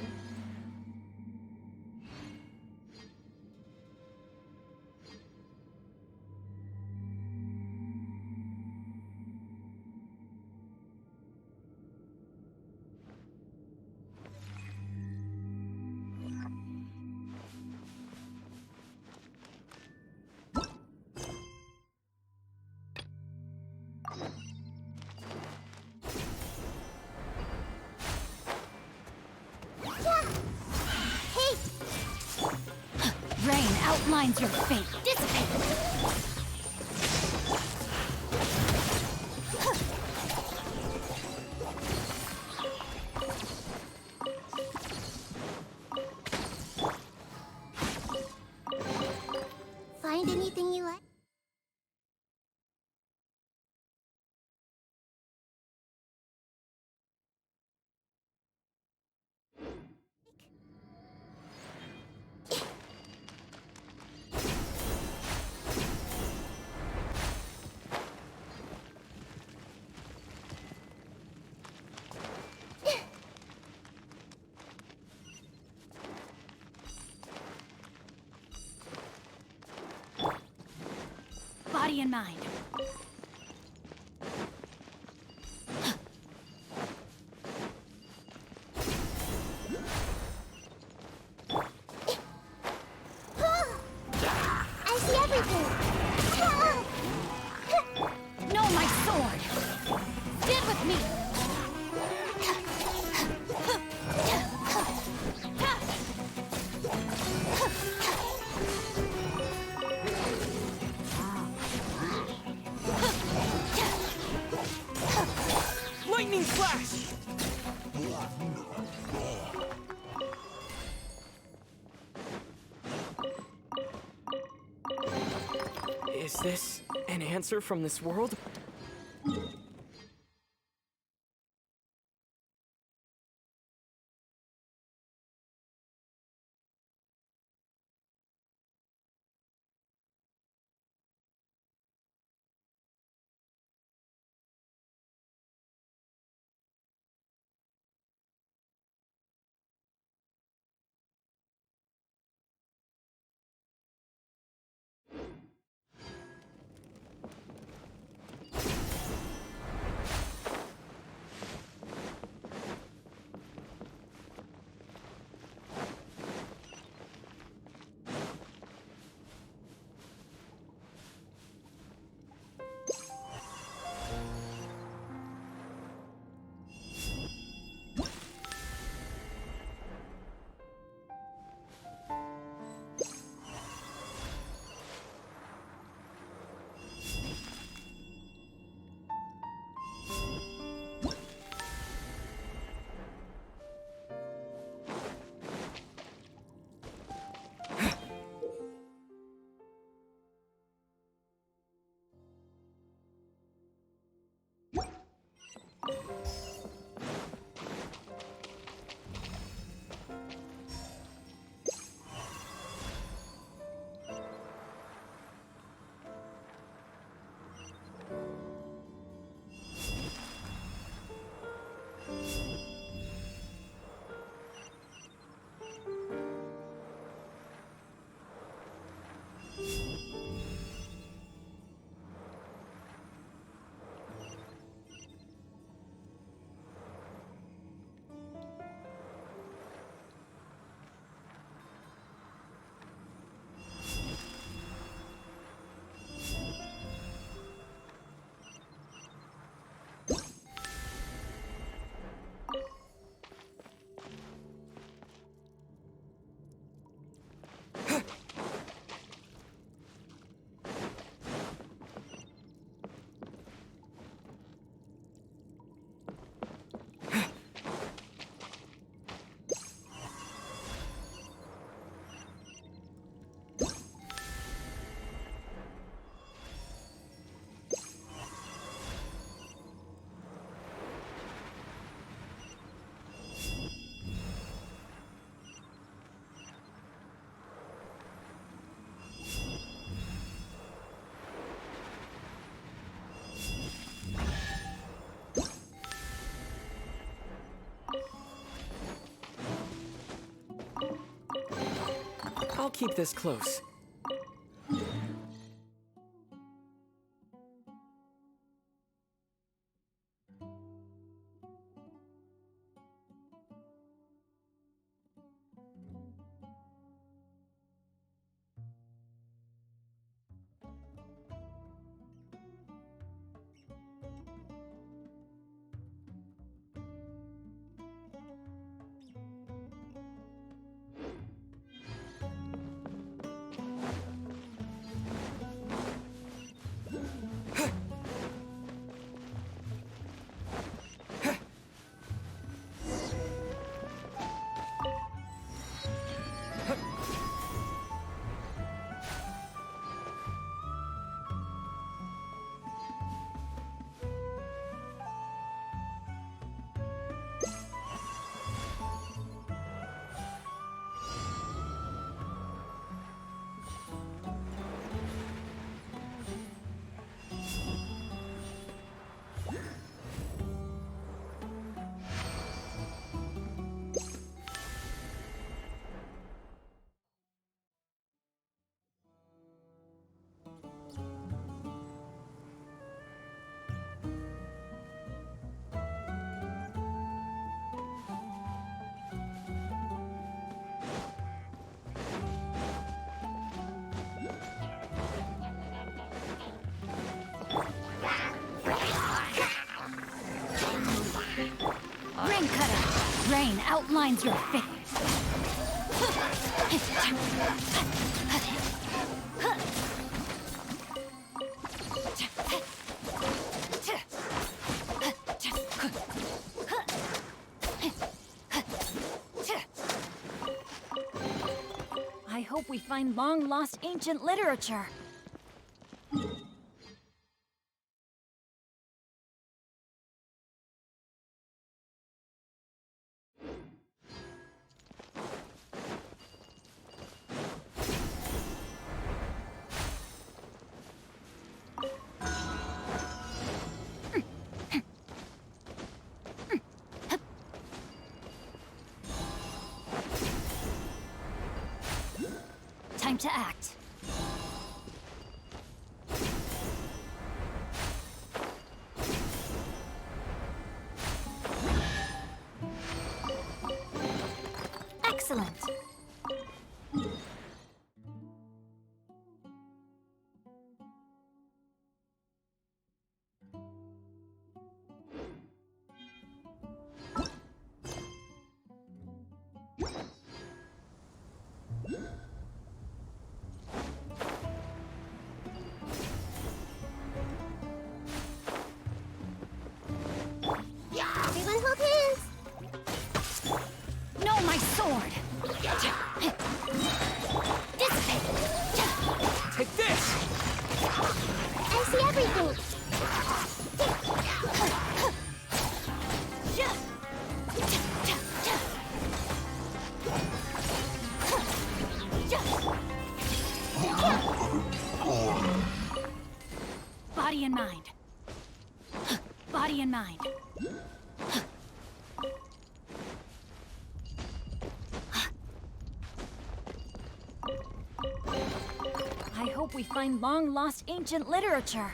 Hey! Rain outlines your fate. Dissipate! Find anything you like? Body and mind. I see everything! No, my sword! Stand with me! Lightning flash! Is this an answer from this world? I'll keep this close. Rain cutter. Rain outlines your fate. I hope we find long-lost ancient literature. Time to act. Excellent. Everyone hold hands. No, my sword! Dissipate! Take this! I see everything. Body and mind. Body and mind. I hope we find long-lost ancient literature.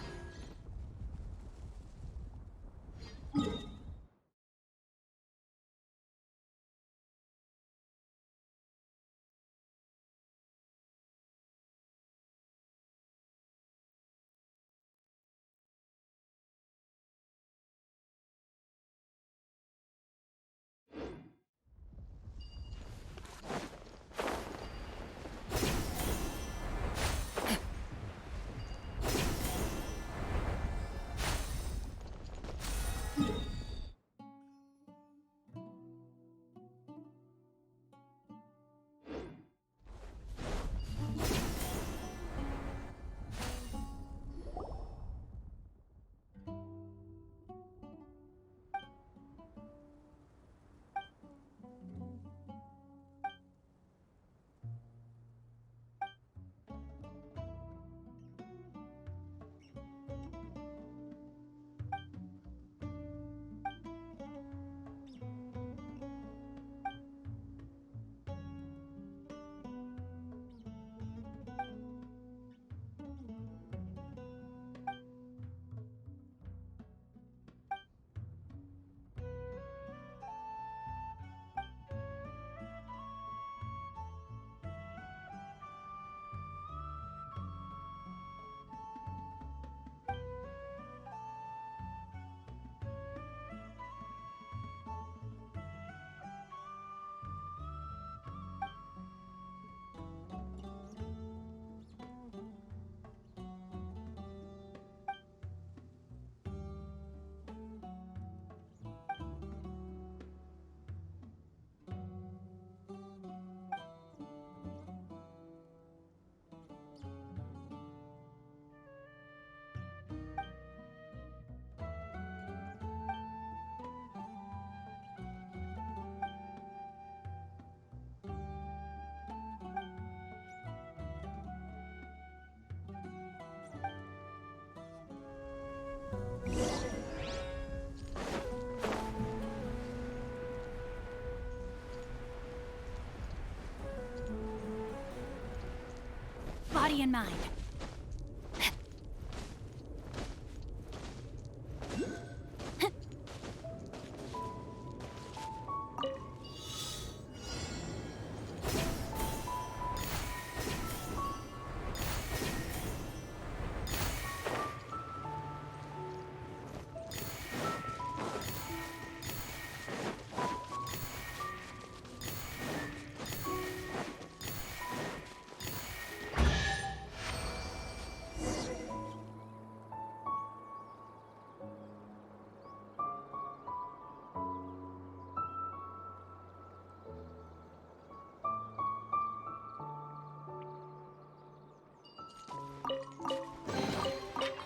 body and mind.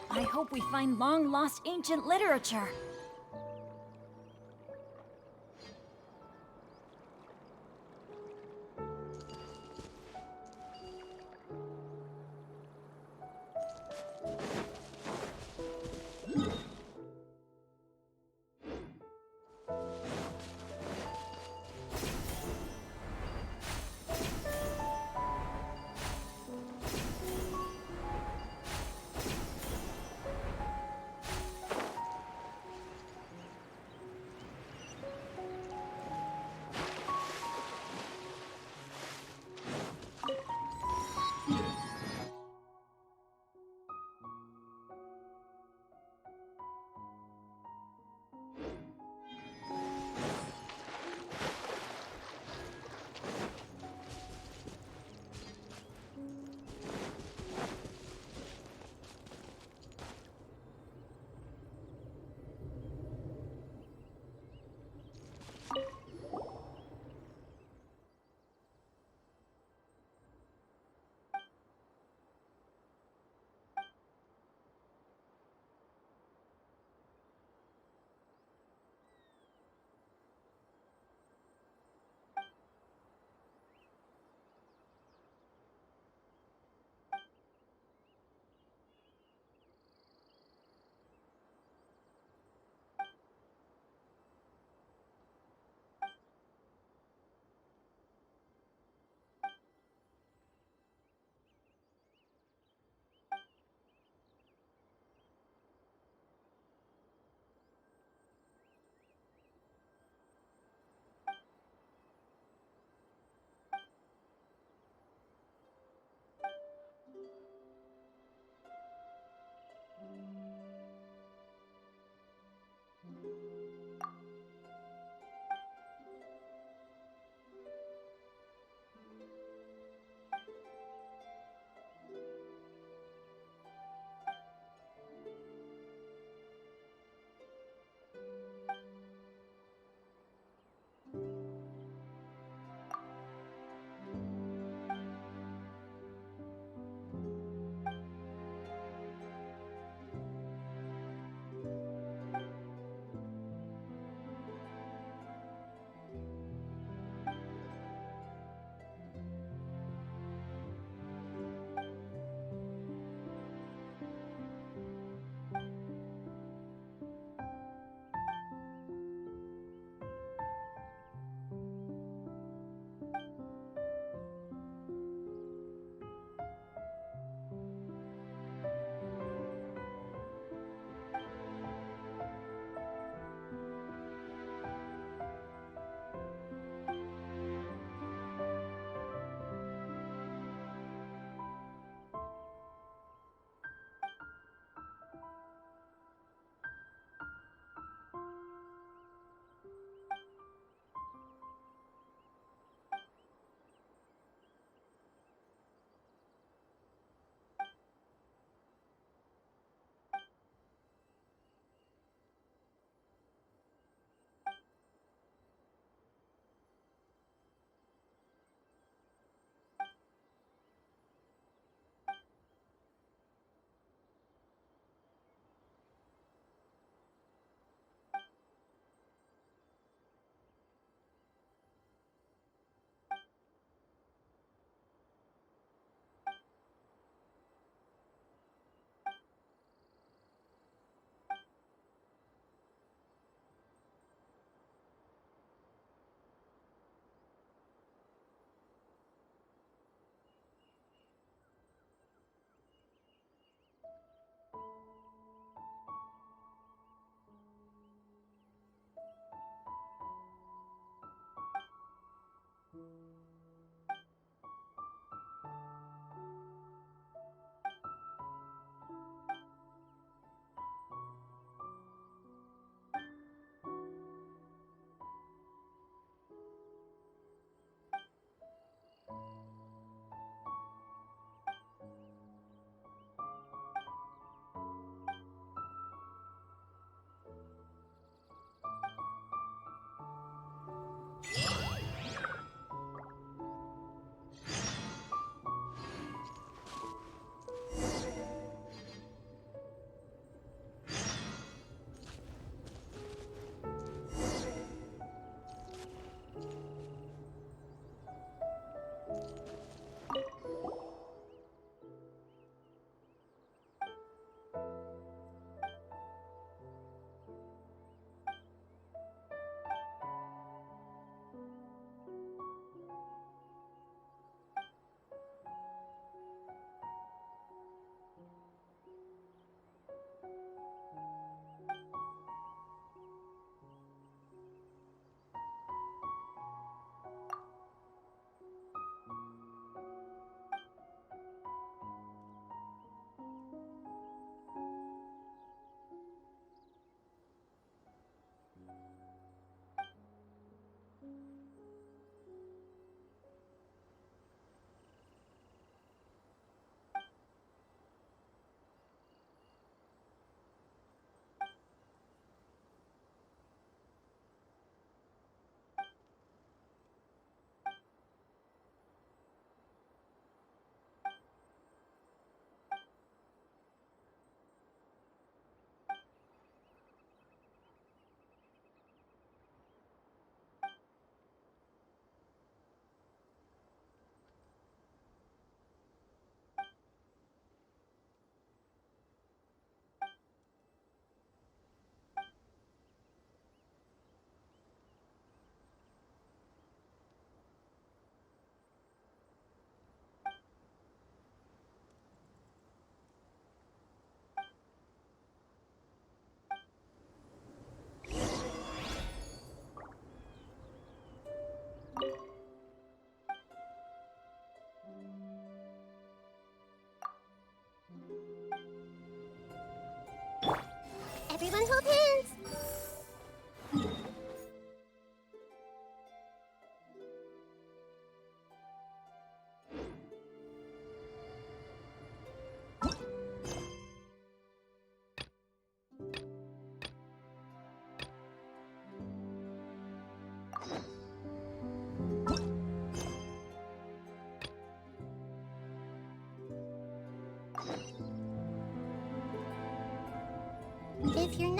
I hope we find long-lost ancient literature.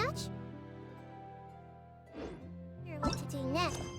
much? What to do next?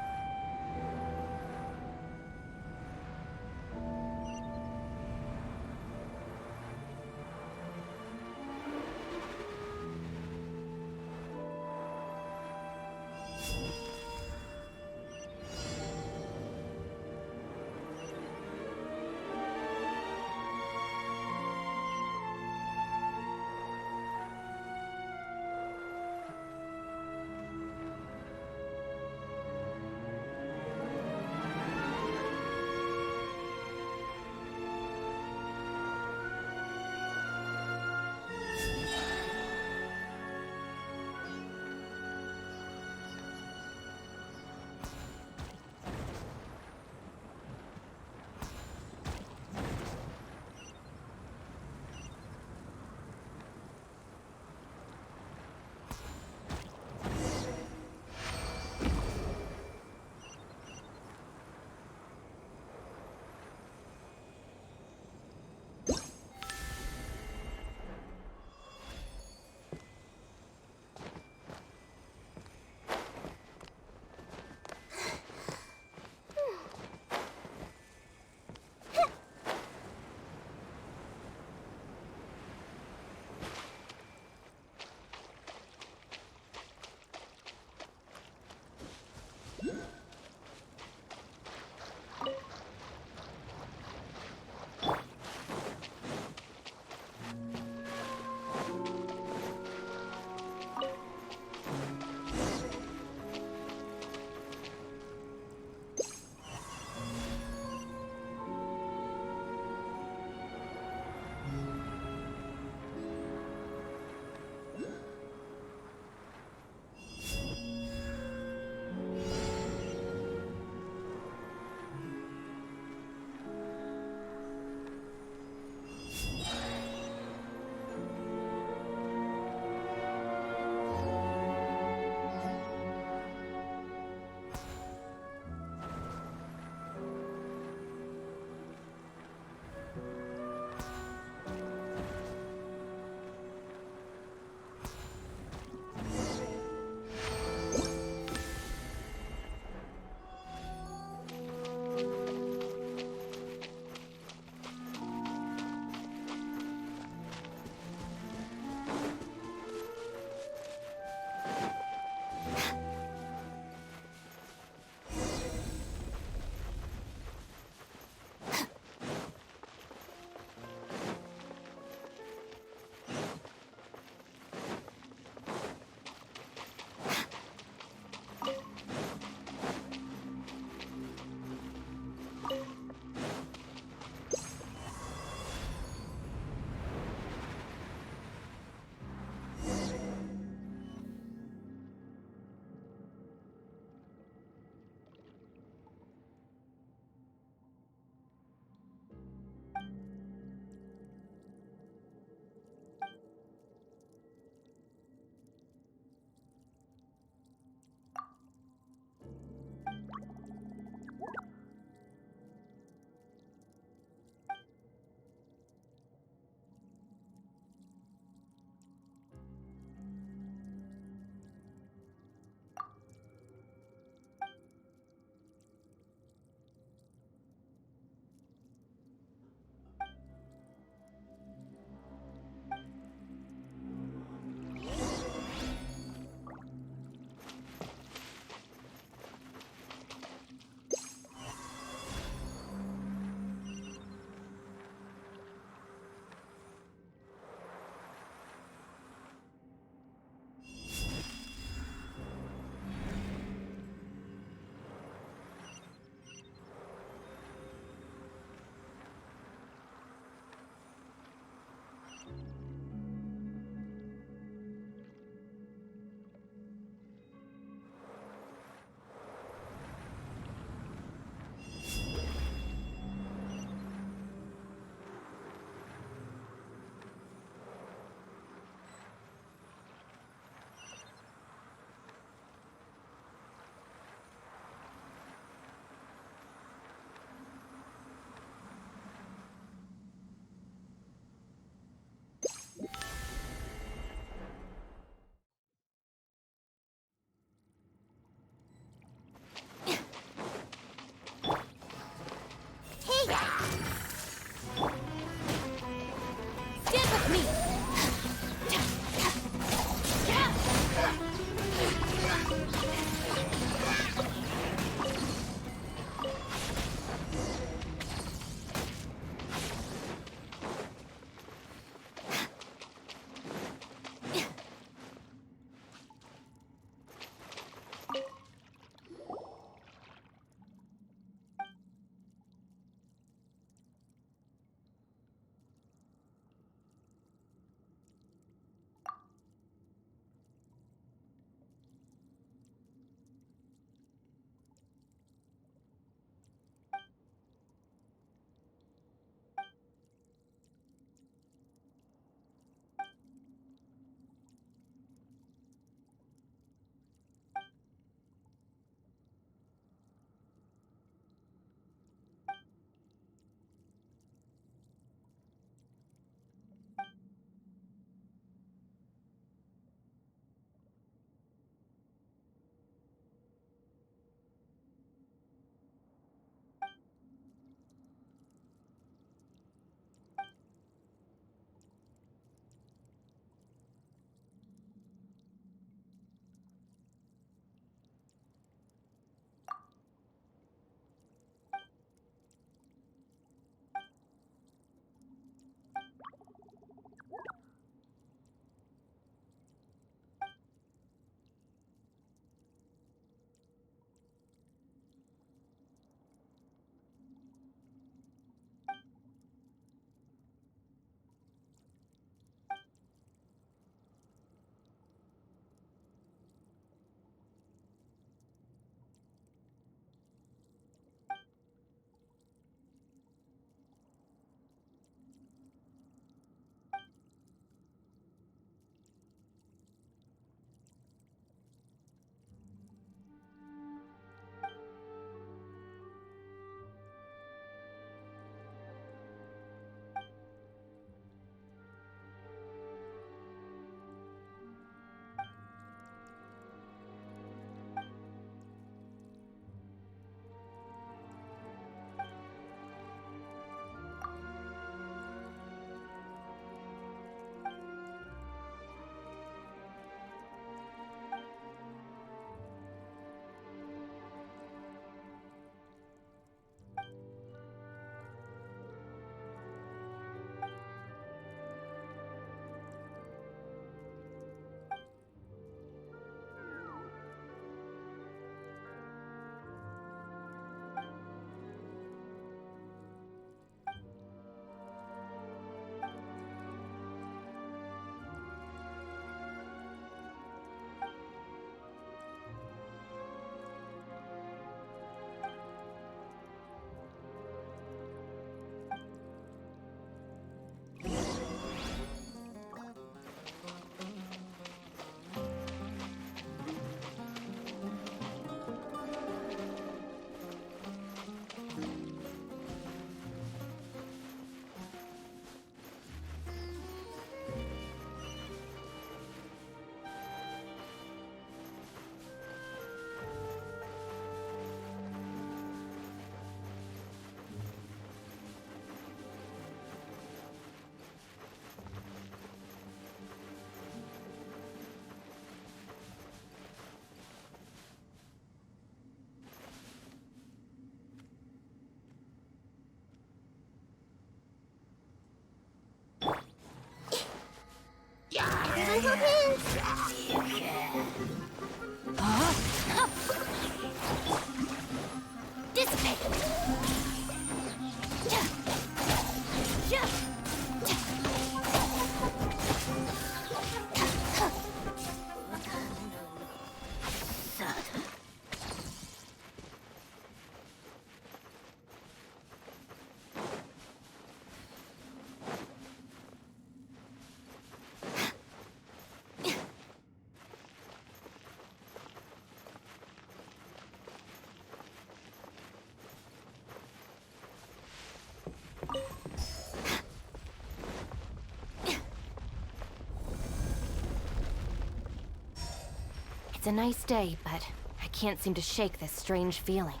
It's a nice day, but I can't seem to shake this strange feeling.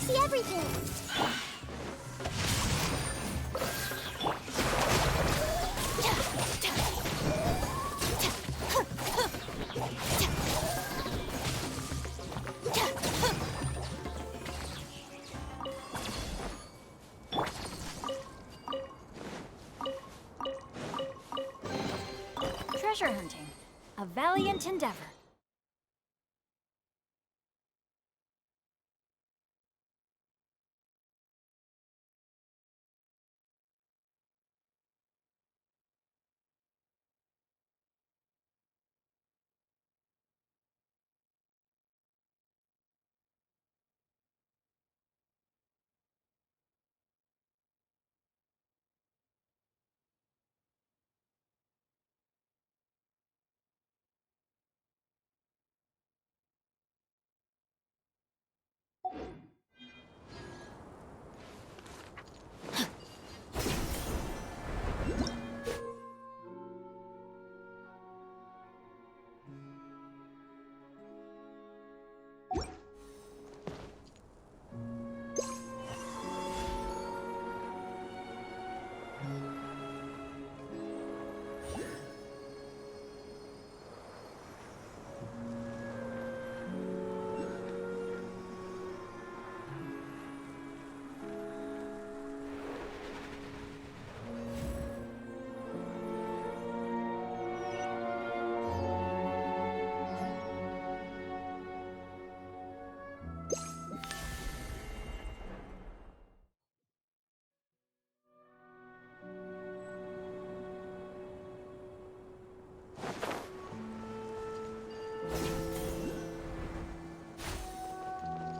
see everything. treasure hunting. A valiant endeavor.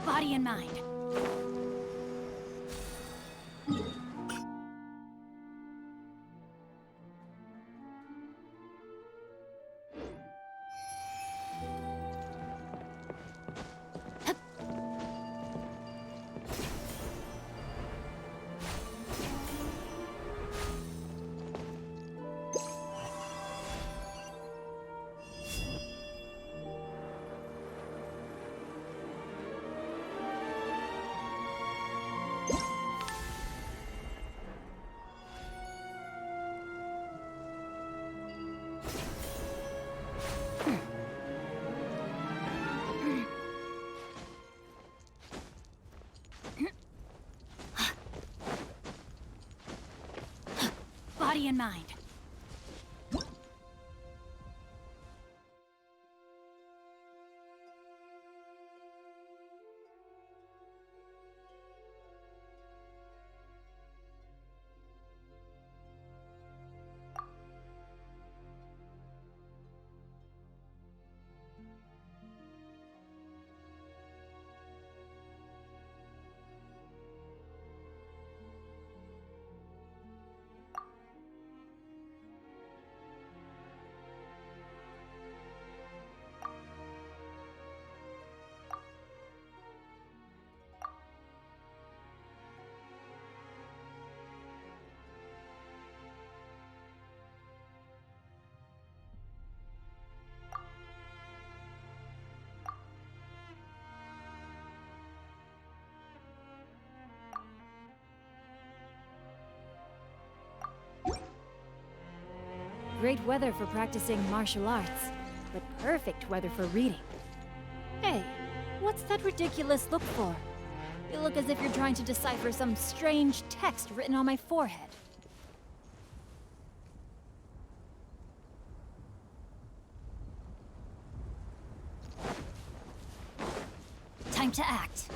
Body and mind. Body and mind. Great weather for practicing martial arts, but perfect weather for reading. Hey, what's that ridiculous look for? You look as if you're trying to decipher some strange text written on my forehead. Time to act.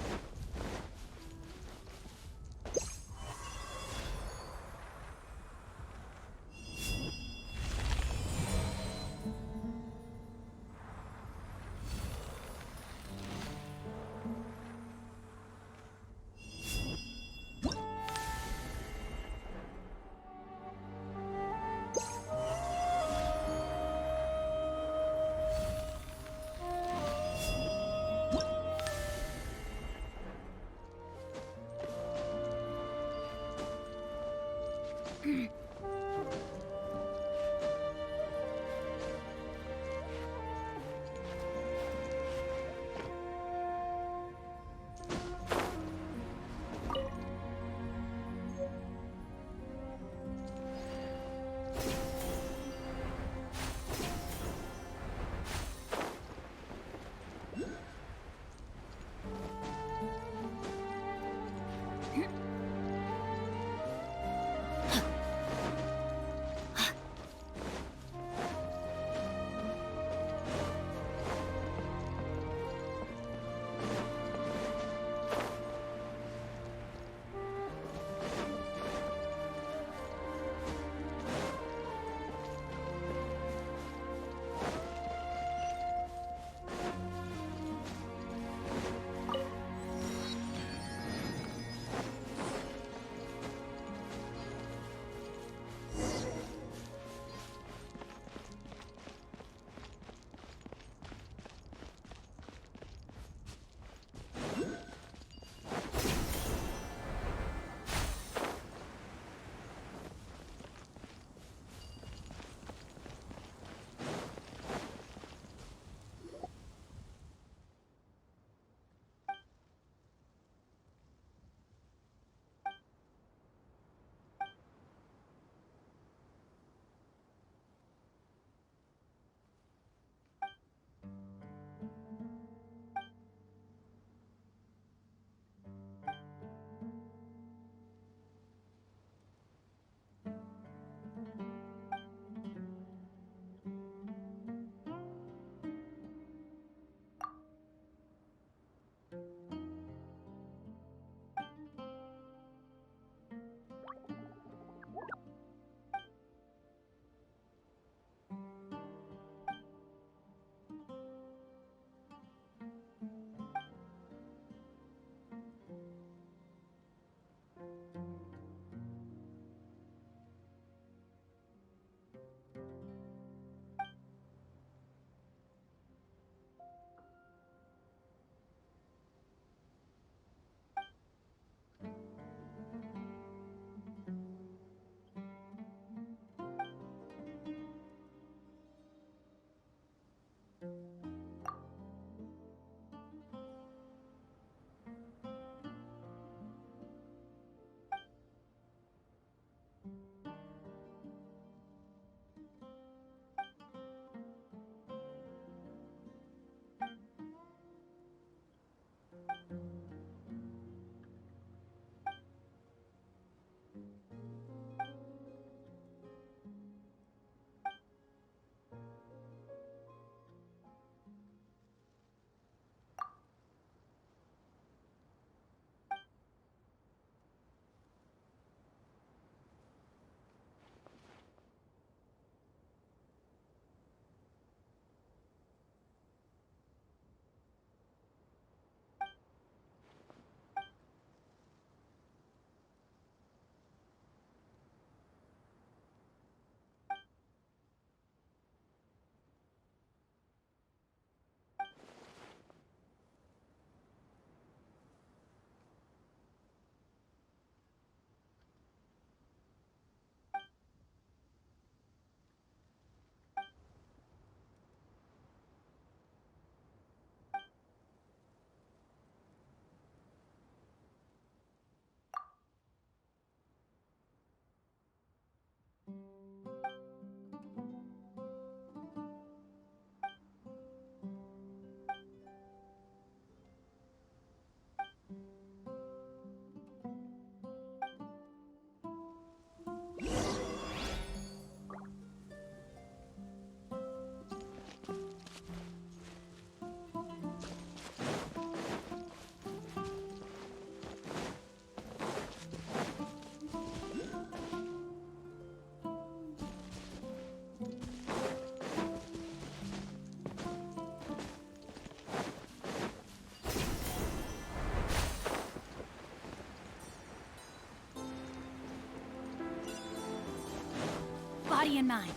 body and mind.